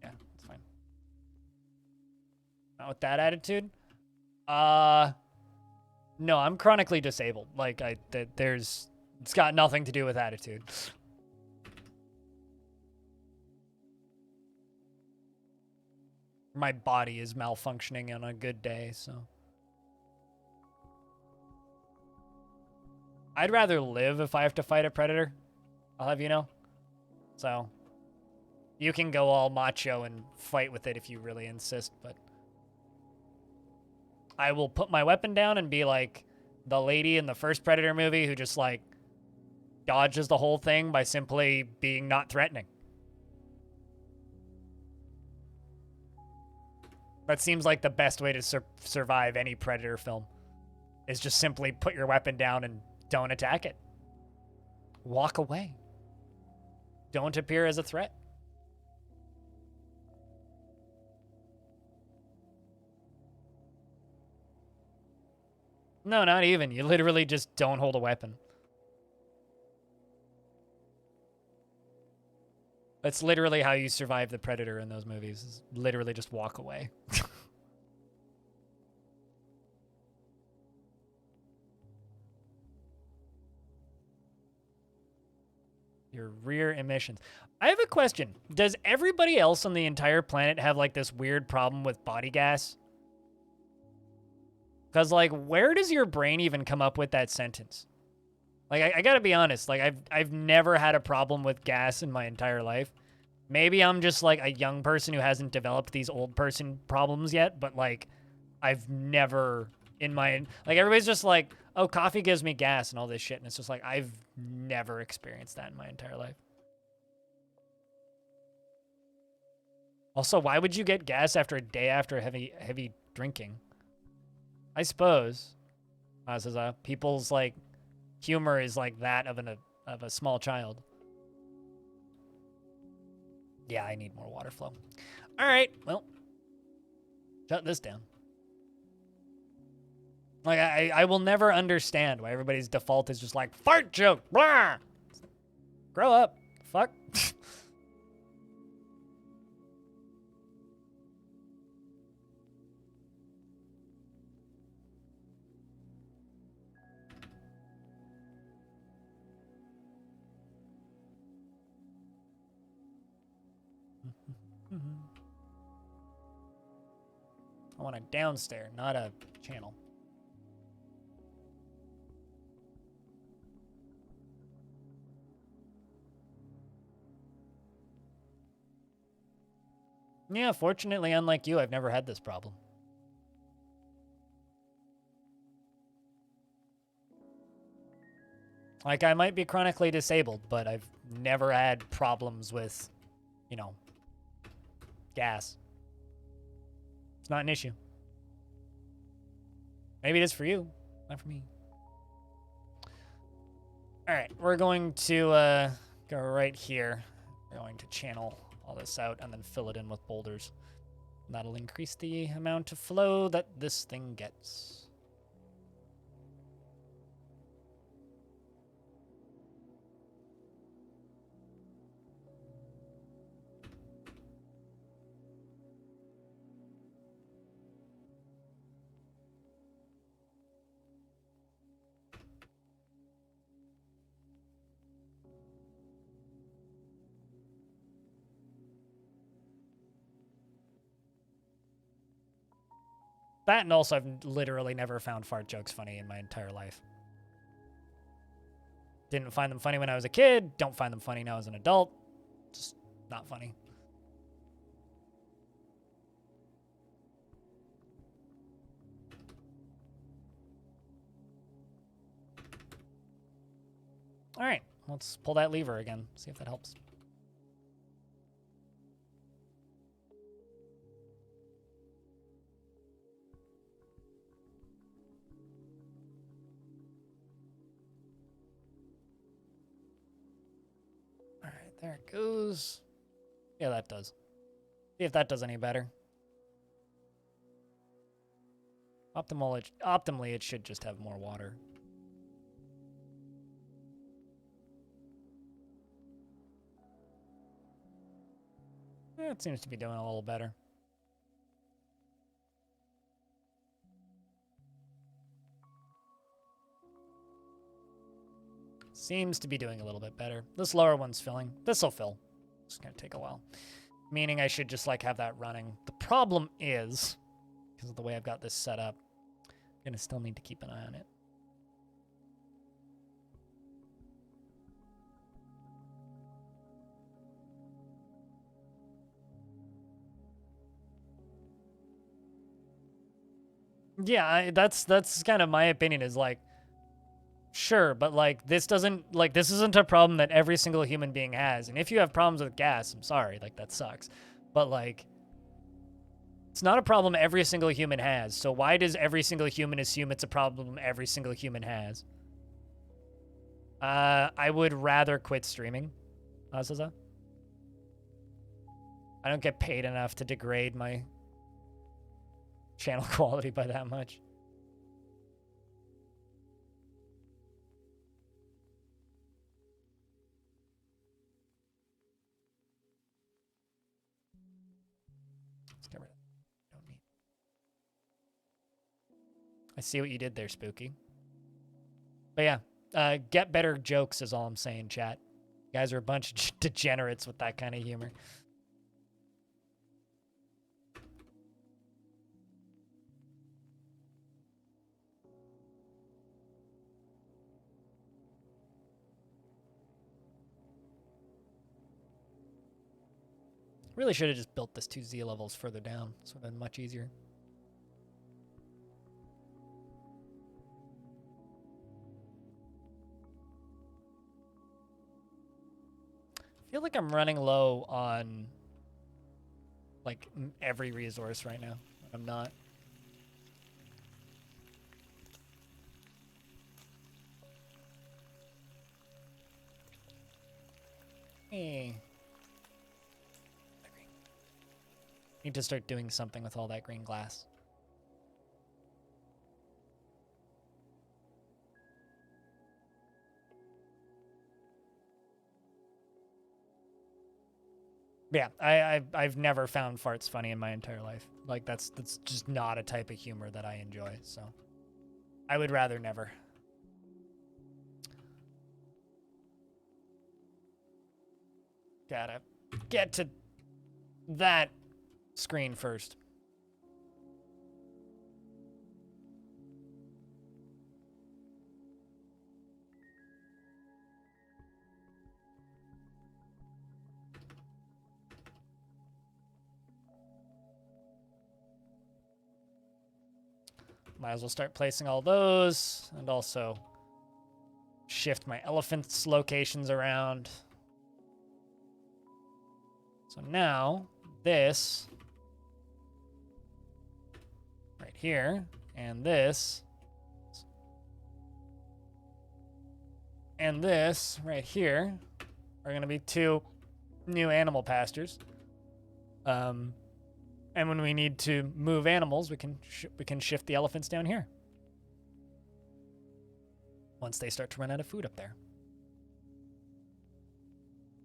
Yeah, that's fine. Not with that attitude. No, I'm chronically disabled. Like, it's got nothing to do with attitude. My body is malfunctioning on a good day, so. I'd rather live if I have to fight a predator. I'll have you know. So, you can go all macho and fight with it if you really insist, but I will put my weapon down and be like the lady in the first Predator movie who just like dodges the whole thing by simply being not threatening. That seems like the best way to survive any Predator film, is just simply put your weapon down and don't attack it. Walk away. Don't appear as a threat. No, not even. You literally just don't hold a weapon. That's literally how you survive the Predator in those movies, is literally just walk away. Your rear emissions. I have a question. Does everybody else on the entire planet have like this weird problem with body gas? Because like, where does your brain even come up with that sentence? Like, I gotta be honest. Like, I've never had a problem with gas in my entire life. Maybe I'm just like a young person who hasn't developed these old person problems yet. But like, I've never in my like everybody's just like, oh, coffee gives me gas and all this shit, and it's just like I've never experienced that in my entire life. Also, why would you get gas after a day after heavy drinking? I suppose. This is people's like humor is like that of a small child. Yeah, I need more water flow. All right, well, shut this down. Like, I will never understand why everybody's default is just like, fart joke, blah! Grow up, fuck. I want a downstairs, not a channel. Yeah, fortunately, unlike you, I've never had this problem. Like, I might be chronically disabled, but I've never had problems with, you know, gas. It's not an issue. Maybe it is for you, not for me. All right, we're going to go right here. We're going to channel all this out and then fill it in with boulders. That'll increase the amount of flow that this thing gets. That, and also I've literally never found fart jokes funny in my entire life. Didn't find them funny when I was a kid. Don't find them funny now as an adult. Just not funny. All right, let's pull that lever again. See if that helps. All right, there it goes. Yeah, that does. See if that does any better. Optimally, it should just have more water. It seems to be doing a little better. Seems to be doing a little bit better. This lower one's filling. This'll fill. It's gonna take a while. Meaning I should just like have that running. The problem is, because of the way I've got this set up, I'm gonna still need to keep an eye on it. Yeah, that's kind of my opinion is like, sure, but like this isn't a problem that every single human being has. And if you have problems with gas, I'm sorry, like that sucks. But like it's not a problem every single human has. So why does every single human assume it's a problem every single human has? I would rather quit streaming. Azaza. I don't get paid enough to degrade my channel quality by that much. Let's get rid of it. Don't need. I see what you did there, Spooky. But yeah, get better jokes is all I'm saying, chat. You guys are a bunch of degenerates with that kind of humor. Really should have just built this 2 Z levels further down. This would have been much easier. I feel like I'm running low on like every resource right now. I'm not. Hey. Need to start doing something with all that green glass. Yeah, I've never found farts funny in my entire life. Like that's just not a type of humor that I enjoy. So I would rather never. Gotta get to that screen first. Might as well start placing all those and also shift my elephants' locations around. So now this right here and this right here are going to be 2 new animal pastures. And when we need to move animals, we can shift the elephants down here. Once they start to run out of food up there.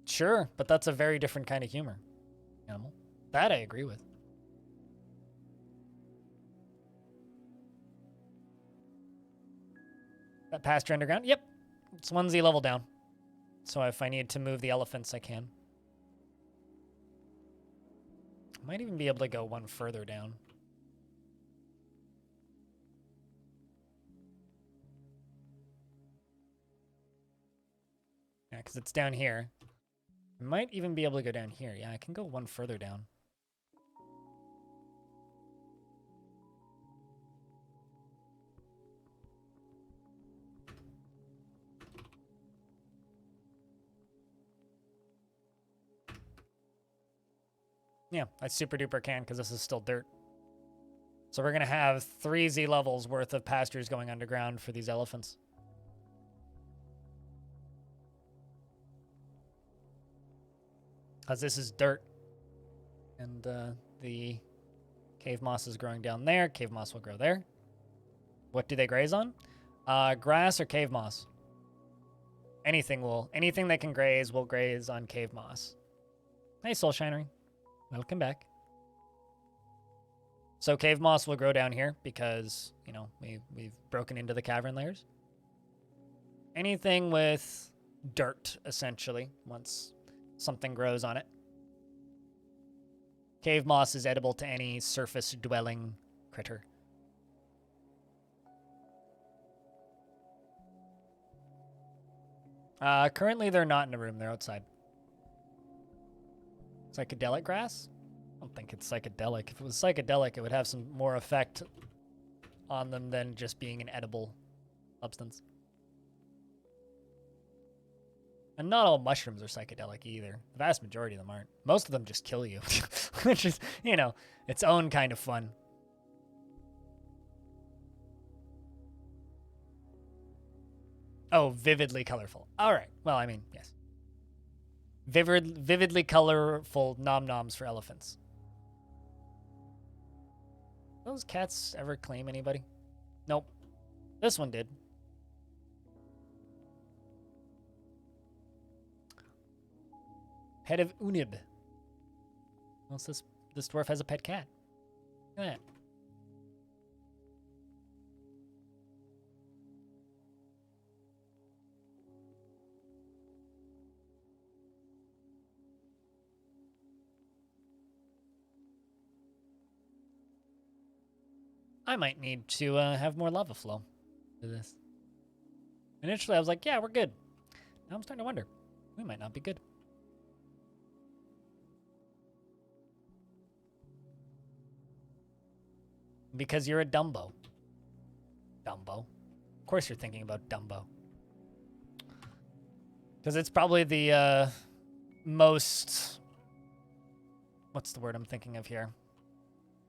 Sure, but that's a very different kind of humor. Animal. That I agree with. That pasture underground? Yep. It's 1 Z level down. So if I need to move the elephants, I can. Might even be able to go 1 further down. Yeah, because it's down here. I might even be able to go down here. Yeah, I can go 1 further down. Yeah, I super duper can because this is still dirt. So we're going to have 3 Z levels worth of pastures going underground for these elephants. Because this is dirt. And the cave moss is growing down there. Cave moss will grow there. What do they graze on? Grass or cave moss. Anything that can graze will graze on cave moss. Hey, Soul Shinery. Welcome back. So cave moss will grow down here because, you know, we've broken into the cavern layers. Anything with dirt, essentially, once something grows on it. Cave moss is edible to any surface-dwelling critter. Currently, they're not in a room. They're outside. Psychedelic grass? I don't think it's psychedelic. If it was psychedelic, it would have some more effect on them than just being an edible substance. And not all mushrooms are psychedelic either. The vast majority of them aren't. Most of them just kill you, which is, you know, its own kind of fun. Oh, vividly colorful. All right. Well, I mean, yes. Vividly colorful nom-noms for elephants. Those cats ever claim anybody? Nope. This one did. Head of Unib. What's this? This dwarf has a pet cat. Look at that. I might need to have more lava flow to this. Initially, I was like, yeah, we're good. Now I'm starting to wonder. We might not be good. Because you're a Dumbo. Dumbo. Of course you're thinking about Dumbo. Because it's probably the most... What's the word I'm thinking of here?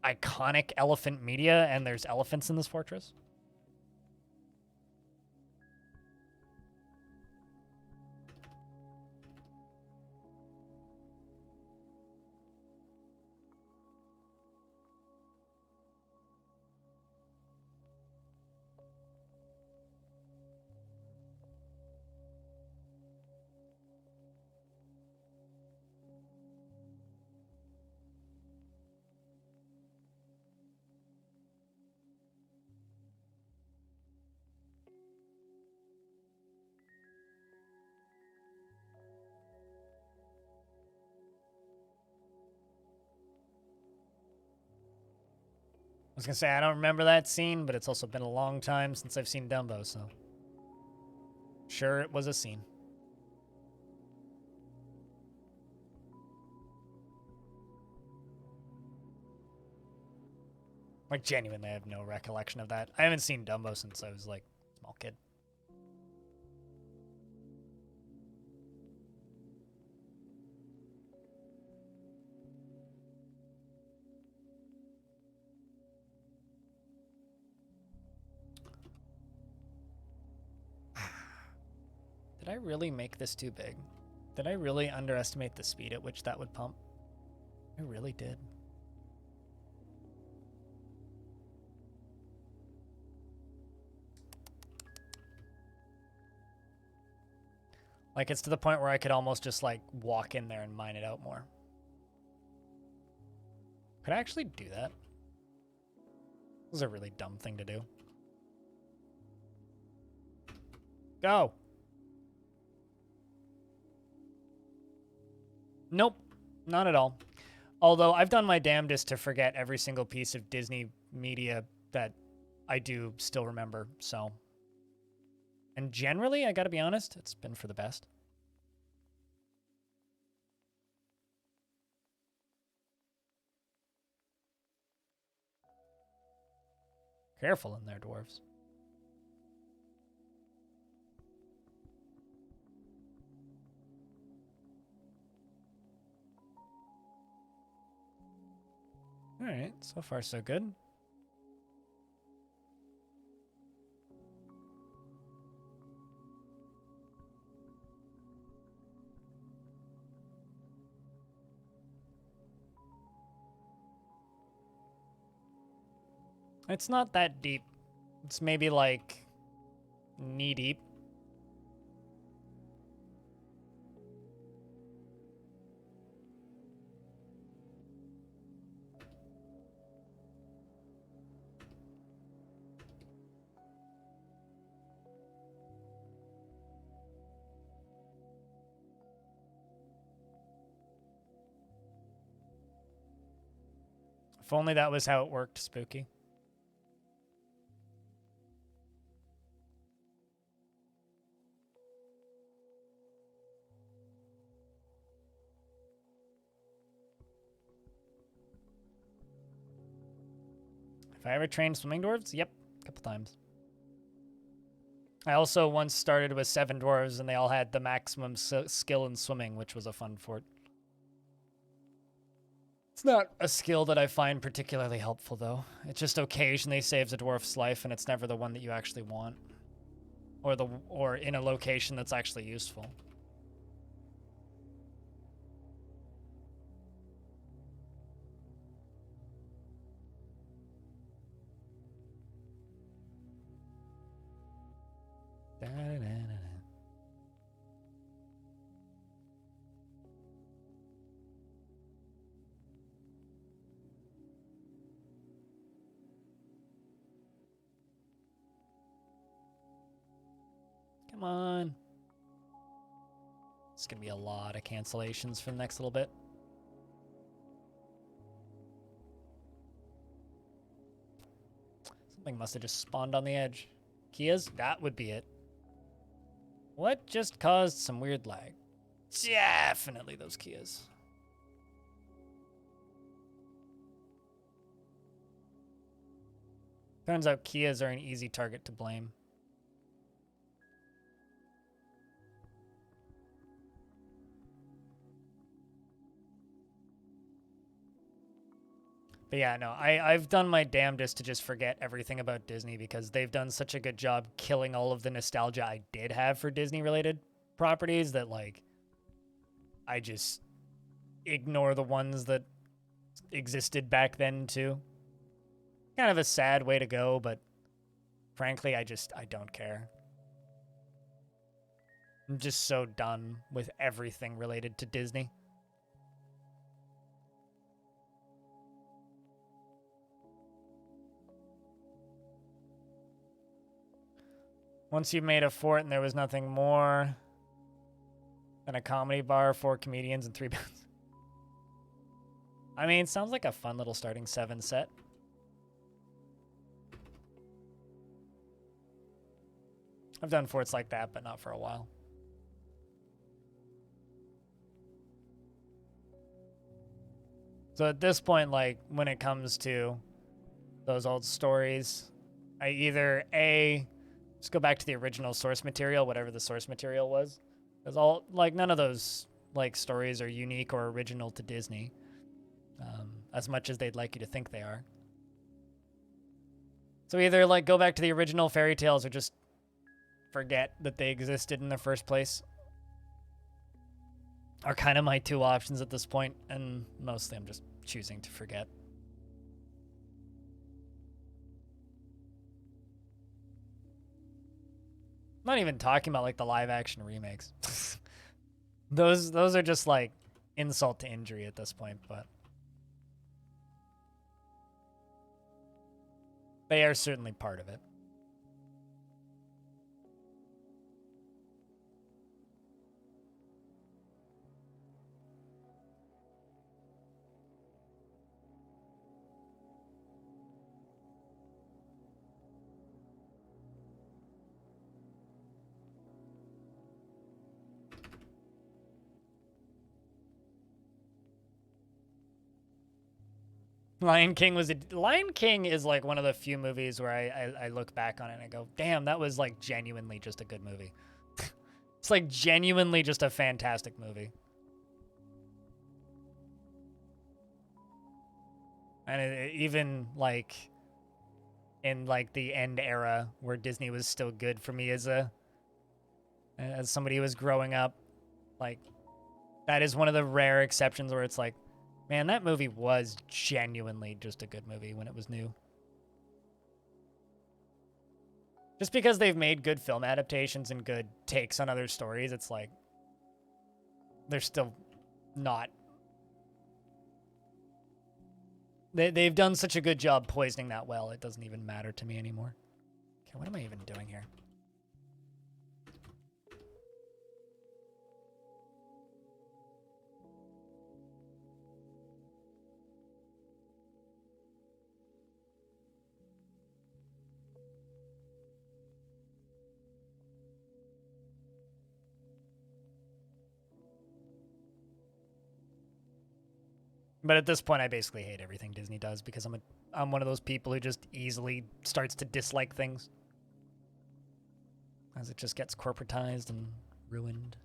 Iconic elephant media, and there's elephants in this fortress. I was gonna say, I don't remember that scene, but it's also been a long time since I've seen Dumbo, so... Sure, it was a scene. Like, genuinely, I have no recollection of that. I haven't seen Dumbo since I was, like, a small kid. Did I really make this too big? Did I really underestimate the speed at which that would pump? I really did. Like, it's to the point where I could almost just, like, walk in there and mine it out more. Could I actually do that? This is a really dumb thing to do. Go! Nope, not at all. Although I've done my damnedest to forget every single piece of Disney media that I do still remember, so. And generally, I gotta be honest, it's been for the best. Careful in there, dwarves. All right, so far so good. It's not that deep. It's maybe like knee deep. If only that was how it worked, Spooky. If I ever trained swimming dwarves, yep, a couple times. I also once started with 7 dwarves, and they all had the maximum skill in swimming, which was a fun fort. It's not a skill that I find particularly helpful, though. It just occasionally saves a dwarf's life, and it's never the one that you actually want, or in a location that's actually useful. Come on. It's gonna be a lot of cancellations for the next little bit. Something must have just spawned on the edge. Kias? That would be it. What just caused some weird lag? Definitely those Kias. Turns out Kias are an easy target to blame. But yeah, no, I've done my damnedest to just forget everything about Disney because they've done such a good job killing all of the nostalgia I did have for Disney-related properties that, like, I just ignore the ones that existed back then, too. Kind of a sad way to go, but frankly, I don't care. I'm just so done with everything related to Disney. Once you made a fort and there was nothing more than a comedy bar, 4 comedians, and 3 bands. I mean, sounds like a fun little starting 7 set. I've done forts like that, but not for a while. So at this point, like, when it comes to those old stories, I either just go back to the original source material, whatever the source material was. Because all, like, none of those, like, stories are unique or original to Disney, as much as they'd like you to think they are. So either, like, go back to the original fairy tales or just forget that they existed in the first place are kind of my 2 options at this point, and mostly I'm just choosing to forget. I'm not even talking about, like, the live action remakes. those are just, like, insult to injury at this point, but they are certainly part of it. Lion King is like one of the few movies where I look back on it and I go, damn, that was like genuinely just a good movie. It's like genuinely just a fantastic movie. And even like in like the end era where Disney was still good for me as somebody who was growing up, like that is one of the rare exceptions where it's like, man, that movie was genuinely just a good movie when it was new. Just because they've made good film adaptations and good takes on other stories, it's like they're still not. They've done such a good job poisoning that well, it doesn't even matter to me anymore. Okay, what am I even doing here? But at this point, I basically hate everything Disney does because I'm one of those people who just easily starts to dislike things as it just gets corporatized and ruined.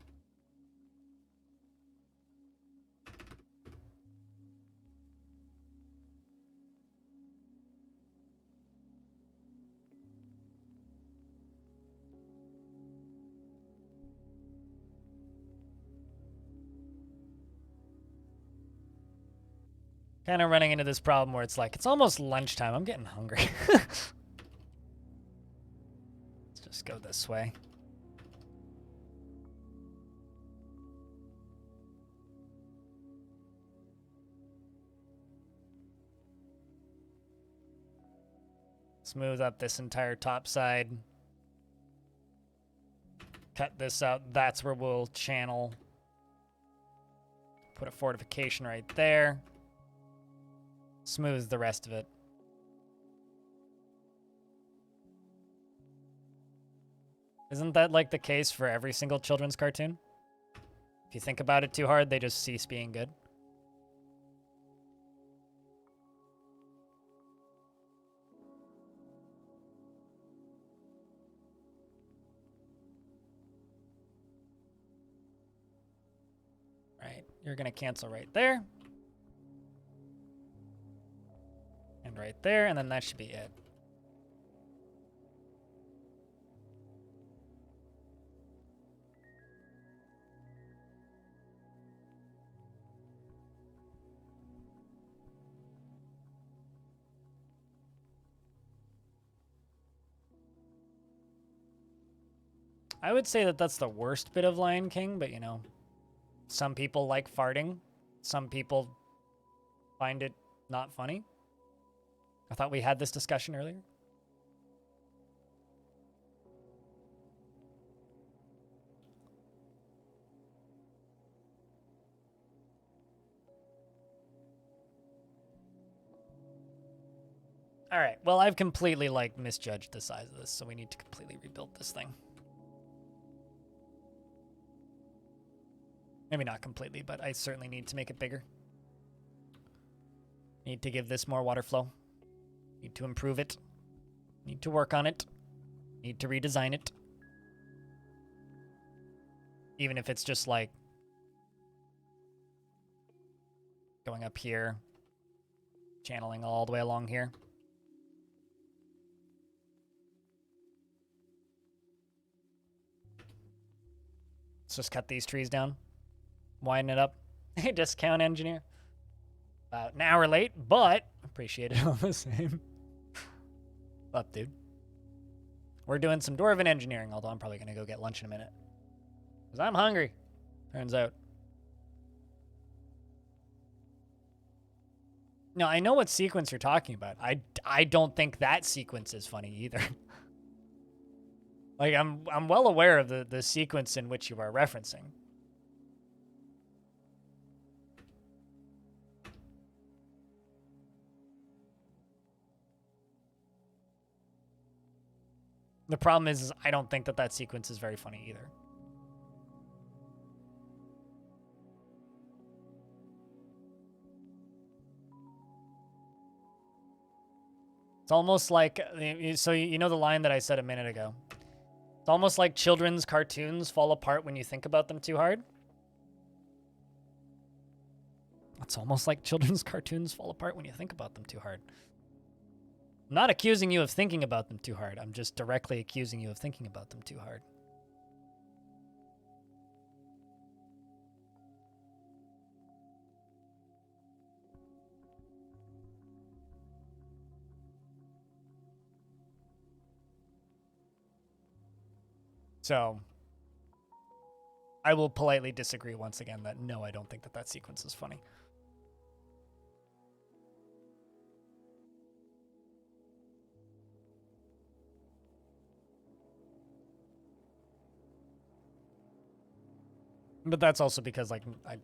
Kind of running into this problem where it's like, it's almost lunchtime. I'm getting hungry. Let's just go this way. Smooth up this entire top side. Cut this out. That's where we'll channel. Put a fortification right there. Smooth the rest of it. Isn't that like the case for every single children's cartoon? If you think about it too hard, they just cease being good. Right, you're gonna cancel right there. And right there, and then that should be it. I would say that that's the worst bit of Lion King, but you know, some people like farting. Some people find it not funny. I thought we had this discussion earlier. All right, well, I've completely, like, misjudged the size of this, so we need to completely rebuild this thing. Maybe not completely, but I certainly need to make it bigger. Need to give this more water flow. Need to improve it. Need to work on it. Need to redesign it. Even if it's just like going up here, channeling all the way along here. Let's just cut these trees down. Widen it up. Hey, discount engineer. About an hour late, but appreciate it all the same. Up, dude. We're doing some Dwarven engineering, although I'm probably going to go get lunch in a minute. Because I'm hungry, turns out. No, I know what sequence you're talking about. I don't think that sequence is funny either. Like, I'm well aware of the sequence in which you are referencing. The problem is I don't think that sequence is very funny either. It's almost like, so you know the line that I said a minute ago. It's almost like children's cartoons fall apart when you think about them too hard. It's almost like children's cartoons fall apart when you think about them too hard. I'm not accusing you of thinking about them too hard. I'm just directly accusing you of thinking about them too hard. So, I will politely disagree once again that no, I don't think that sequence is funny. But that's also because, like, I'm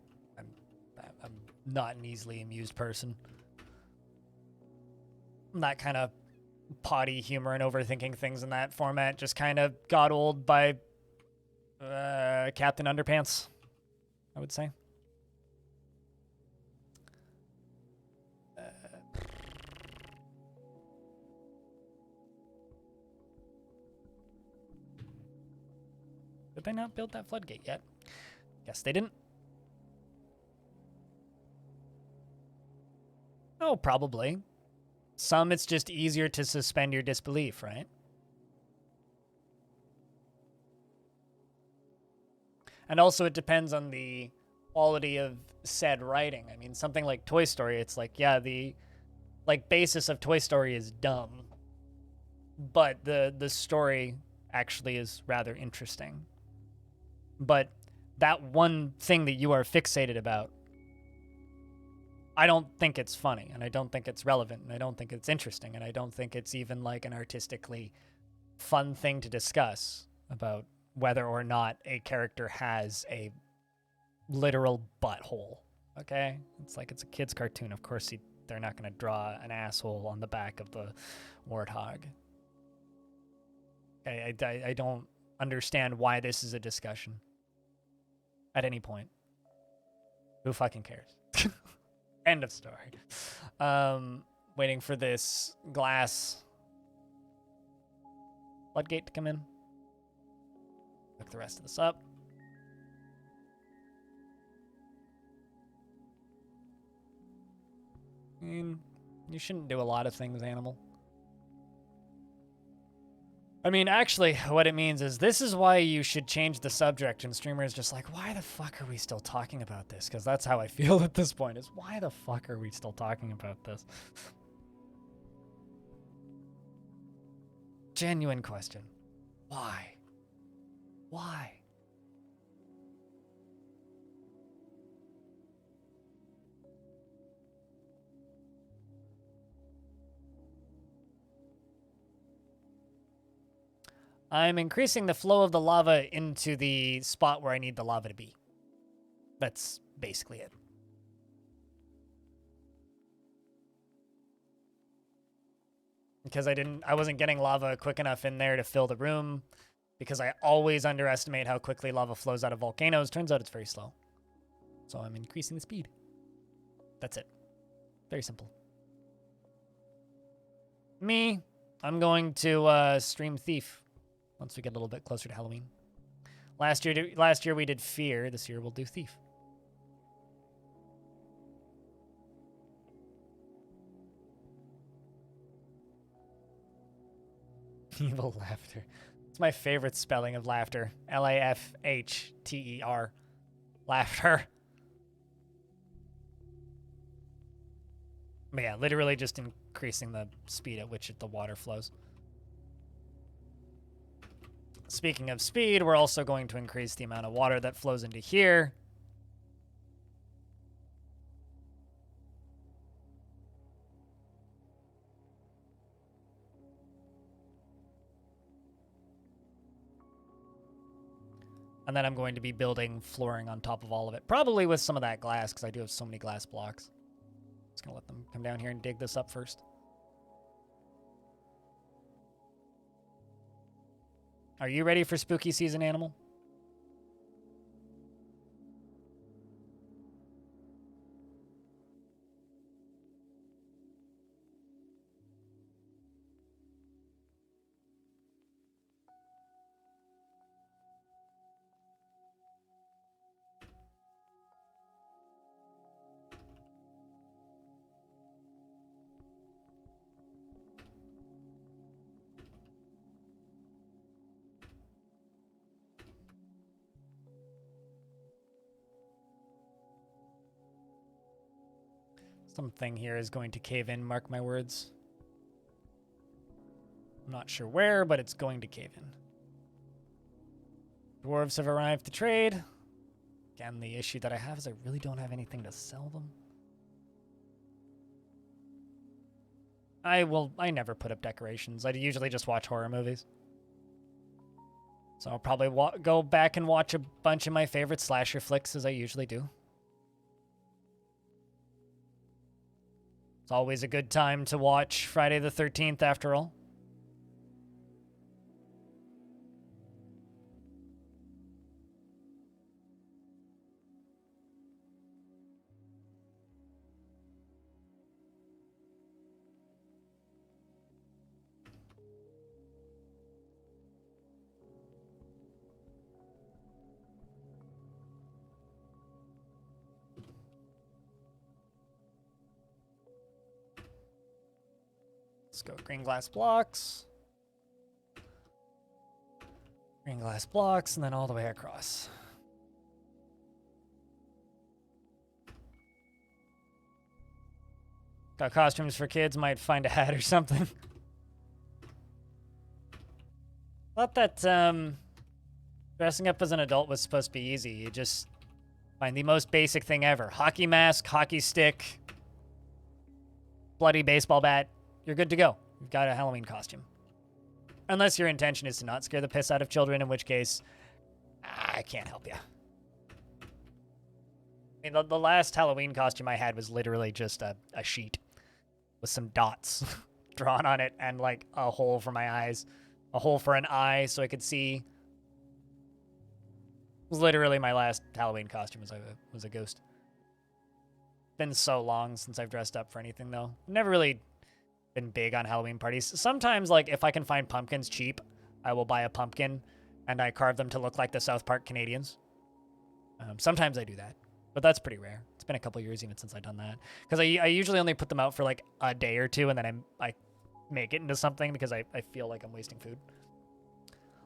not an easily amused person. That kind of potty humor and overthinking things in that format just kind of got old by Captain Underpants, I would say. Did they not build that floodgate yet? Guess they didn't. Oh, probably. Some it's just easier to suspend your disbelief, right? And also it depends on the quality of said writing. I mean, something like Toy Story, it's like, yeah, the like basis of Toy Story is dumb, but the story actually is rather interesting. But that one thing that you are fixated about, I don't think it's funny, and I don't think it's relevant, and I don't think it's interesting, and I don't think it's even like an artistically fun thing to discuss about whether or not a character has a literal butthole. Okay? It's like it's a kid's cartoon. Of course, they're not going to draw an asshole on the back of the warthog. I don't understand why this is a discussion at any point. Who fucking cares? End of story. Waiting for this glass floodgate to come in. Look the rest of this up. I mean, you shouldn't do a lot of things, animal. I mean, actually, what it means is this is why you should change the subject, and streamers just like, why the fuck are we still talking about this? Because that's how I feel at this point, is why the fuck are we still talking about this? Genuine question. Why? Why? I'm increasing the flow of the lava into the spot where I need the lava to be. That's basically it. Because I wasn't getting lava quick enough in there to fill the room, because I always underestimate how quickly lava flows out of volcanoes. Turns out it's very slow. So I'm increasing the speed. That's it. Very simple. Me, I'm going to stream Thief once we get a little bit closer to Halloween. Last year we did Fear. This year we'll do Thief. Evil laughter. It's my favorite spelling of laughter. L-A-F-H-T-E-R. Laughter. But yeah, literally just increasing the speed at which the water flows. Speaking of speed, we're also going to increase the amount of water that flows into here. And then I'm going to be building flooring on top of all of it. Probably with some of that glass, because I do have so many glass blocks. Just going to let them come down here and dig this up first. Are you ready for spooky season, animal? Something here is going to cave in, mark my words. I'm not sure where, but it's going to cave in. Dwarves have arrived to trade. Again, the issue that I have is I really don't have anything to sell them. I never put up decorations. I usually just watch horror movies. So I'll probably go back and watch a bunch of my favorite slasher flicks, as I usually do. It's always a good time to watch Friday the 13th, after all. Let's go green glass blocks. Green glass blocks, and then all the way across. Got costumes for kids, might find a hat or something. Thought that dressing up as an adult was supposed to be easy. You just find the most basic thing ever. Hockey mask, hockey stick, bloody baseball bat. You're good to go. You've got a Halloween costume. Unless your intention is to not scare the piss out of children, in which case, I can't help you. I mean, the last Halloween costume I had was literally just a sheet with some dots drawn on it and like a hole for my eyes. A hole for an eye so I could see. It was literally my last Halloween costume was a ghost. Been so long since I've dressed up for anything, though. Never really been big on Halloween parties. Sometimes, like, if I can find pumpkins cheap, I will buy a pumpkin and I carve them to look like the South Park Canadians. Sometimes I do that, but that's pretty rare. It's been a couple years even since I've done that. Because I usually only put them out for, like, a day or two, and then I make it into something because I feel like I'm wasting food.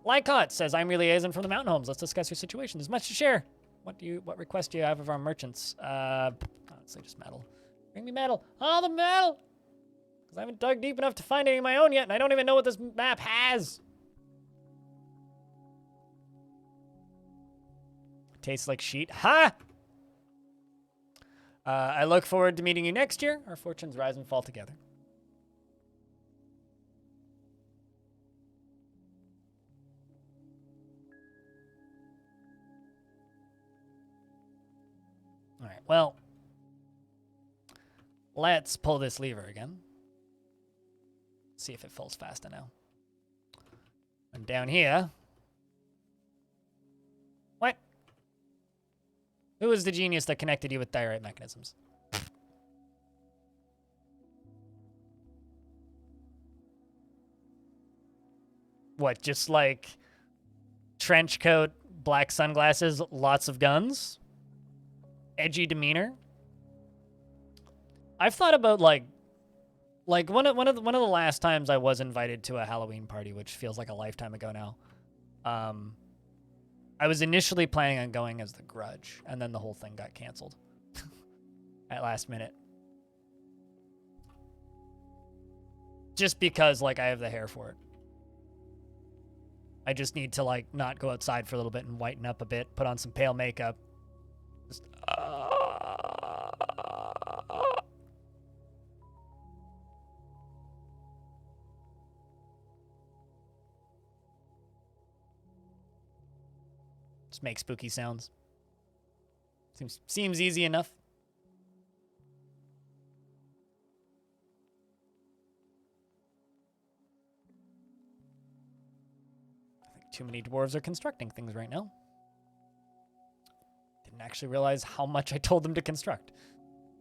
Lycott says, I'm your liaison from the mountain homes. Let's discuss your situation. There's much to share. What request do you have of our merchants? Honestly, just metal. Bring me metal. All the metal! Because I haven't dug deep enough to find any of my own yet, and I don't even know what this map has. Tastes like sheet. Ha! I look forward to meeting you next year. Our fortunes rise and fall together. All right, well, let's pull this lever again. See if it fills fast enough. And down here. What? Who was the genius that connected you with diorite mechanisms? What, just like trench coat, black sunglasses, lots of guns? Edgy demeanor? I've thought about like one of the last times I was invited to a Halloween party, which feels like a lifetime ago now. I was initially planning on going as the Grudge, and then the whole thing got canceled at last minute. Just because like I have the hair for it. I just need to like not go outside for a little bit and whiten up a bit, put on some pale makeup. Just, Just make spooky sounds. Seems easy enough. I think too many dwarves are constructing things right now. Didn't actually realize how much I told them to construct.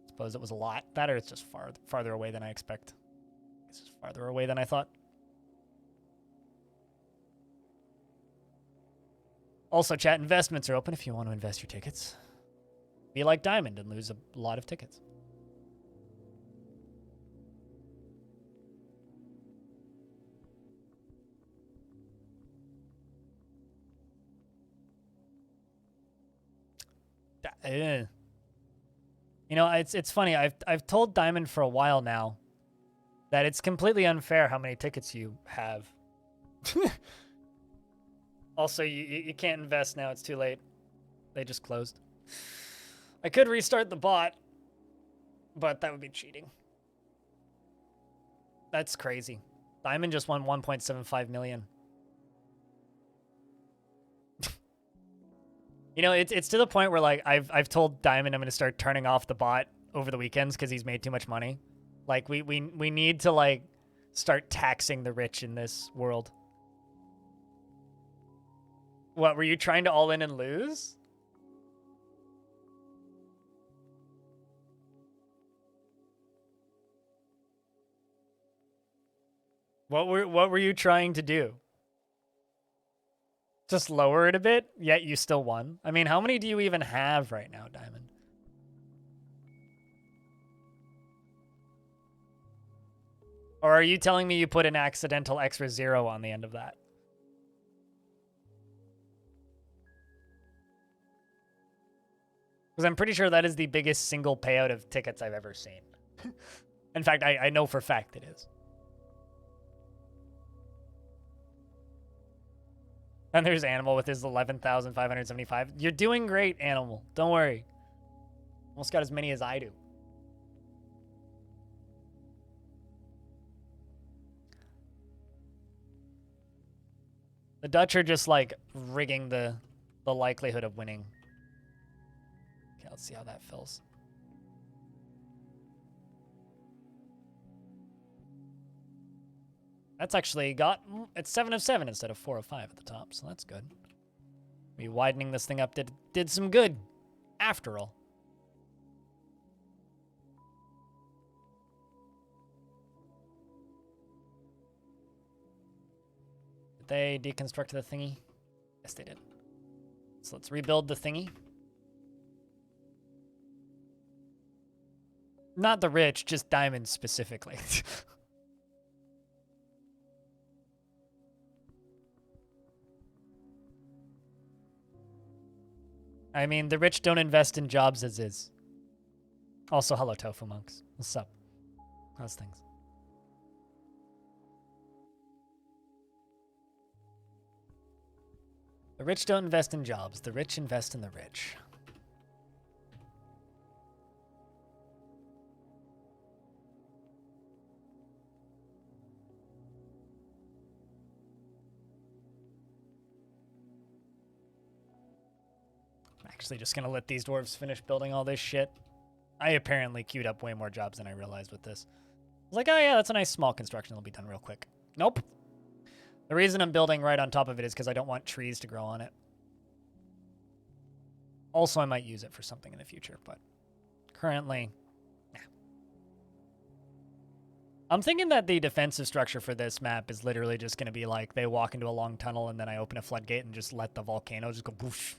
Suppose it was a lot. That or it's just farther away than I expect. It's just farther away than I thought. Also, chat, investments are open if you want to invest your tickets. Be like Diamond and lose a lot of tickets. You know, it's funny. I've told Diamond for a while now that it's completely unfair how many tickets you have. Also, you can't invest now. It's too late. They just closed. I could restart the bot, but that would be cheating. That's crazy. Diamond just won 1.75 million. You know, it's to the point where like I've told Diamond I'm going to start turning off the bot over the weekends because he's made too much money. Like we need to like start taxing the rich in this world. What, were you trying to all in and lose? What were you trying to do? Just lower it a bit, yet you still won? I mean, how many do you even have right now, Diamond? Or are you telling me you put an accidental extra 0 on the end of that? Because I'm pretty sure that is the biggest single payout of tickets I've ever seen. In fact, I know for a fact it is. And there's Animal with his 11,575. You're doing great, Animal. Don't worry. Almost got as many as I do. The Dutch are just like rigging the likelihood of winning. Okay, let's see how that fills. That's actually got, it's 7 of 7 instead of 4 of 5 at the top, so that's good. Me widening this thing up did some good, after all. Did they deconstruct the thingy? Yes, they did. So let's rebuild the thingy. Not the rich, just diamonds specifically. I mean, the rich don't invest in jobs as is. Also, hello, Tofu Monks. What's up? How's things? The rich don't invest in jobs. The rich invest in the rich. Actually just gonna let these dwarves finish building all this shit. I apparently queued up way more jobs than I realized with this. I was like, oh yeah, that's a nice small construction. It'll be done real quick. Nope. The reason I'm building right on top of it is because I don't want trees to grow on it. Also, I might use it for something in the future, but currently, nah. I'm thinking that the defensive structure for this map is literally just going to be like they walk into a long tunnel and then I open a floodgate and just let the volcano just go boosh.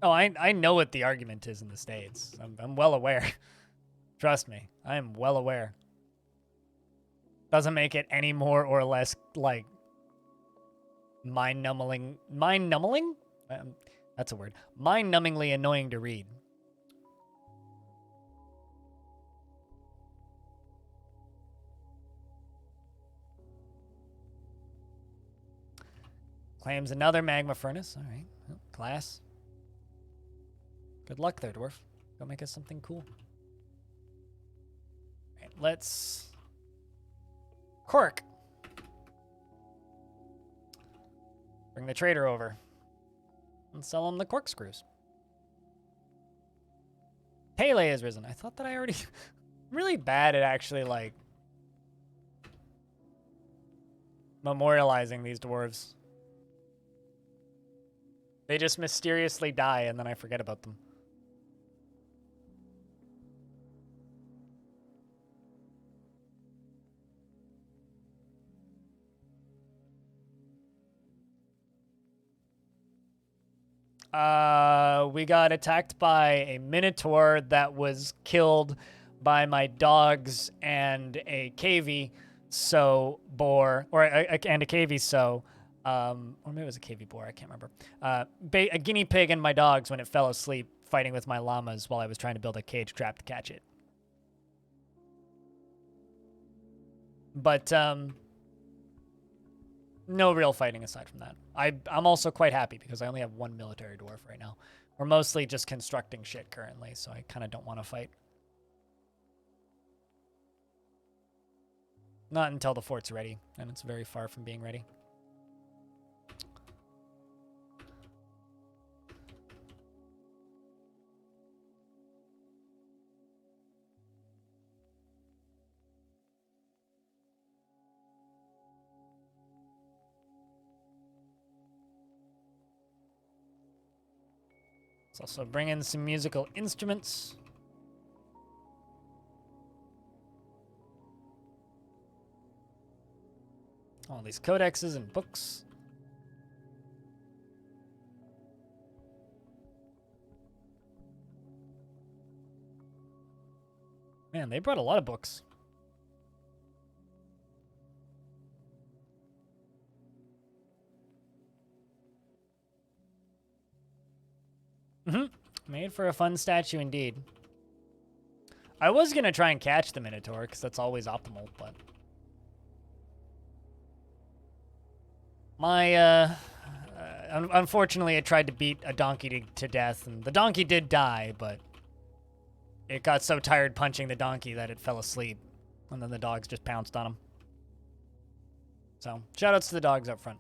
Oh, I know what the argument is in the States. I'm well aware. Trust me, I am well aware. Doesn't make it any more or less, like, mind-numbing... Mind-numbing? That's a word. Mind-numbingly annoying to read. Claims another magma furnace. All right. Well, class. Good luck there, Dwarf. Go make us something cool. All right, let's... Cork. Bring the trader over. And sell him the corkscrews. Pele has risen. I thought that I already... I'm really bad at actually, like... memorializing these dwarves. They just mysteriously die and then I forget about them. We got attacked by a Minotaur that was killed by my dogs and a cavy boar, or and a cavy or maybe it was a cavy boar, I can't remember. A guinea pig and my dogs when it fell asleep fighting with my llamas while I was trying to build a cage trap to catch it. But, no real fighting aside from that. I'm also quite happy because I only have one military dwarf right now. We're mostly just constructing shit currently, so I kind of don't want to fight. Not until the fort's ready, and it's very far from being ready. Let's also bring in some musical instruments. All these codexes and books. Man, they brought a lot of books. Made for a fun statue indeed. I was going to try and catch the Minotaur, because that's always optimal, but... Unfortunately, it tried to beat a donkey to death, and the donkey did die, but... It got so tired punching the donkey that it fell asleep, and then the dogs just pounced on him. So, shoutouts to the dogs up front.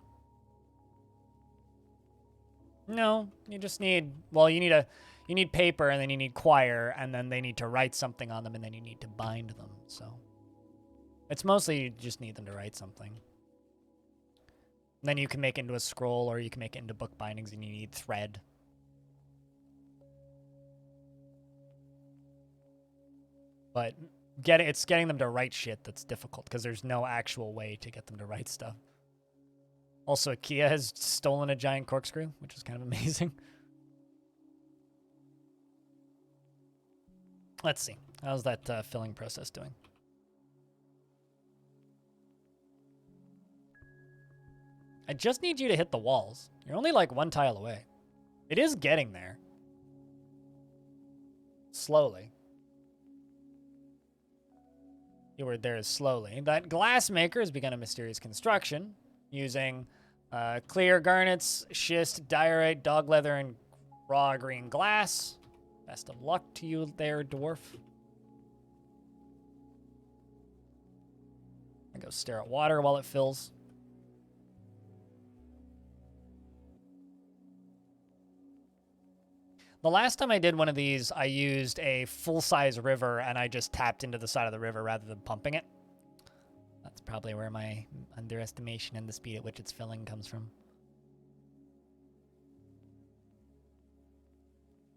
No, you just need... Well, you need paper, and then you need choir, and then they need to write something on them, and then you need to bind them, so... It's mostly you just need them to write something. Then you can make it into a scroll, or you can make it into book bindings, and you need thread. But it's getting them to write shit that's difficult, because there's no actual way to get them to write stuff. Also, Kia has stolen a giant corkscrew, which is kind of amazing. Let's see. How's that filling process doing? I just need you to hit the walls. You're only like one tile away. It is getting there. Slowly. Keyword there is slowly. That glassmaker has begun a mysterious construction using clear garnets, schist, diorite, dog leather, and raw green glass. Best of luck to you there, dwarf. I go stare at water while it fills. The last time I did one of these, I used a full-size river, and I just tapped into the side of the river rather than pumping it. That's probably where my underestimation in the speed at which it's filling comes from.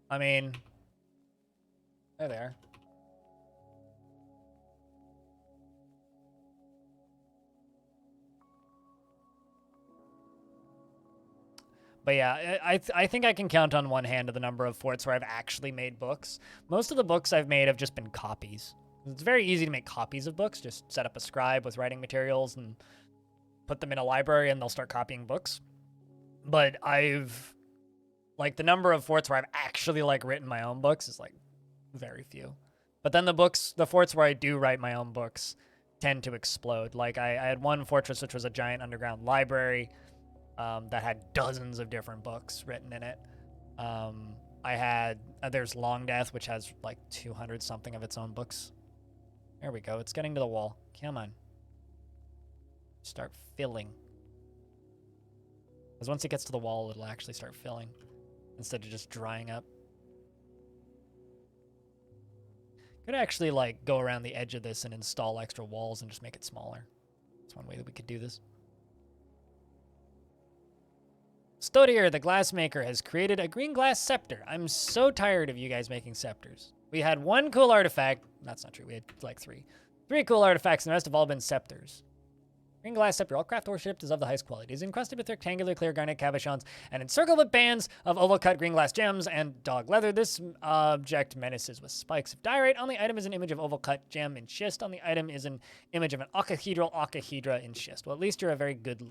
I mean, there they are. But yeah, I think I can count on one hand the number of forts where I've actually made books. Most of the books I've made have just been copies. It's very easy to make copies of books. Just set up a scribe with writing materials and put them in a library and they'll start copying books. But like, the number of forts where I've actually, like, written my own books is, like, very few. But then the forts where I do write my own books tend to explode. Like, I had one fortress which was a giant underground library that had dozens of different books written in it. There's Long Death, which has like 200 something of its own books. There we go. It's getting to the wall. Come on. Start filling. Because once it gets to the wall, it'll actually start filling instead of just drying up. Could actually like go around the edge of this and install extra walls and just make it smaller. That's one way that we could do this. Stodier, the glassmaker, has created a green glass scepter. I'm so tired of you guys making scepters. We had one cool artifact. That's not true. We had like three. Three cool artifacts, and the rest have all been scepters. Green glass scepter. All craft worshipped is of the highest quality. It is encrusted with rectangular clear garnet cabochons and encircled with bands of oval cut green glass gems and dog leather. This object menaces with spikes of diorite. On the item is an image of oval cut gem in schist. On the item is an image of an octahedra in schist. Well, at least you're a very good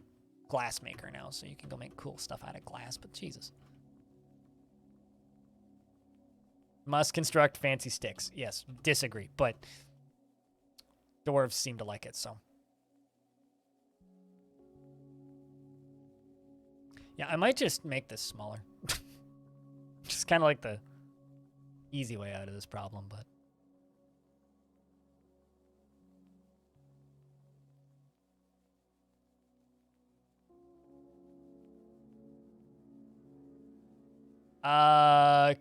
glass maker now, so you can go make cool stuff out of glass, but Jesus. Must construct fancy sticks. Yes, disagree, but dwarves seem to like it, so. Yeah, I might just make this smaller. Just kind of like the easy way out of this problem, but.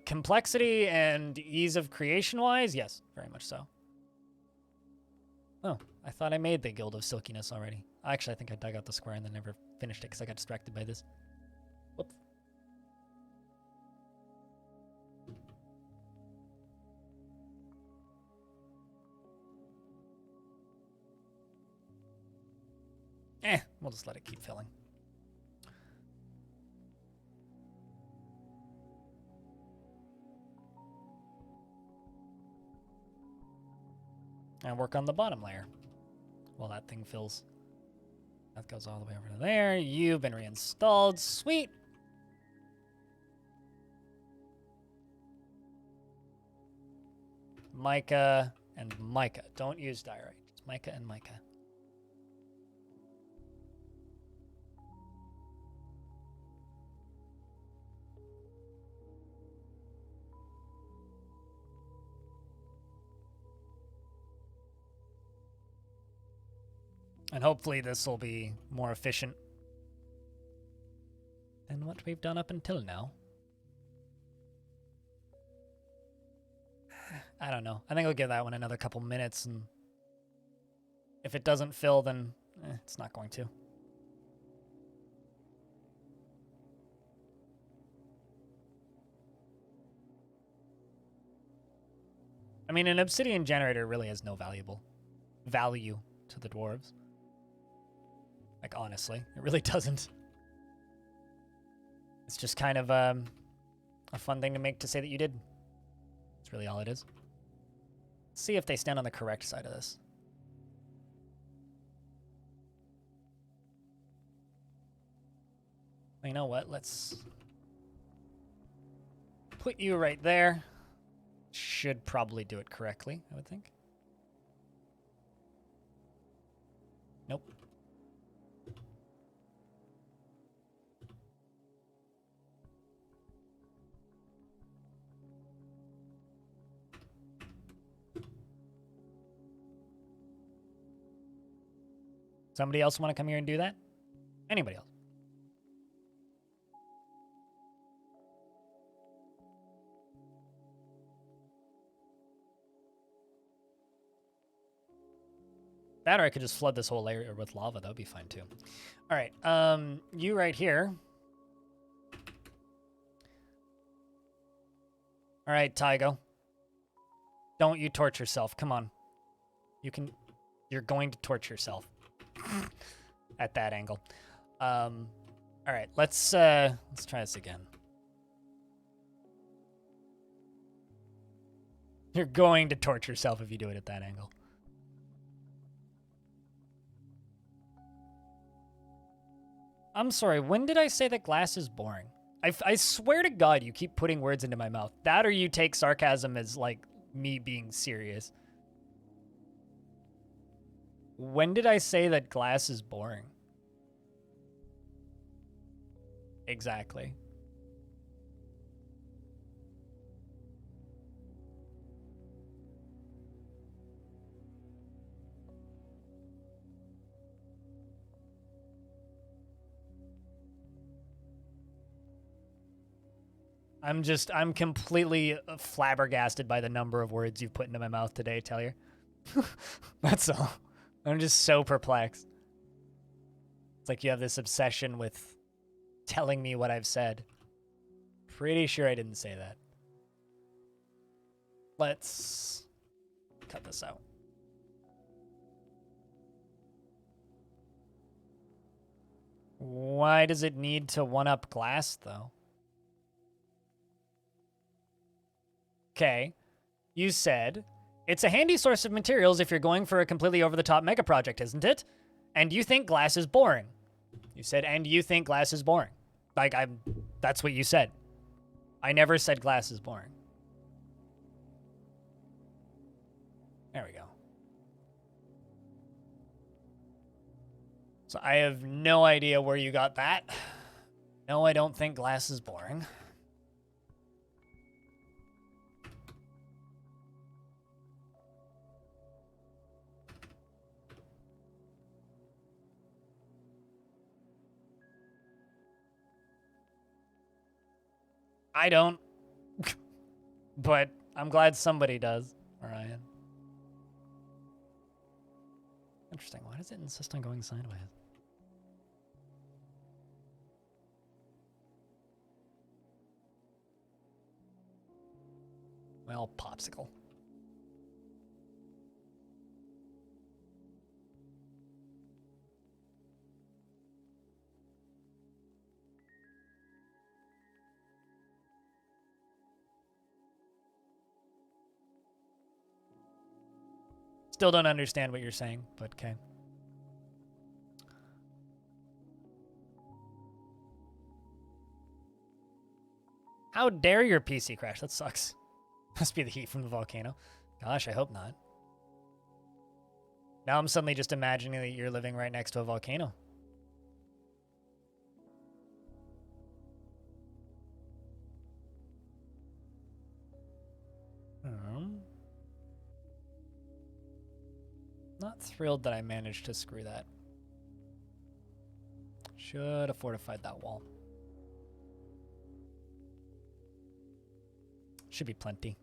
Complexity and ease of creation-wise? Yes, very much so. Oh, I thought I made the Guild of Silkiness already. Actually, I think I dug out the square and then never finished it because I got distracted by this. Whoops. We'll just let it keep filling. And work on the bottom layer while that thing fills. That goes all the way over to there. You've been reinstalled. Sweet. Mica and mica. Don't use diorite. It's mica and mica. And hopefully this will be more efficient than what we've done up until now. I don't know. I think I'll give that one another couple minutes, and if it doesn't fill, then it's not going to. I mean, an obsidian generator really has no value to the dwarves. Like, honestly, it really doesn't. It's just kind of a fun thing to make to say that you did. That's really all it is. Let's see if they stand on the correct side of this. You know what? Let's put you right there. Should probably do it correctly, I would think. Nope. Somebody else want to come here and do that? Anybody else? That, or I could just flood this whole area with lava. That would be fine too. All right, you right here. All right, Tygo. Don't you torture yourself. Come on. You're going to torture yourself at that angle. All right, let's try this again. You're going to torture yourself if you do it at that angle. I'm sorry, when did I say that glass is boring? I swear to God you keep putting words into my mouth. That or you take sarcasm as, like, me being serious. When did I say that glass is boring? Exactly. I'm completely flabbergasted by the number of words you've put into my mouth today, Tellier. That's all. I'm just so perplexed. It's like you have this obsession with telling me what I've said. Pretty sure I didn't say that. Let's cut this out. Why does it need to one-up glass, though? Okay, you said, it's a handy source of materials if you're going for a completely over-the-top mega project, isn't it? And you think glass is boring. You said, and you think glass is boring. Like, that's what you said. I never said glass is boring. There we go. So I have no idea where you got that. No, I don't think glass is boring. I don't. But I'm glad somebody does, Orion. Interesting. Why does it insist on going sideways? Well, popsicle. Still don't understand what you're saying, but okay. How dare your PC crash? That sucks. Must be the heat from the volcano. Gosh, I hope not. Now I'm suddenly just imagining that you're living right next to a volcano. Not thrilled that I managed to screw that. Should have fortified that wall. Should be plenty.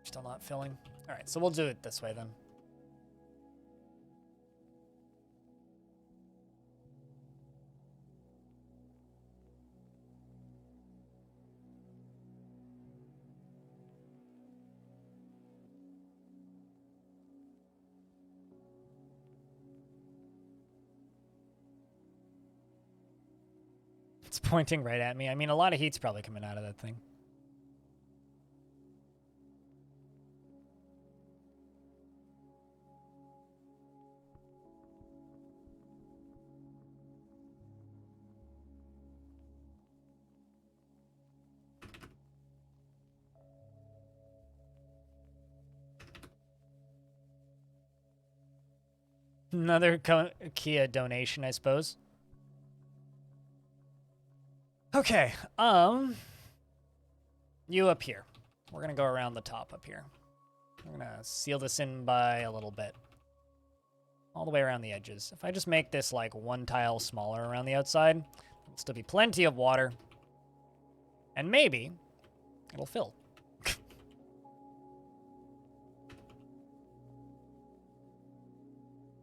Still not filling. All right, so we'll do it this way then. It's pointing right at me. I mean, a lot of heat's probably coming out of that thing. Another Kia donation, I suppose. Okay, you up here. We're gonna go around the top up here. We're gonna seal this in by a little bit. All the way around the edges. If I just make this like one tile smaller around the outside, there'll still be plenty of water. And maybe it'll fill.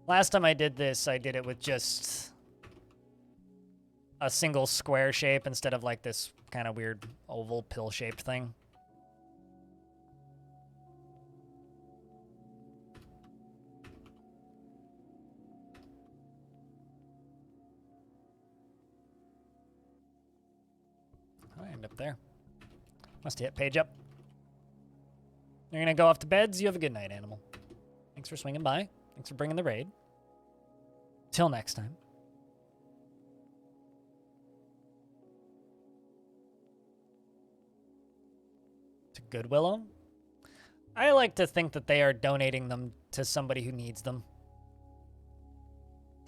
Last time I did this, I did it with just a single square shape instead of like this kind of weird oval pill-shaped thing. I end up there. Must hit page up. You're gonna go off to beds. You have a good night, animal. Thanks for swinging by. Thanks for bringing the raid. Till next time. To Goodwillow. I like to think that they are donating them to somebody who needs them.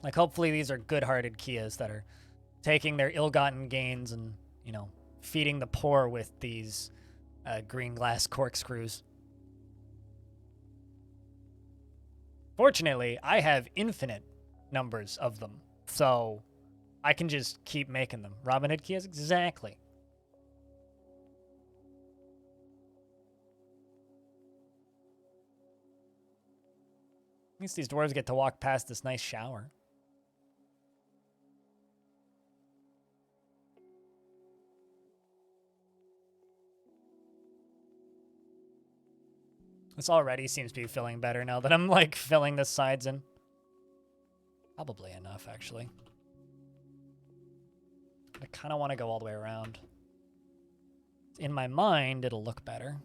Like, hopefully these are good-hearted Kias that are taking their ill-gotten gains and, you know, feeding the poor with these green glass corkscrews. Fortunately, I have infinite numbers of them, so I can just keep making them. Robin Hood Kias? Exactly. At least these dwarves get to walk past this nice shower. This already seems to be filling better now that I'm, like, filling the sides in. Probably enough, actually. I kind of want to go all the way around. In my mind, it'll look better.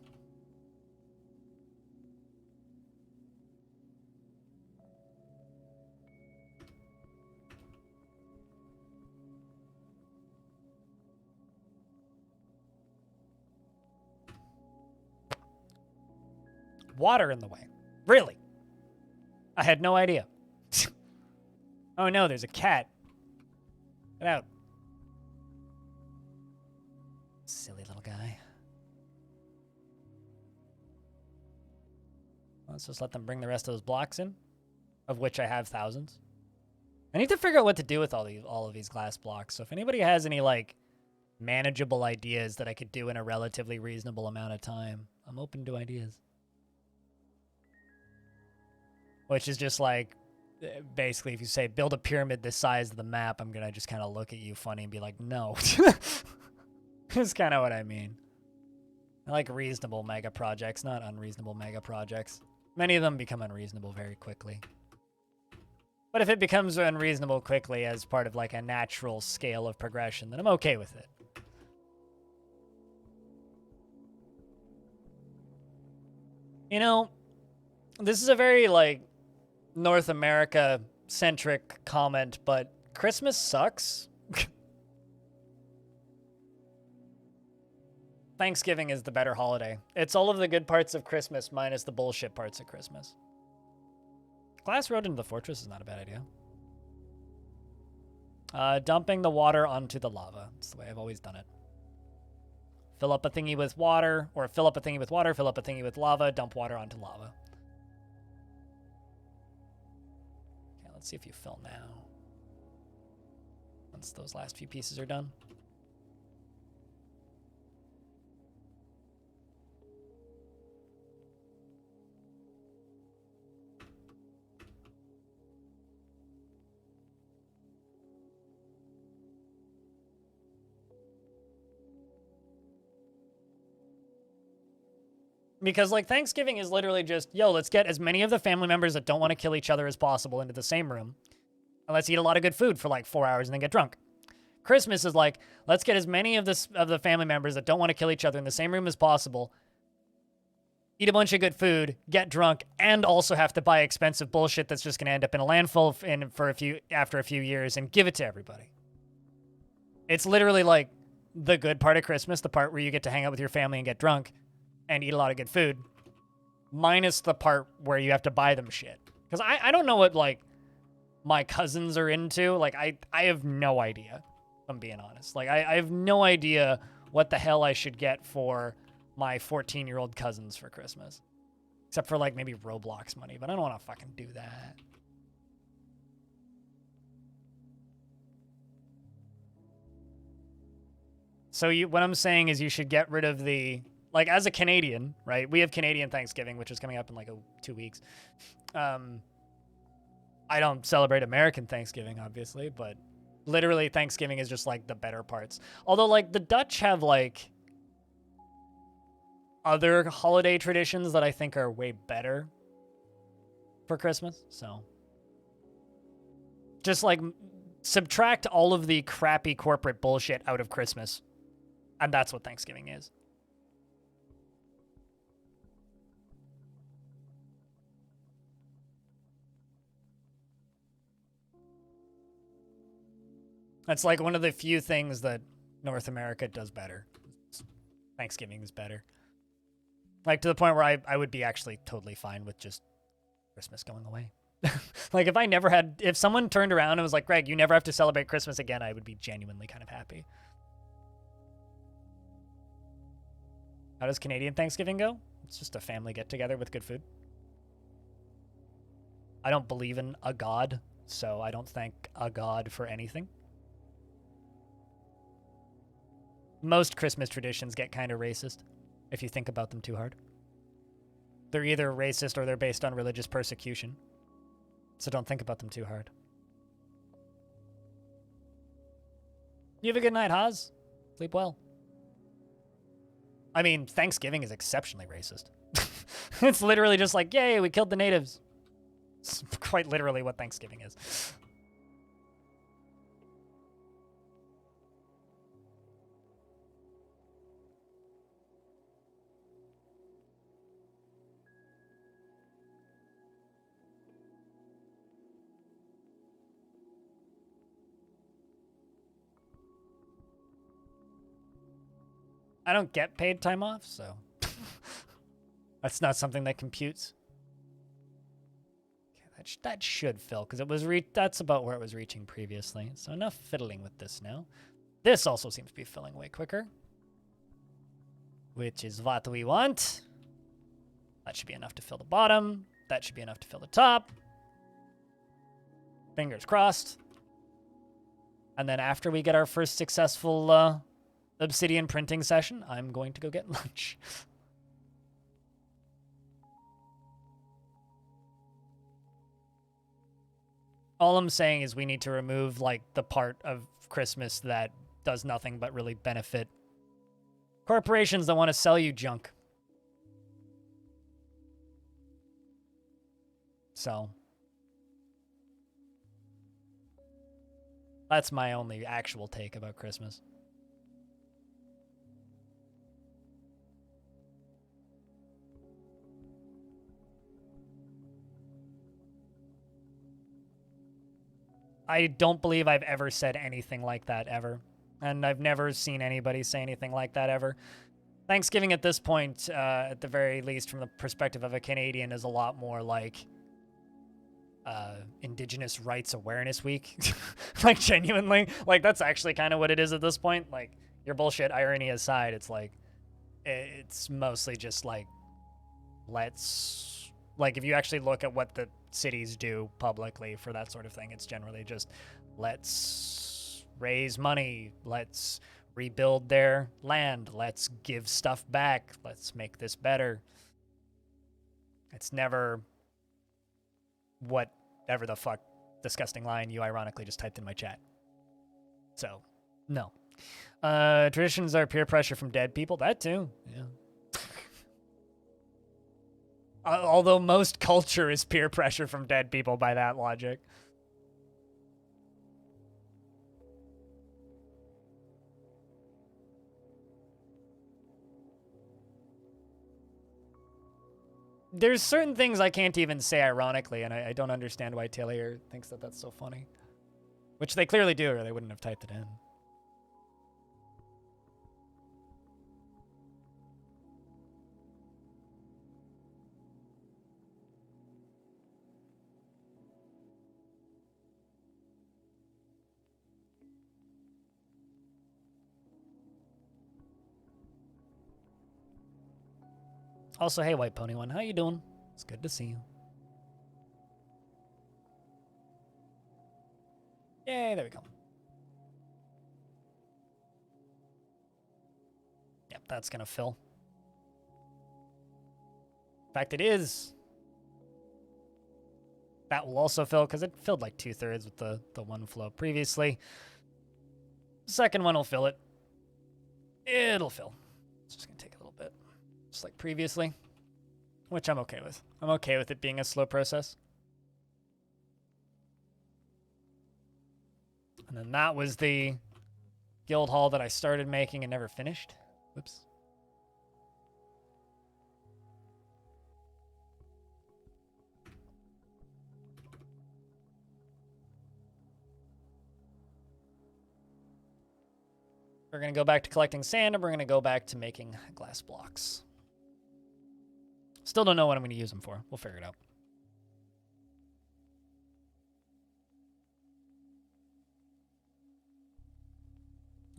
Water in the way. Really? I had no idea. Oh no, there's a cat. Get out. Silly little guy. Let's just let them bring the rest of those blocks in, of which I have thousands. I need to figure out what to do with all of these glass blocks. So if anybody has any like manageable ideas that I could do in a relatively reasonable amount of time, I'm open to ideas. Which is just like, basically, if you say, build a pyramid the size of the map, I'm going to just kind of look at you funny and be like, no. That's kind of what I mean. I like reasonable mega projects, not unreasonable mega projects. Many of them become unreasonable very quickly. But if it becomes unreasonable quickly as part of like a natural scale of progression, then I'm okay with it. You know, this is a very like North America centric comment, but Christmas sucks. Thanksgiving is the better holiday. It's all of the good parts of Christmas minus the bullshit parts of Christmas. Glass road into the fortress is not a bad idea. Dumping the water onto the lava. That's the way I've always done it. Fill up a thingy with water, or fill up a thingy with water, fill up a thingy with lava, dump water onto lava. Okay, let's see if you fill now. Once those last few pieces are done. Because, like, Thanksgiving is literally just, yo, let's get as many of the family members that don't want to kill each other as possible into the same room. And let's eat a lot of good food for, like, 4 hours and then get drunk. Christmas is like, let's get as many of the family members that don't want to kill each other in the same room as possible, eat a bunch of good food, get drunk, and also have to buy expensive bullshit that's just going to end up in a landfill after a few years and give it to everybody. It's literally like the good part of Christmas, the part where you get to hang out with your family and get drunk and eat a lot of good food, minus the part where you have to buy them shit. Because I don't know what, like, my cousins are into. Like, I have no idea, if I'm being honest. Like, I have no idea what the hell I should get for my 14-year-old cousins for Christmas. Except for, like, maybe Roblox money, but I don't want to fucking do that. So what I'm saying is you should get rid of the... Like, as a Canadian, right? We have Canadian Thanksgiving, which is coming up in, like, 2 weeks. I don't celebrate American Thanksgiving, obviously, but literally Thanksgiving is just, like, the better parts. Although, like, the Dutch have, like, other holiday traditions that I think are way better for Christmas, so. Just, like, subtract all of the crappy corporate bullshit out of Christmas, and that's what Thanksgiving is. That's like one of the few things that North America does better. Thanksgiving is better. Like, to the point where I would be actually totally fine with just Christmas going away. Like, if someone turned around and was like, Greg, you never have to celebrate Christmas again, I would be genuinely kind of happy. How does Canadian Thanksgiving go? It's just a family get-together with good food. I don't believe in a god, so I don't thank a god for anything. Most Christmas traditions get kind of racist, if you think about them too hard. They're either racist or they're based on religious persecution. So don't think about them too hard. You have a good night, Haas. Sleep well. I mean, Thanksgiving is exceptionally racist. It's literally just like, yay, we killed the natives. It's quite literally what Thanksgiving is. I don't get paid time off, so that's not something that computes. Okay, that should fill, because it was that's about where it was reaching previously. So enough fiddling with this now. This also seems to be filling way quicker, which is what we want. That should be enough to fill the bottom. That should be enough to fill the top. Fingers crossed. And then after we get our first successful obsidian printing session, I'm going to go get lunch. All I'm saying is we need to remove, like, the part of Christmas that does nothing but really benefit corporations that want to sell you junk. So That's my only actual take about Christmas. I don't believe I've ever said anything like that ever. And I've never seen anybody say anything like that ever. Thanksgiving at this point, at the very least from the perspective of a Canadian, is a lot more like Indigenous Rights Awareness Week. Like, genuinely. Like, that's actually kind of what it is at this point. Like, your bullshit irony aside, it's like, it's mostly just like, let's, like, if you actually look at what the cities do publicly for that sort of thing, it's generally just, let's raise money, let's rebuild their land, let's give stuff back, let's make this better. It's never whatever the fuck disgusting line you ironically just typed in my chat. So, no. Traditions are peer pressure from dead people. That too, yeah. Although most culture is peer pressure from dead people by that logic. There's certain things I can't even say ironically, and I don't understand why Taylor thinks that that's so funny. Which they clearly do, or they wouldn't have typed it in. Also, hey, White Pony One, how you doing? It's good to see you. Yay, there we go. Yep, that's gonna fill. In fact, it is. That will also fill, because it filled like 2/3 with the one flow previously. Second one will fill it. It'll fill. It's just gonna take a little bit. Just like previously. Which I'm okay with. I'm okay with it being a slow process. And then that was the guild hall that I started making and never finished. Whoops. We're going to go back to collecting sand, and we're going to go back to making glass blocks. Still don't know what I'm going to use them for. We'll figure it out.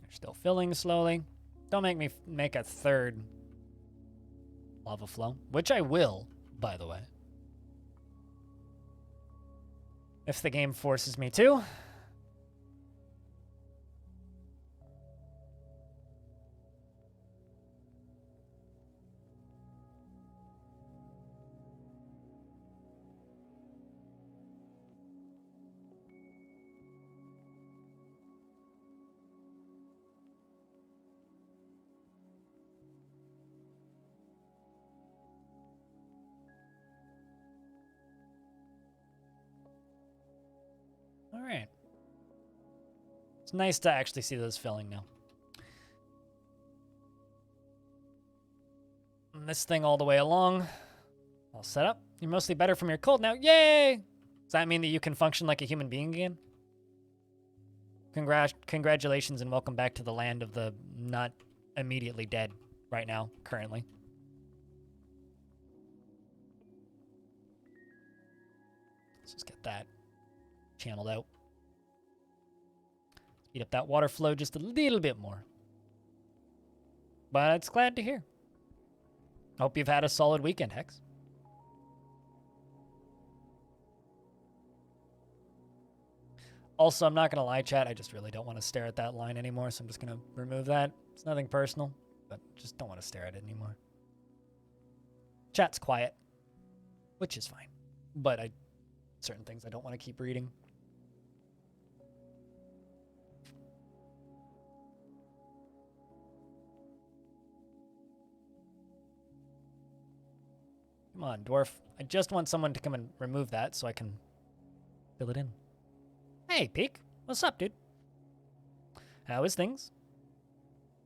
They're still filling slowly. Don't make me make a third lava flow, which I will, by the way. If the game forces me to. All right. It's nice to actually see those filling now. And this thing all the way along. All set up. You're mostly better from your cold now. Yay! Does that mean that you can function like a human being again? Congratulations and welcome back to the land of the not immediately dead right now, currently. Let's just get that channeled out. Speed up that water flow just a little bit more. But it's glad to hear. Hope you've had a solid weekend, Hex. Also, I'm not going to lie, chat. I just really don't want to stare at that line anymore, so I'm just going to remove that. It's nothing personal, but just don't want to stare at it anymore. Chat's quiet, which is fine. But certain things I don't want to keep reading. Come on, Dwarf. I just want someone to come and remove that so I can fill it in. Hey, Peek. What's up, dude? How is things?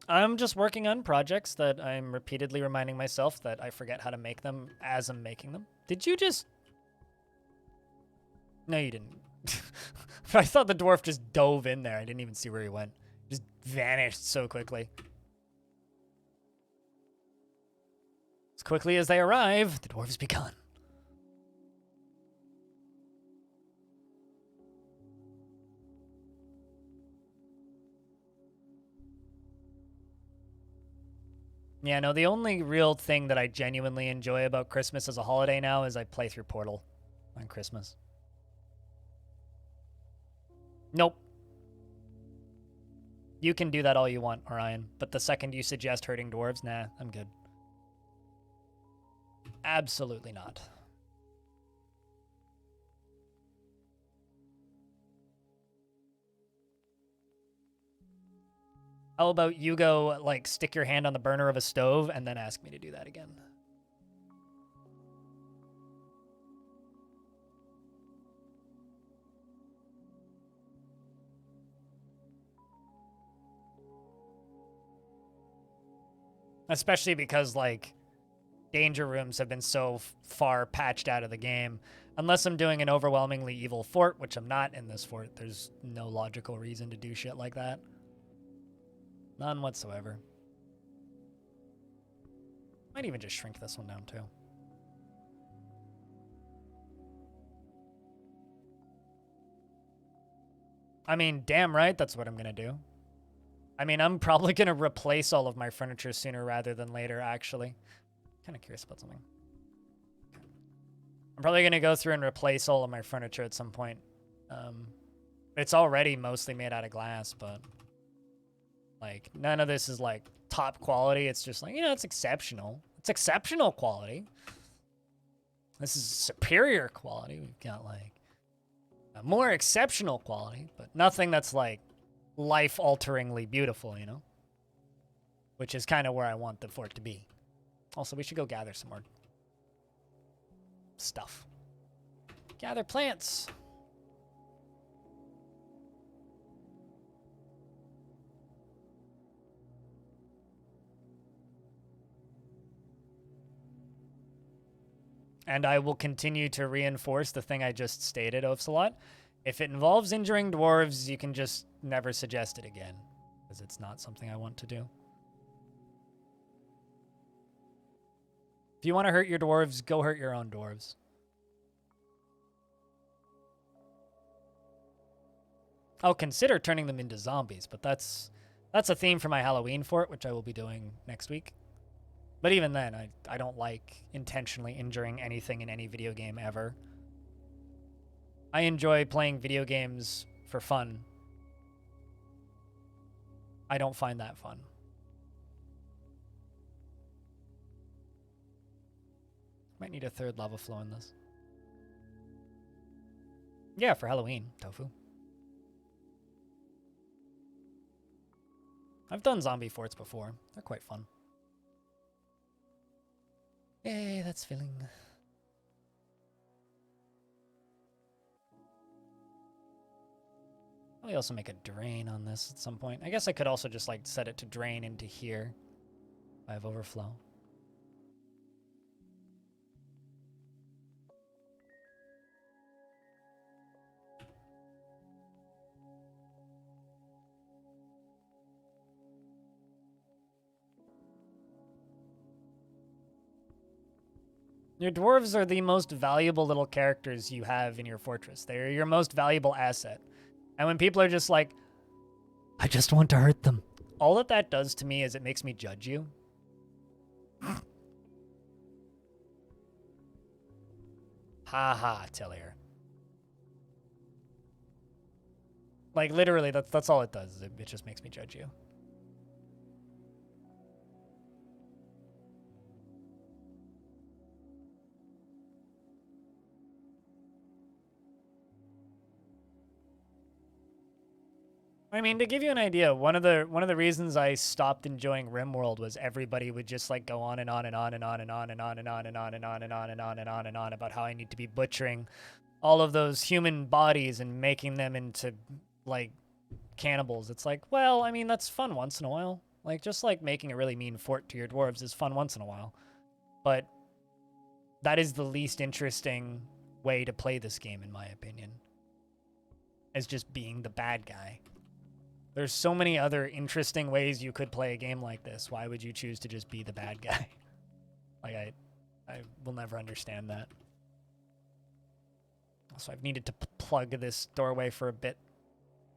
I'm just working on projects that I'm repeatedly reminding myself that I forget how to make them as I'm making them. Did you just... No, you didn't. I thought the dwarf just dove in there. I didn't even see where he went. Just vanished so quickly. As quickly as they arrive, the dwarves be gone. Yeah, no, the only real thing that I genuinely enjoy about Christmas as a holiday now is I play through Portal on Christmas. Nope. You can do that all you want, Orion, but the second you suggest hurting dwarves, nah, I'm good. Absolutely not. How about you go, like, stick your hand on the burner of a stove and then ask me to do that again? Especially because, like, danger rooms have been so far patched out of the game. Unless I'm doing an overwhelmingly evil fort, which I'm not in this fort, there's no logical reason to do shit like that. None whatsoever. Might even just shrink this one down, too. I mean, damn right, that's what I'm gonna do. I mean, I'm probably gonna replace all of my furniture sooner rather than later, actually. Kind of curious about something. I'm probably gonna go through and replace all of my furniture at some point. It's already mostly made out of glass, but like none of this is like top quality. It's just like, you know, it's exceptional. It's exceptional quality. This is superior quality. We've got like a more exceptional quality, but nothing that's like life-alteringly beautiful, you know? Which is kind of where I want the fort to be. Also, we should go gather some more stuff. Gather plants. And I will continue to reinforce the thing I just stated, Ocelot. If it involves injuring dwarves, you can just never suggest it again, because it's not something I want to do. If you want to hurt your dwarves, go hurt your own dwarves. I'll consider turning them into zombies, but that's a theme for my Halloween fort, which I will be doing next week. But even then, I don't like intentionally injuring anything in any video game ever. I enjoy playing video games for fun. I don't find that fun. Might need a third lava flow in this. Yeah, for Halloween, tofu. I've done zombie forts before. They're quite fun. Yay, that's filling. Probably also make a drain on this at some point. I guess I could also just like set it to drain into here if I have overflow. Your dwarves are the most valuable little characters you have in your fortress. They're your most valuable asset. And when people are just like, I just want to hurt them, all that does to me is it makes me judge you. Haha, Tillier. Like, literally, that's all it does. It just makes me judge you. I mean, to give you an idea, one of the reasons I stopped enjoying RimWorld was everybody would just like go on and on and on and on and on and on and on and on and on and on and on and on and on about how I need to be butchering all of those human bodies and making them into like cannibals. It's like, well, I mean, that's fun once in a while. Like, just like making a really mean fort to your dwarves is fun once in a while. But that is the least interesting way to play this game, in my opinion, as just being the bad guy. There's so many other interesting ways you could play a game like this. Why would you choose to just be the bad guy? Like, I will never understand that. So I've needed to plug this doorway for a bit.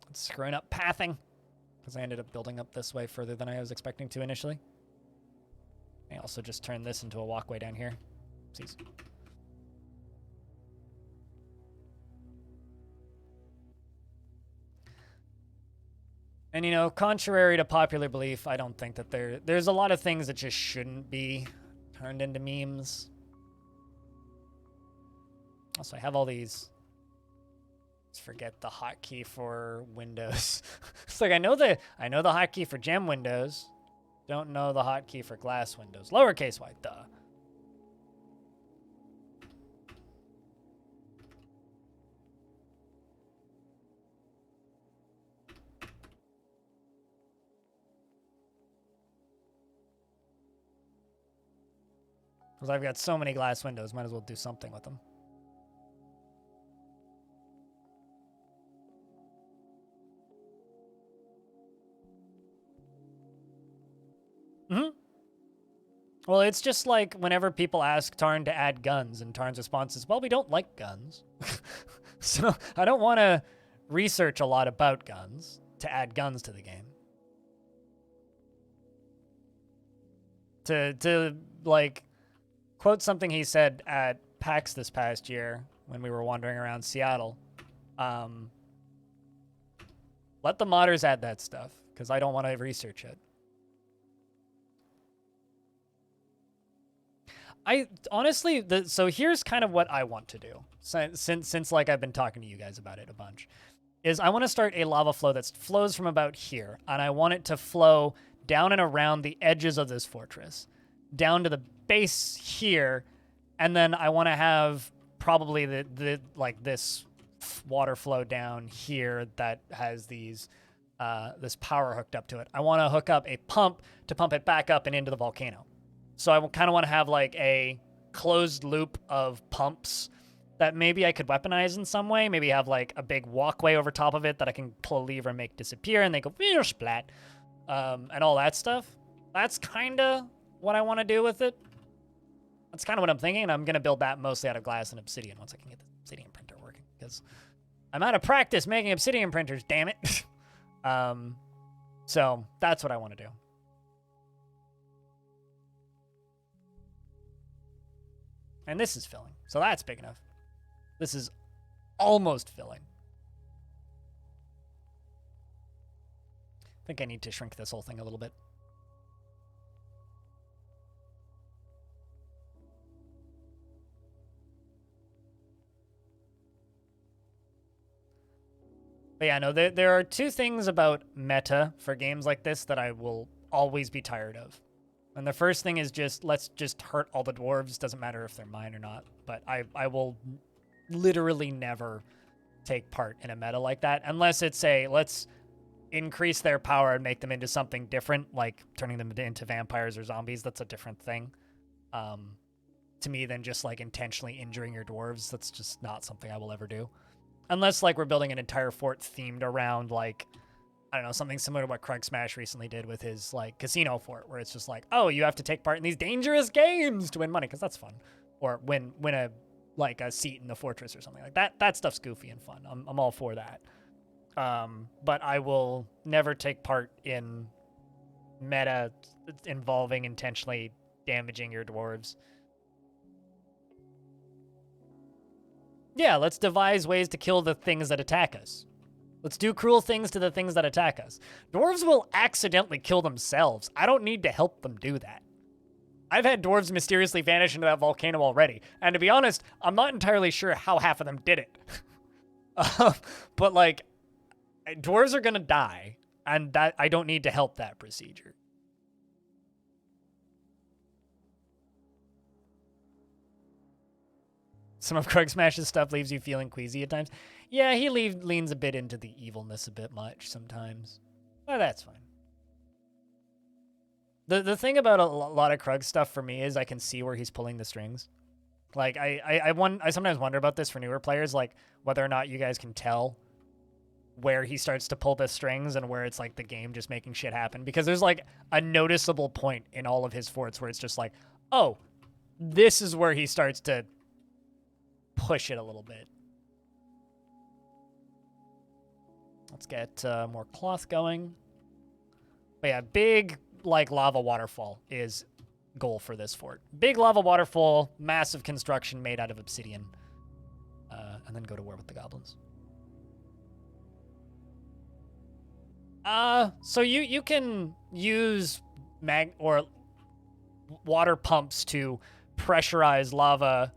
It's screwing up pathing, because I ended up building up this way further than I was expecting to initially. I also just turned this into a walkway down here. Oopsies. And, you know, contrary to popular belief, I don't think that there's a lot of things that just shouldn't be turned into memes. Also, I have all these. Let's forget the hotkey for Windows. It's like I know the hotkey for gem windows. Don't know the hotkey for glass windows. Lowercase y, duh. Because I've got so many glass windows, might as well do something with them. Well, it's just like whenever people ask Tarn to add guns, and Tarn's response is, well, we don't like guns. So I don't want to research a lot about guns to add guns to the game. To like, quote something he said at PAX this past year when we were wandering around Seattle. Let the modders add that stuff, because I don't want to research it. I honestly, so here's kind of what I want to do, since like I've been talking to you guys about it a bunch, is I want to start a lava flow that flows from about here, and I want it to flow down and around the edges of this fortress, down to the base here, and then I want to have probably the like this water flow down here that has these this power hooked up to it. I want to hook up a pump to pump it back up and into the volcano. So I kind of want to have like a closed loop of pumps that maybe I could weaponize in some way. Maybe have like a big walkway over top of it that I can pull a lever and make disappear, and they go splat, and all that stuff. That's kind of what I want to do with it. That's kind of what I'm thinking, and I'm going to build that mostly out of glass and obsidian once I can get the obsidian printer working, because I'm out of practice making obsidian printers, damn it. So that's what I want to do. And this is filling, so that's big enough. This is almost filling. I think I need to shrink this whole thing a little bit. But yeah, no, there are two things about meta for games like this that I will always be tired of. And the first thing is just, let's just hurt all the dwarves. Doesn't matter if they're mine or not. But I will literally never take part in a meta like that. Unless it's a, let's increase their power and make them into something different, like turning them into vampires or zombies. That's a different thing to me than just like intentionally injuring your dwarves. That's just not something I will ever do. Unless like we're building an entire fort themed around like, I don't know, something similar to what Krug Smash recently did with his like casino fort, where it's just like, oh, you have to take part in these dangerous games to win money, because that's fun, or win a like a seat in the fortress or something like that. That stuff's goofy and fun. I'm all for that. But I will never take part in meta involving intentionally damaging your dwarves. Yeah, let's devise ways to kill the things that attack us. Let's do cruel things to the things that attack us. Dwarves will accidentally kill themselves. I don't need to help them do that. I've had dwarves mysteriously vanish into that volcano already. And to be honest, I'm not entirely sure how half of them did it. But like, dwarves are gonna die. And that I don't need to help that procedure. Some of Krug Smash's stuff leaves you feeling queasy at times. Yeah, he leans a bit into the evilness a bit much sometimes. But that's fine. The thing about a lot of Krug stuff for me is I can see where he's pulling the strings. Like, I sometimes wonder about this for newer players, like, whether or not you guys can tell where he starts to pull the strings and where it's, like, the game just making shit happen. Because there's, like, a noticeable point in all of his forts where it's just like, oh, this is where he starts to push it a little bit. Let's get more cloth going. But yeah, big, like, lava waterfall is goal for this fort. Big lava waterfall, massive construction made out of obsidian. And then go to war with the goblins. So you can use water pumps to pressurize lava.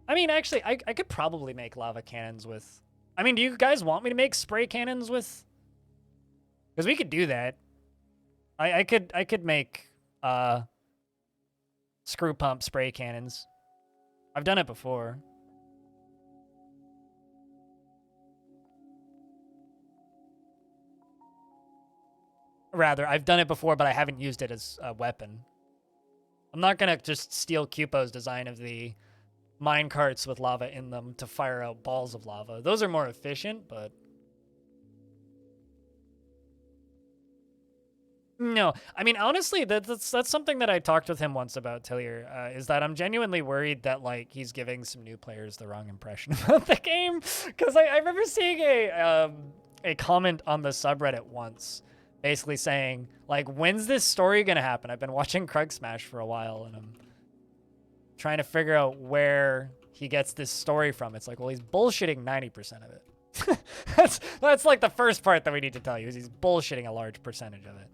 I mean, actually, I could probably make lava cannons with... I mean, do you guys want me to make spray cannons with... Because we could do that. I could make screw pump spray cannons. I've done it before. Rather, I've done it before, but I haven't used it as a weapon. I'm not gonna just steal Cupo's design of the mine carts with lava in them to fire out balls of lava. Those are more efficient, but... No, I mean, honestly, that's something that I talked with him once about, Tillier, is that I'm genuinely worried that, like, he's giving some new players the wrong impression about the game. Because I remember seeing a comment on the subreddit once, basically saying, like, when's this story gonna happen? I've been watching Krug Smash for a while, and I'm trying to figure out where he gets this story from. It's like, well, he's bullshitting 90% of it. that's like the first part that we need to tell you, is he's bullshitting a large percentage of it.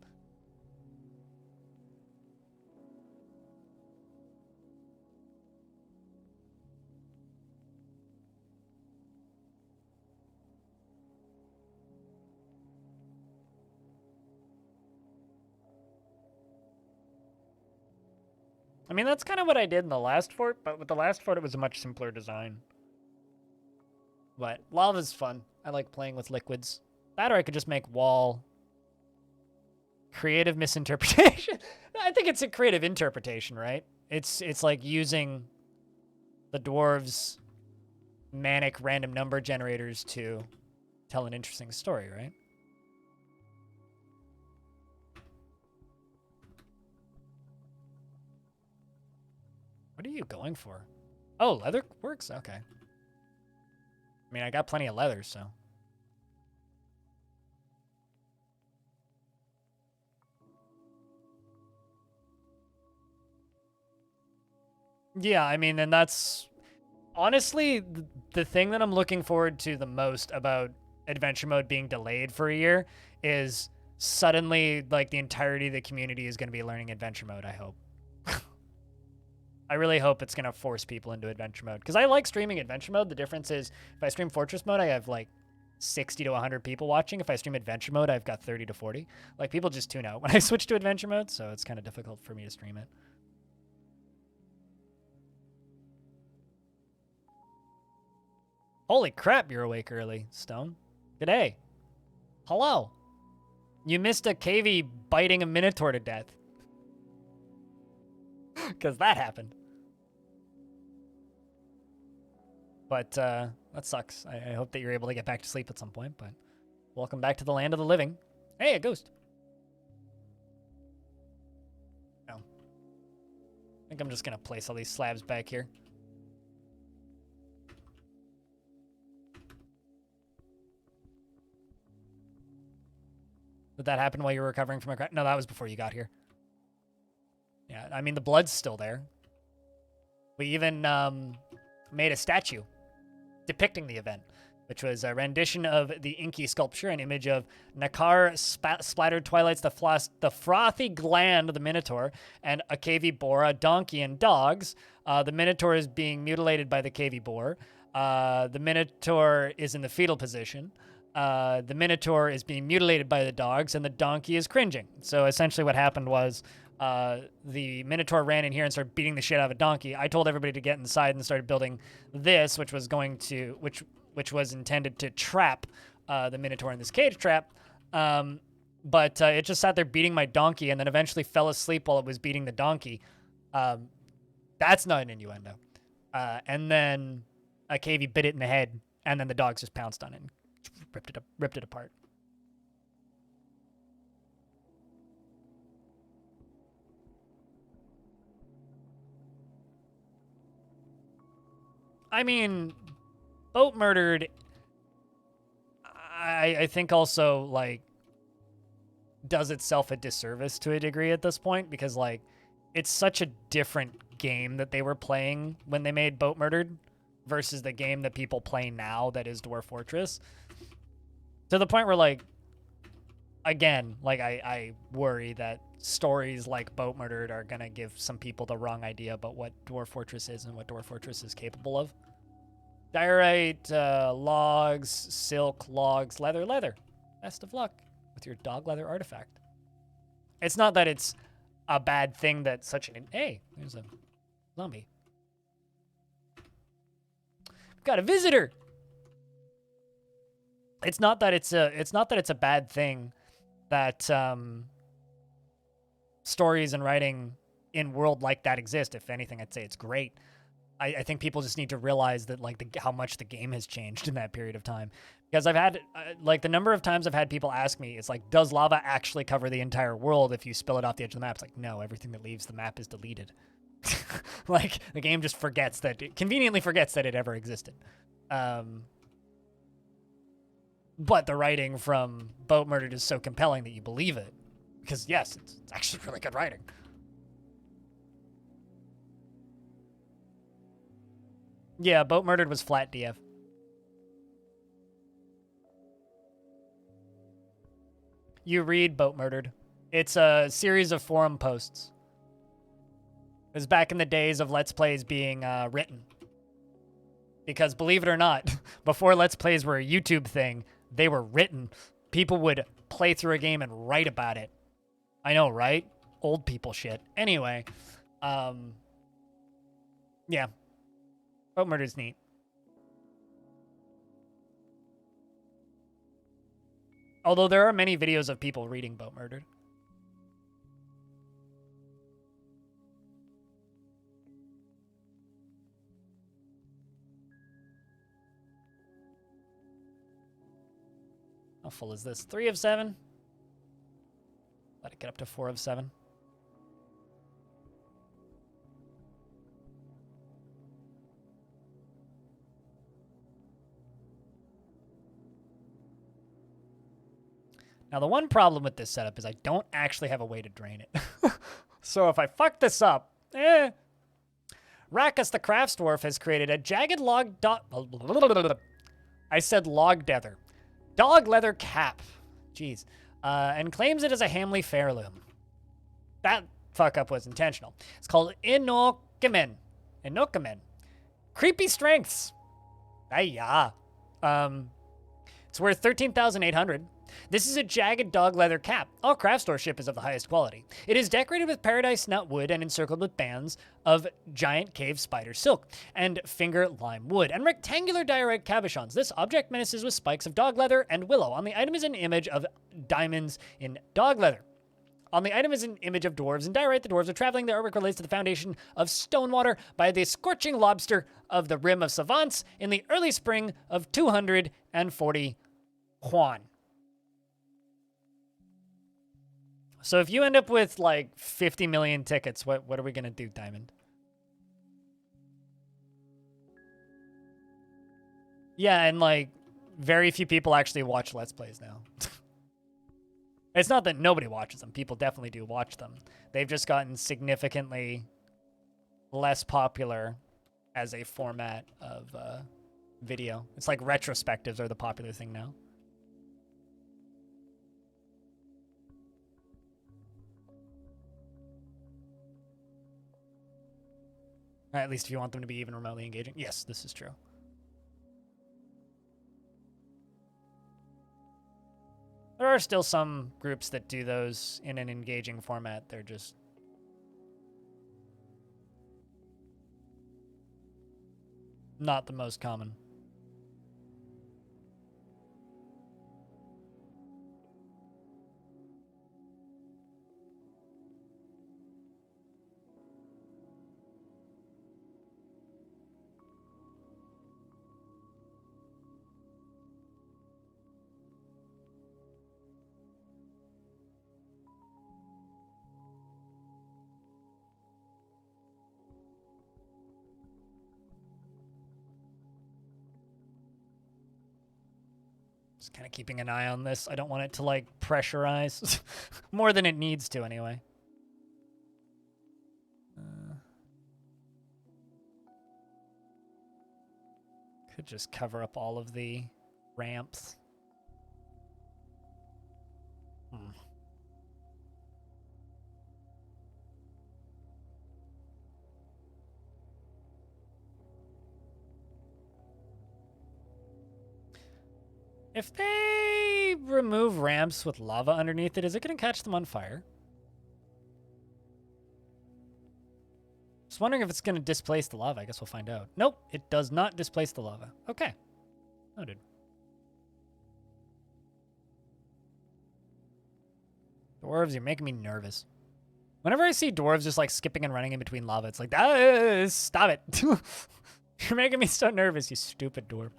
I mean, that's kind of what I did in the last fort, but with the last fort, it was a much simpler design. But lava's fun. I like playing with liquids. That, or I could just make wall. Creative misinterpretation. I think it's a creative interpretation, right? It's like using the dwarves' manic random number generators to tell an interesting story, right? What are you going for? Oh, leather works? Okay. I mean, I got plenty of leather, so. Yeah, I mean, and that's honestly the thing that I'm looking forward to the most about adventure mode being delayed for a year is suddenly, like, the entirety of the community is going to be learning adventure mode, I hope. I really hope it's going to force people into adventure mode. Because I like streaming adventure mode. The difference is, if I stream fortress mode, I have, like, 60 to 100 people watching. If I stream adventure mode, I've got 30 to 40. Like, people just tune out when I switch to adventure mode, so it's kind of difficult for me to stream it. Holy crap, you're awake early, Stone. G'day. Hello. You missed a cavey biting a Minotaur to death. Because that happened. But that sucks. I hope that you're able to get back to sleep at some point, but welcome back to the land of the living. Hey, a ghost. Oh. I think I'm just going to place all these slabs back here. Did that happen while you were recovering from a crash? No, that was before you got here. Yeah, I mean, the blood's still there. We even made a statue depicting the event, which was a rendition of the inky sculpture, an image of Nakar splattered twilights, the frothy gland of the Minotaur, and a cavy boar, a donkey, and dogs. The Minotaur is being mutilated by the cavy boar. The Minotaur is in the fetal position. The Minotaur is being mutilated by the dogs, and the donkey is cringing. So essentially what happened was the Minotaur ran in here and started beating the shit out of a donkey. I told everybody to get inside and started building this, which was intended to trap the Minotaur in this cage trap. But it just sat there beating my donkey and then eventually fell asleep while it was beating the donkey. That's not an innuendo. And then a cavey bit it in the head, and then the dogs just pounced on it and ripped it apart. I mean, Boat Murdered, I think also, like, does itself a disservice to a degree at this point, because, like, it's such a different game that they were playing when they made Boat Murdered versus the game that people play now that is Dwarf Fortress. To the point where, like, again, like, I worry that stories like Boat Murdered are going to give some people the wrong idea about what Dwarf Fortress is and what Dwarf Fortress is capable of. Diorite, logs, silk, logs, leather. Best of luck with your dog leather artifact. It's not that it's a bad thing that such an... Hey, there's a zombie. We've got a visitor! It's not that it's a bad thing that stories and writing in world like that exist. If anything, I'd say it's great. I think people just need to realize that, like, how much the game has changed in that period of time. Because I've had, like, the number of times I've had people ask me, it's like, does lava actually cover the entire world if you spill it off the edge of the map? It's like, no, everything that leaves the map is deleted. Like, the game just conveniently forgets that it ever existed. But the writing from Boat Murdered is so compelling that you believe it. Because, yes, it's actually really good writing. Yeah, Boat Murdered was flat DF. You read Boat Murdered. It's a series of forum posts. It was back in the days of Let's Plays being written. Because believe it or not, before Let's Plays were a YouTube thing, they were written. People would play through a game and write about it. I know, right? Old people shit. Anyway, yeah. Boat Murder's neat. Although there are many videos of people reading Boat Murdered. How full is this? 3 of 7? Let it get up to 4 of 7. Now, the one problem with this setup is I don't actually have a way to drain it. So if I fuck this up, Rakus the Crafts Dwarf has created a jagged log I said log leather. Dog leather cap. Jeez. And claims it as a Hamley Fairloom. That fuck up was intentional. It's called Inokamen. Creepy strengths. Ayah. It's worth 13,800. This is a jagged dog leather cap. All craft store ship is of the highest quality. It is decorated with paradise nut wood and encircled with bands of giant cave spider silk and finger lime wood and rectangular diorite cabochons. This object menaces with spikes of dog leather and willow. On the item is an image of diamonds in dog leather. On the item is an image of dwarves in diorite. The dwarves are traveling. The artwork relates to the foundation of Stonewater by the scorching lobster of the rim of Savants in the early spring of 240 Juan. So if you end up with, like, 50 million tickets, what are we going to do, Diamond? Yeah, and, like, very few people actually watch Let's Plays now. It's not that nobody watches them. People definitely do watch them. They've just gotten significantly less popular as a format of video. It's like retrospectives are the popular thing now. At least if you want them to be even remotely engaging. Yes, this is true. There are still some groups that do those in an engaging format. They're just Not the most common. Just kind of keeping an eye on this. I don't want it to, like, pressurize. More than it needs to, anyway. Could just cover up all of the ramps. If they remove ramps with lava underneath it, is it going to catch them on fire? Just wondering if it's going to displace the lava. I guess we'll find out. Nope, it does not displace the lava. Okay. Noted. Dwarves, you're making me nervous. Whenever I see dwarves just, like, skipping and running in between lava, it's like, stop it. You're making me so nervous, you stupid dwarf.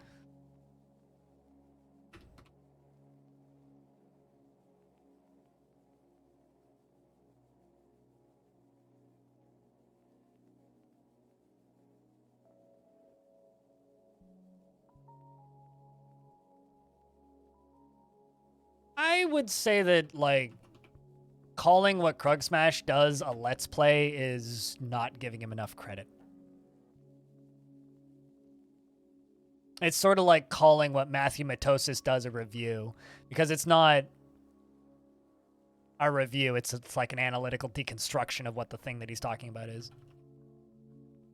I would say that, like, calling what Krug Smash does a Let's Play is not giving him enough credit. It's sort of like calling what Matthew Matosis does a review, because it's not a review. It's like an analytical deconstruction of what the thing that he's talking about is.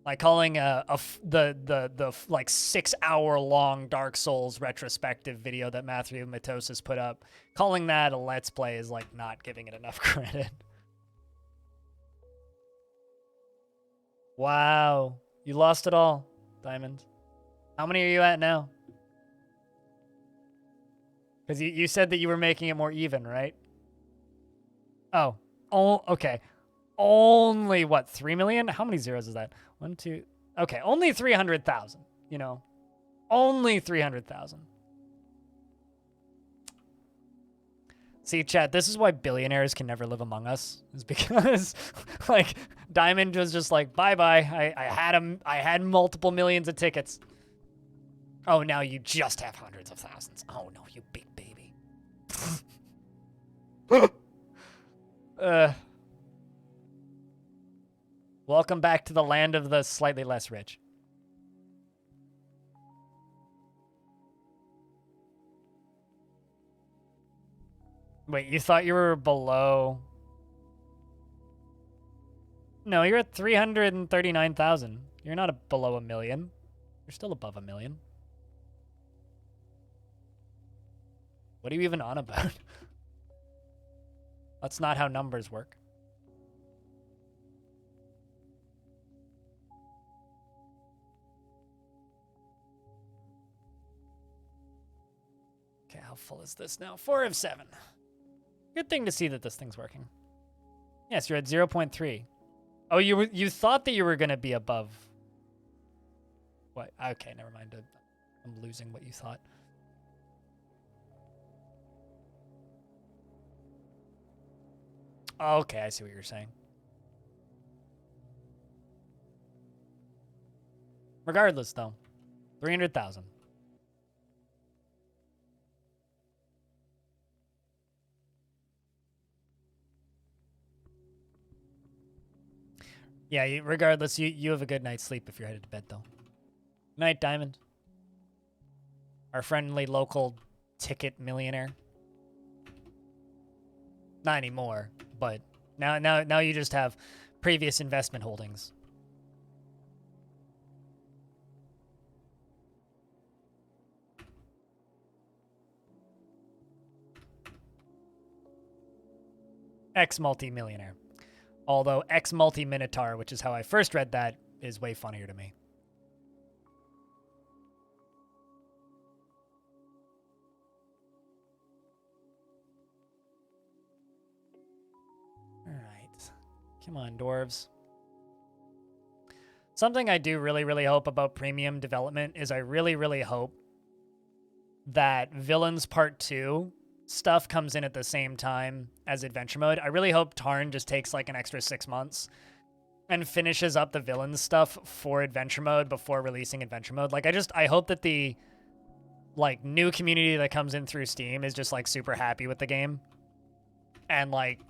Like calling the like 6 hour long Dark Souls retrospective video that Matthew Matosis put up, calling that a Let's Play is like not giving it enough credit. Wow, you lost it all, Diamond. How many are you at now? Because you said that you were making it more even, right? Oh, okay. Only, what, 3 million? How many zeros is that? 1, 2... Okay, only 300,000, you know. Only 300,000. See, chat, this is why billionaires can never live among us. Is because, like, Diamond was just like, bye-bye. I had multiple millions of tickets. Oh, now you just have hundreds of thousands. Oh, no, you big baby. Welcome back to the land of the slightly less rich. Wait, you thought you were below... No, you're at 339,000. You're not below 1 million. You're still above 1 million. What are you even on about? That's not how numbers work. Okay, how full is this now? 4 of 7. Good thing to see that this thing's working. Yes, you're at 0.3. Oh, you thought that you were going to be above. What? Okay, never mind. I'm losing what you thought. Okay, I see what you're saying. Regardless, though, 300,000. Yeah, regardless, you have a good night's sleep if you're headed to bed, though. Night, Diamond. Our friendly local ticket millionaire. Not anymore, but now you just have previous investment holdings. Ex-multi-millionaire. Although ex-multi-Minotaur, which is how I first read that, is way funnier to me. Come on, dwarves. Something I do really, really hope about premium development is I really, really hope that Villains Part 2 stuff comes in at the same time as Adventure Mode. I really hope Tarn just takes like an extra 6 months and finishes up the Villains stuff for Adventure Mode before releasing Adventure Mode. Like, I hope that the like new community that comes in through Steam is just like super happy with the game. And like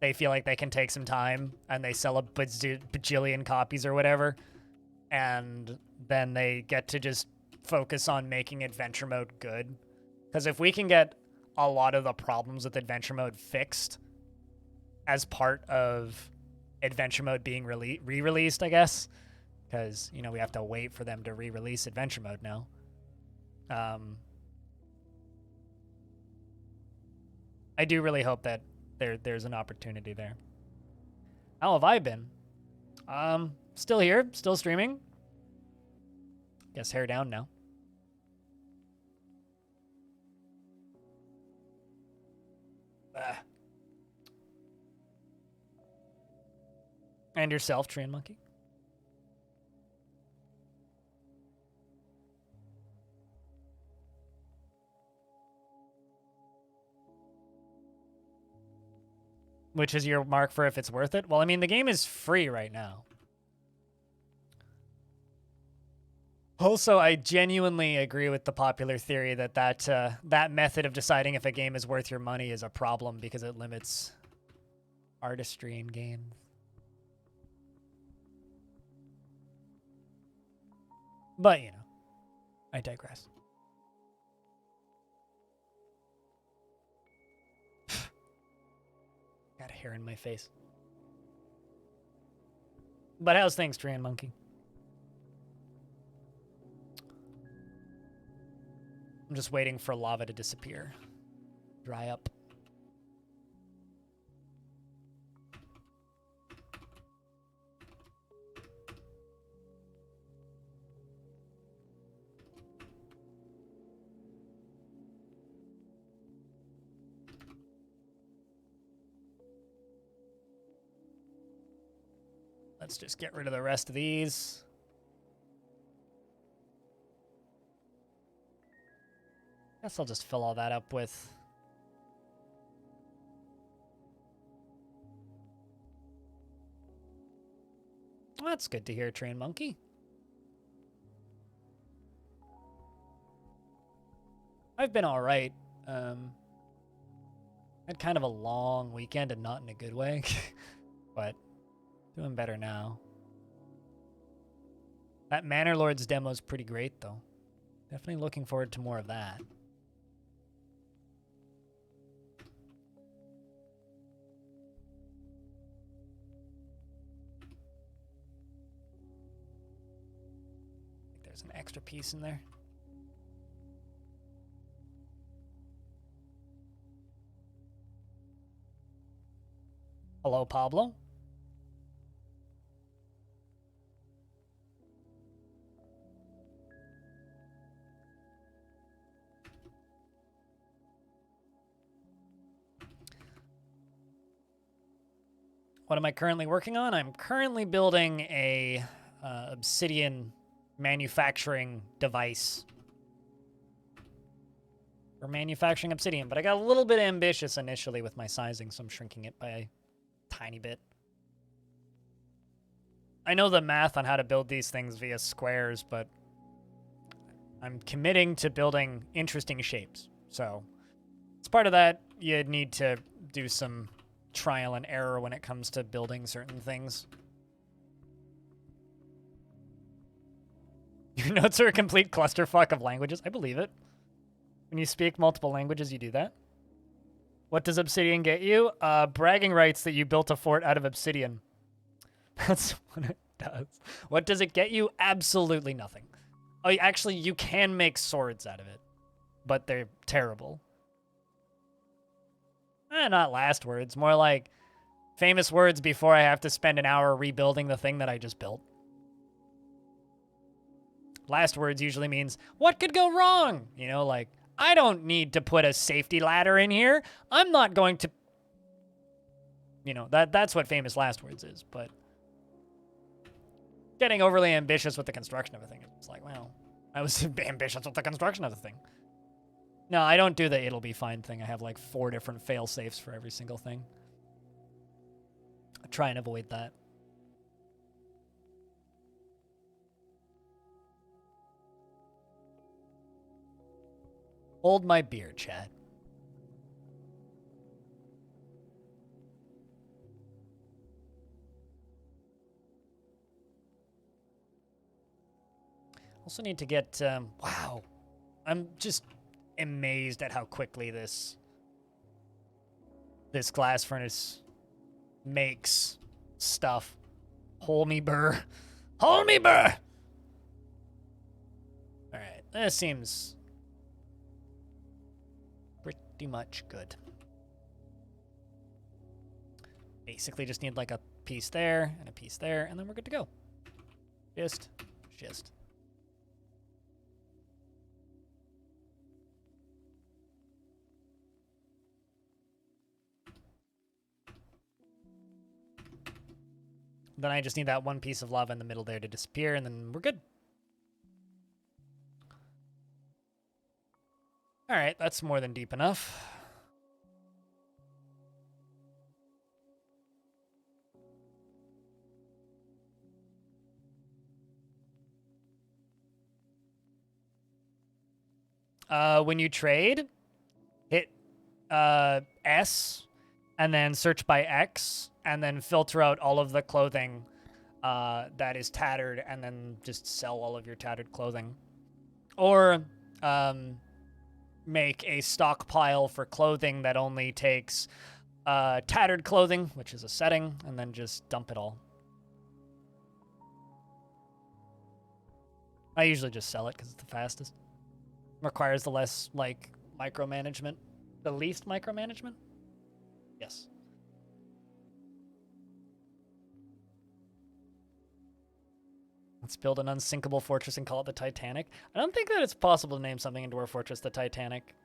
they feel like they can take some time and they sell a bajillion copies or whatever. And then they get to just focus on making Adventure Mode good. Because if we can get a lot of the problems with Adventure Mode fixed as part of Adventure Mode being re-released, I guess. Because, you know, we have to wait for them to re-release Adventure Mode now. I do really hope that there's an opportunity there. How have I been? Still here, still streaming. Guess hair down now. And yourself, Train Monkey. Which is your mark for if it's worth it? Well, I mean, the game is free right now. Also, I genuinely agree with the popular theory that that method of deciding if a game is worth your money is a problem because it limits artistry in games. But, you know, I digress. Got hair in my face. But how's things, Tran Monkey? I'm just waiting for lava to disappear. Dry up. Let's just get rid of the rest of these. Guess I'll just fill all that up with... Well, that's good to hear, Train Monkey. I've been all right. Had kind of a long weekend and not in a good way, but doing better now. That Manor Lord's demo is pretty great, though. Definitely looking forward to more of that. There's an extra piece in there. Hello, Pablo. What am I currently working on? I'm currently building a obsidian manufacturing device for manufacturing obsidian, but I got a little bit ambitious initially with my sizing, so I'm shrinking it by a tiny bit. I know the math on how to build these things via squares, but I'm committing to building interesting shapes. So as part of that, you need to do some trial and error when it comes to building certain things. Your notes are a complete clusterfuck of languages. I believe it. When you speak multiple languages, you do that. What does obsidian get you? Bragging rights that you built a fort out of obsidian. That's what it does. What does it get you? Absolutely nothing. Oh, actually, you can make swords out of it, but they're terrible. Not last words. More like famous words before I have to spend an hour rebuilding the thing that I just built. Last words usually means, what could go wrong? You know, like, I don't need to put a safety ladder in here. I'm not going to... You know, that's what famous last words is, but getting overly ambitious with the construction of a thing, it's like, well, I was ambitious with the construction of the thing. No, I don't do the it'll be fine thing. I have like 4 different fail safes for every single thing. I try and avoid that. Hold my beer, chat. Also need to get, wow. I'm just amazed at how quickly this glass furnace makes stuff. Hold me burr. Hold me burr! Alright, this seems pretty much good. Basically just need like a piece there and a piece there, and then we're good to go. Just. Then I just need that one piece of lava in the middle there to disappear, and then we're good. All right, that's more than deep enough. When you trade, hit S, and then search by X, and then filter out all of the clothing that is tattered, and then just sell all of your tattered clothing. Or make a stockpile for clothing that only takes tattered clothing, which is a setting, and then just dump it all. I usually just sell it because it's the fastest. Requires the less, like, micromanagement. The least micromanagement? Yes. Let's build an unsinkable fortress and call it the Titanic. I don't think that it's possible to name something in Dwarf Fortress the Titanic.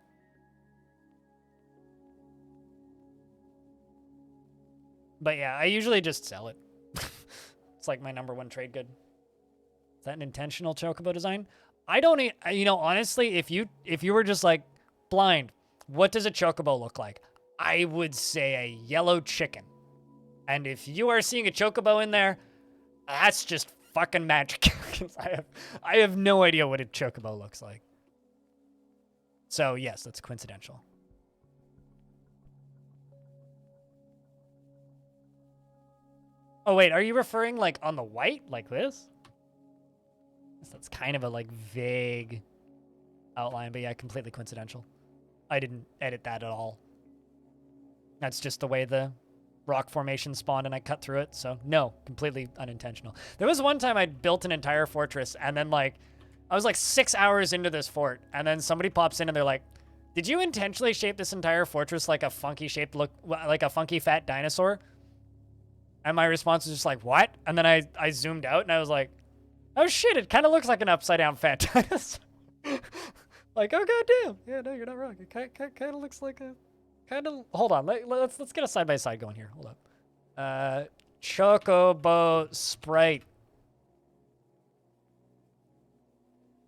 But yeah, I usually just sell it. It's like my #1 trade good. Is that an intentional chocobo design? I don't, you know, honestly, if you were just like blind, what does a chocobo look like? I would say a yellow chicken. And if you are seeing a chocobo in there, that's just fucking magic. I have no idea what a chocobo looks like. So yes, that's coincidental. Oh wait, are you referring like on the white, like this? That's kind of a like vague outline, but yeah, completely coincidental. I didn't edit that at all. That's just the way the rock formation spawned and I cut through it. So no, completely unintentional. There was one time I built an entire fortress and then like, I was like 6 hours into this fort and then somebody pops in and they're like, did you intentionally shape this entire fortress like a funky shaped like a funky fat dinosaur? And my response was just like, what? And then I zoomed out and I was like, oh shit, it kind of looks like an upside down fat dinosaur. Like, oh goddamn. Yeah, no, you're not wrong. It kind of looks like a, hold on, let's get a side by side going here. Hold up. Chocobo sprite.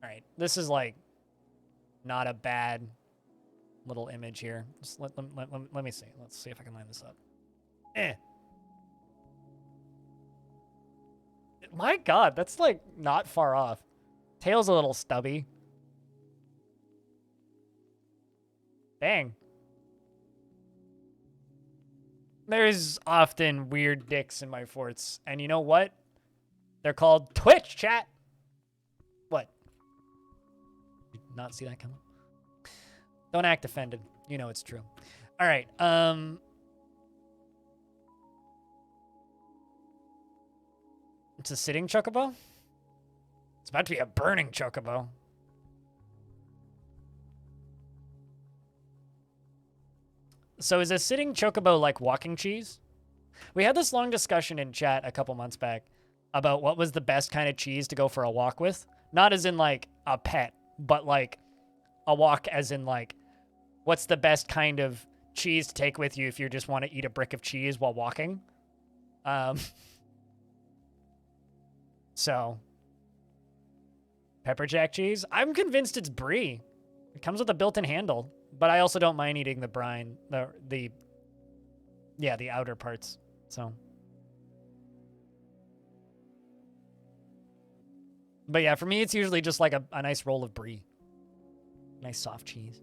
All right, this is like not a bad little image here. Just let me see. Let's see if I can line this up. My God, that's like not far off. Tail's a little stubby. Dang. There's often weird dicks in my forts. And you know what? They're called Twitch, chat. What? Did you not see that coming? Don't act offended. You know it's true. All right. It's a sitting chocobo? It's about to be a burning chocobo. So is a sitting chocobo like walking cheese? We had this long discussion in chat a couple months back about what was the best kind of cheese to go for a walk with. Not as in like a pet, but like a walk as in like what's the best kind of cheese to take with you if you just want to eat a brick of cheese while walking. So, pepper jack cheese. I'm convinced it's brie. It comes with a built-in handle, but I also don't mind eating the brine, the outer parts. So, but yeah, for me, it's usually just like a nice roll of brie, nice soft cheese.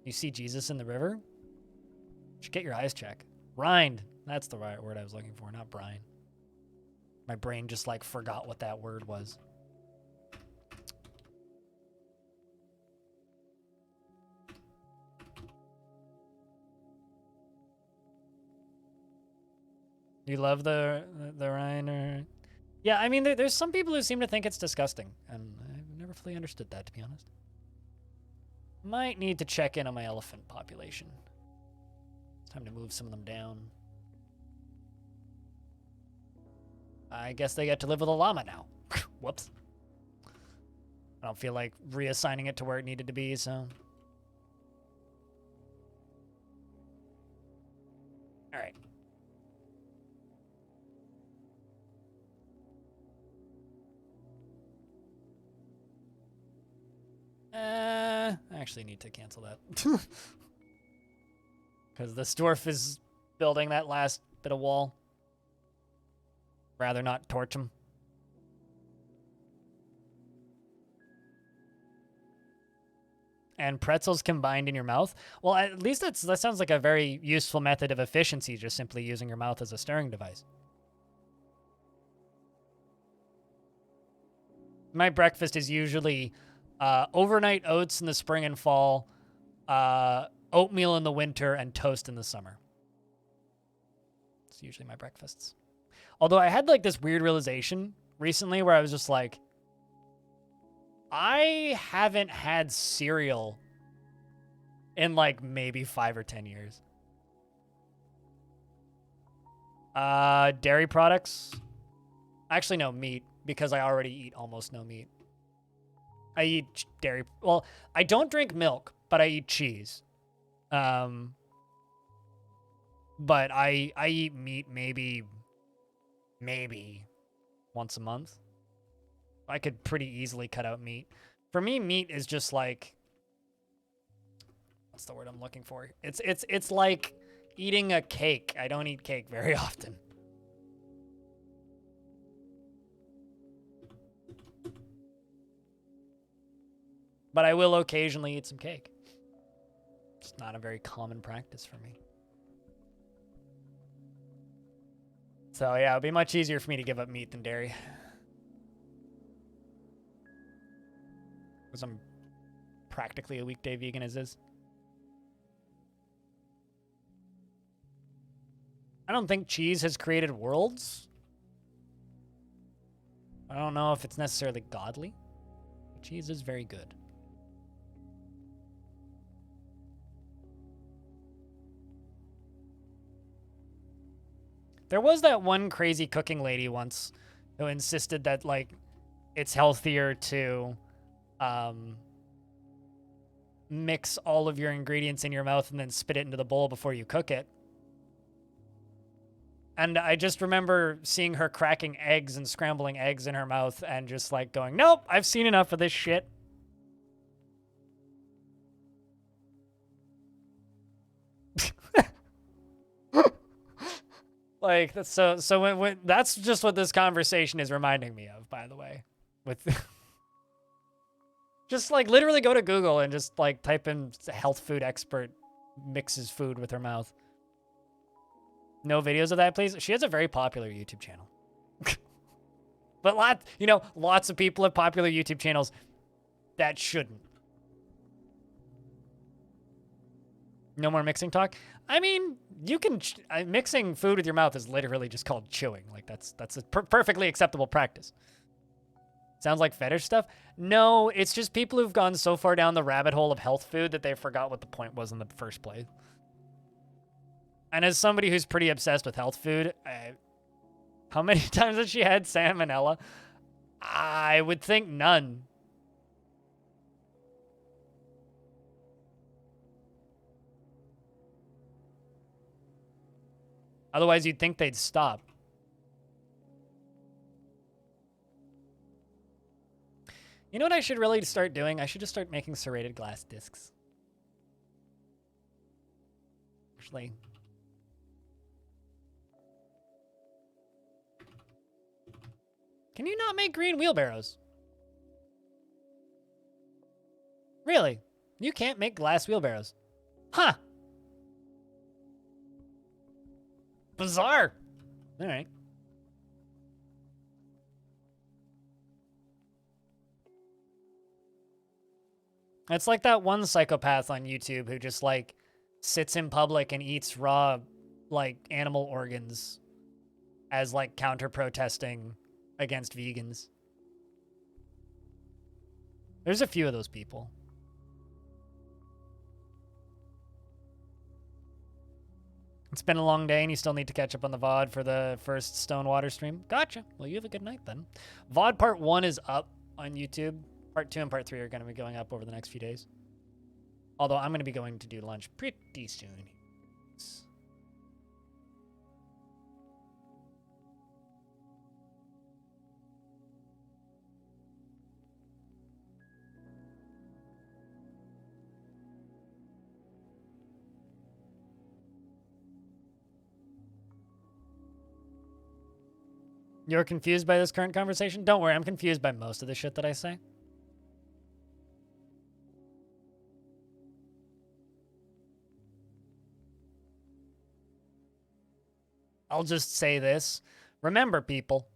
You see Jesus in the river? You should get your eyes checked. Rind. That's the right word I was looking for, not brine. My brain just like forgot what that word was. You love the Rhine, or... Yeah, I mean, there's some people who seem to think it's disgusting, and I've never fully understood that, to be honest. Might need to check in on my elephant population. It's time to move some of them down. I guess they get to live with a llama now. Whoops. I don't feel like reassigning it to where it needed to be, so... Alright. I actually need to cancel that. Because the Dwarf is building that last bit of wall. Rather not torch him. And pretzels combined in your mouth? Well, at least that sounds like a very useful method of efficiency, just simply using your mouth as a stirring device. My breakfast is usually overnight oats in the spring and fall, oatmeal in the winter, and toast in the summer. It's usually my breakfasts. Although I had like this weird realization recently where I was just like, I haven't had cereal in like maybe 5 or 10 years. Dairy products. Actually, no, meat, because I already eat almost no meat. I eat dairy. Well, I don't drink milk, but I eat cheese. But I eat meat maybe once a month. I could pretty easily cut out meat. For me, meat is just like, what's the word I'm looking for? It's like eating a cake. I don't eat cake very often. But I will occasionally eat some cake. It's not a very common practice for me. So yeah, it'd be much easier for me to give up meat than dairy. Because I'm practically a weekday vegan as is. I don't think cheese has created worlds. I don't know if it's necessarily godly. But cheese is very good. There was that one crazy cooking lady once who insisted that, like, it's healthier to mix all of your ingredients in your mouth and then spit it into the bowl before you cook it. And I just remember seeing her cracking eggs and scrambling eggs in her mouth and just, like, going, nope, I've seen enough of this shit. Like, that's so when that's just what this conversation is reminding me of, by the way. With just like literally go to Google and just like type in health food expert mixes food with her mouth. No videos of that, please. She has a very popular YouTube channel. But lots of people have popular YouTube channels that shouldn't. No more mixing talk? I mean, you can... mixing food with your mouth is literally just called chewing. Like, that's a perfectly acceptable practice. Sounds like fetish stuff? No, it's just people who've gone so far down the rabbit hole of health food that they forgot what the point was in the first place. And as somebody who's pretty obsessed with health food, how many times has she had salmonella? I would think none. Otherwise, you'd think they'd stop. You know what I should really start doing? I should just start making serrated glass discs. Actually. Can you not make green wheelbarrows? Really? You can't make glass wheelbarrows. Huh. Bizarre. All right. It's like that one psychopath on YouTube who just like sits in public and eats raw like animal organs as like counter protesting against vegans. There's a few of those people. It's been a long day and you still need to catch up on the VOD for the first Stonewater stream. Gotcha. Well, you have a good night then. VOD part 1 is up on YouTube. Part 2 and part 3 are going to be going up over the next few days. Although I'm going to be going to do lunch pretty soon. You're confused by this current conversation? Don't worry, I'm confused by most of the shit that I say. I'll just say this. Remember, people.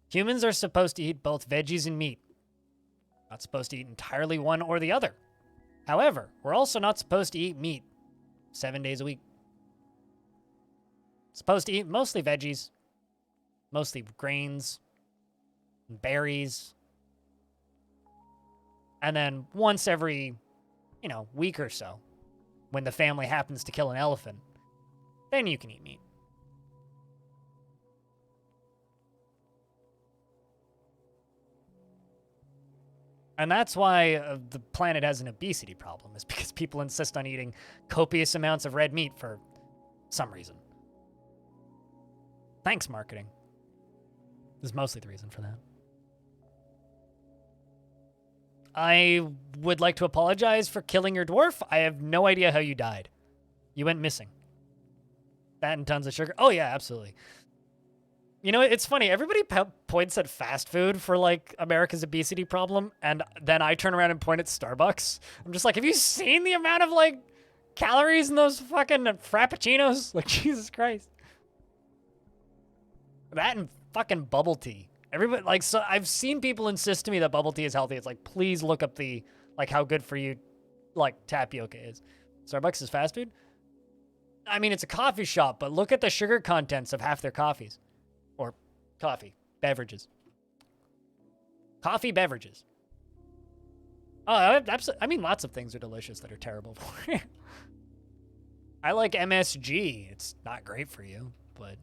Humans are supposed to eat both veggies and meat. Not supposed to eat entirely one or the other. However, we're also not supposed to eat meat 7 days a week. Supposed to eat mostly veggies, mostly grains, berries. And then once every, week or so, when the family happens to kill an elephant, then you can eat meat. And that's why the planet has an obesity problem, is because people insist on eating copious amounts of red meat for some reason. Thanks, marketing. Is mostly the reason for that. I would like to apologize for killing your dwarf. I have no idea how you died. You went missing. That and tons of sugar. Oh, yeah, absolutely. You know, it's funny. Everybody points at fast food for, like, America's obesity problem, and then I turn around and point at Starbucks. I'm just like, have you seen the amount of, like, calories in those fucking frappuccinos? Like, Jesus Christ. That and fucking bubble tea. Everybody, like, so I've seen people insist to me that bubble tea is healthy. It's like, please look up the, like, how good for you, like, tapioca is. Starbucks is fast food? I mean, it's a coffee shop, but look at the sugar contents of half their coffees. Or coffee, beverages. Coffee beverages. Oh, I mean, lots of things are delicious that are terrible for you. I like MSG. It's not great for you, but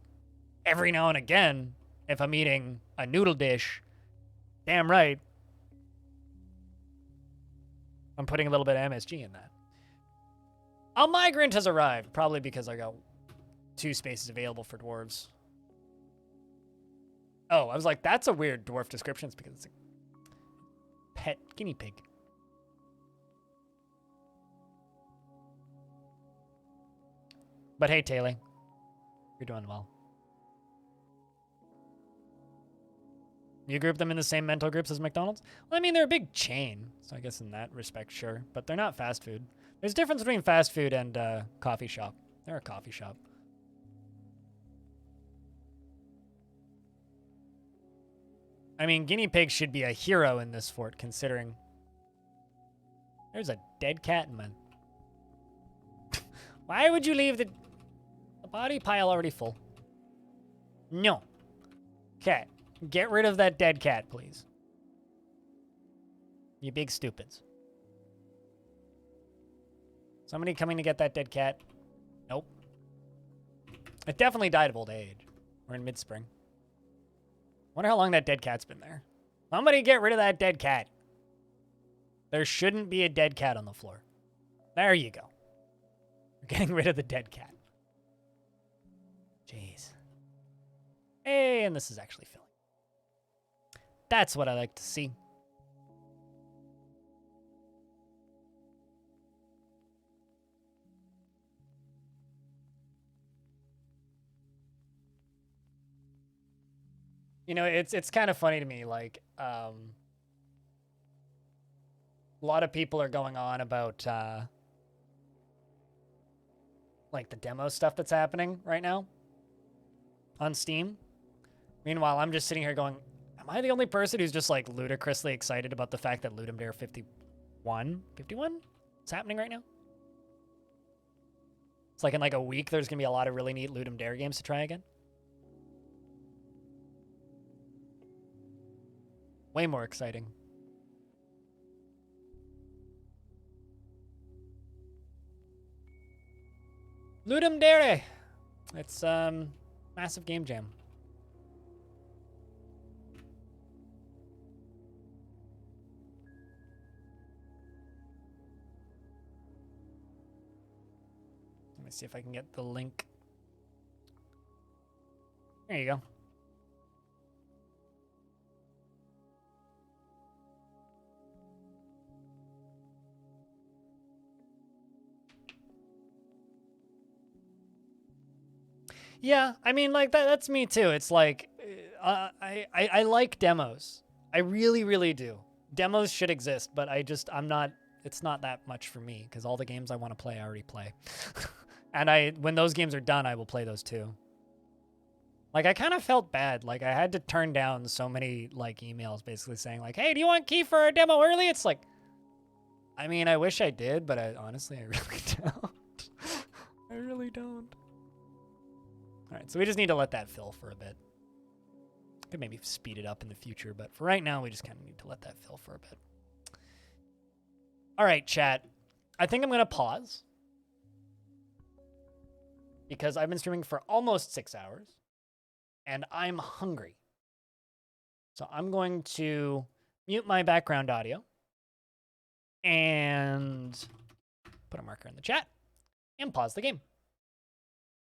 every now and again, if I'm eating a noodle dish, damn right, I'm putting a little bit of MSG in that. A migrant has arrived, probably because I got 2 spaces available for dwarves. Oh, I was like, that's a weird dwarf description. It's because it's a pet guinea pig. But hey, Taylor, you're doing well. You group them in the same mental groups as McDonald's? Well, I mean, they're a big chain, so I guess in that respect, sure. But they're not fast food. There's a difference between fast food and coffee shop. They're a coffee shop. I mean, guinea pigs should be a hero in this fort, considering there's a dead cat in my... Why would you leave the body pile already full? No. Cat, get rid of that dead cat, please. You big stupids. Somebody coming to get that dead cat? Nope. It definitely died of old age. We're in mid-spring. Wonder how long that dead cat's been there. Somebody get rid of that dead cat. There shouldn't be a dead cat on the floor. There you go. We're getting rid of the dead cat. Jeez. Hey, and this is actually filling. That's what I like to see. You know, it's kind of funny to me, like, a lot of people are going on about, like, the demo stuff that's happening right now on Steam. Meanwhile, I'm just sitting here going, am I the only person who's just, like, ludicrously excited about the fact that Ludum Dare 51 is happening right now? It's like in, like, a week, there's going to be a lot of really neat Ludum Dare games to try again. Way more exciting. Ludum Dare! It's, massive game jam. Let me see if I can get the link. There you go. Yeah, I mean, like, that's me too. It's like, I like demos. I really, really do. Demos should exist, but I'm not, it's not that much for me, because all the games I want to play, I already play. And when those games are done, I will play those too. Like, I kind of felt bad. Like, I had to turn down so many, like, emails basically saying, like, hey, do you want key for a demo early? It's like, I mean, I wish I did, but honestly, I really don't. I really don't. All right, so we just need to let that fill for a bit. Could maybe speed it up in the future, but for right now, we just kind of need to let that fill for a bit. All right, chat. I think I'm going to pause because I've been streaming for almost 6 hours and I'm hungry. So I'm going to mute my background audio and put a marker in the chat and pause the game.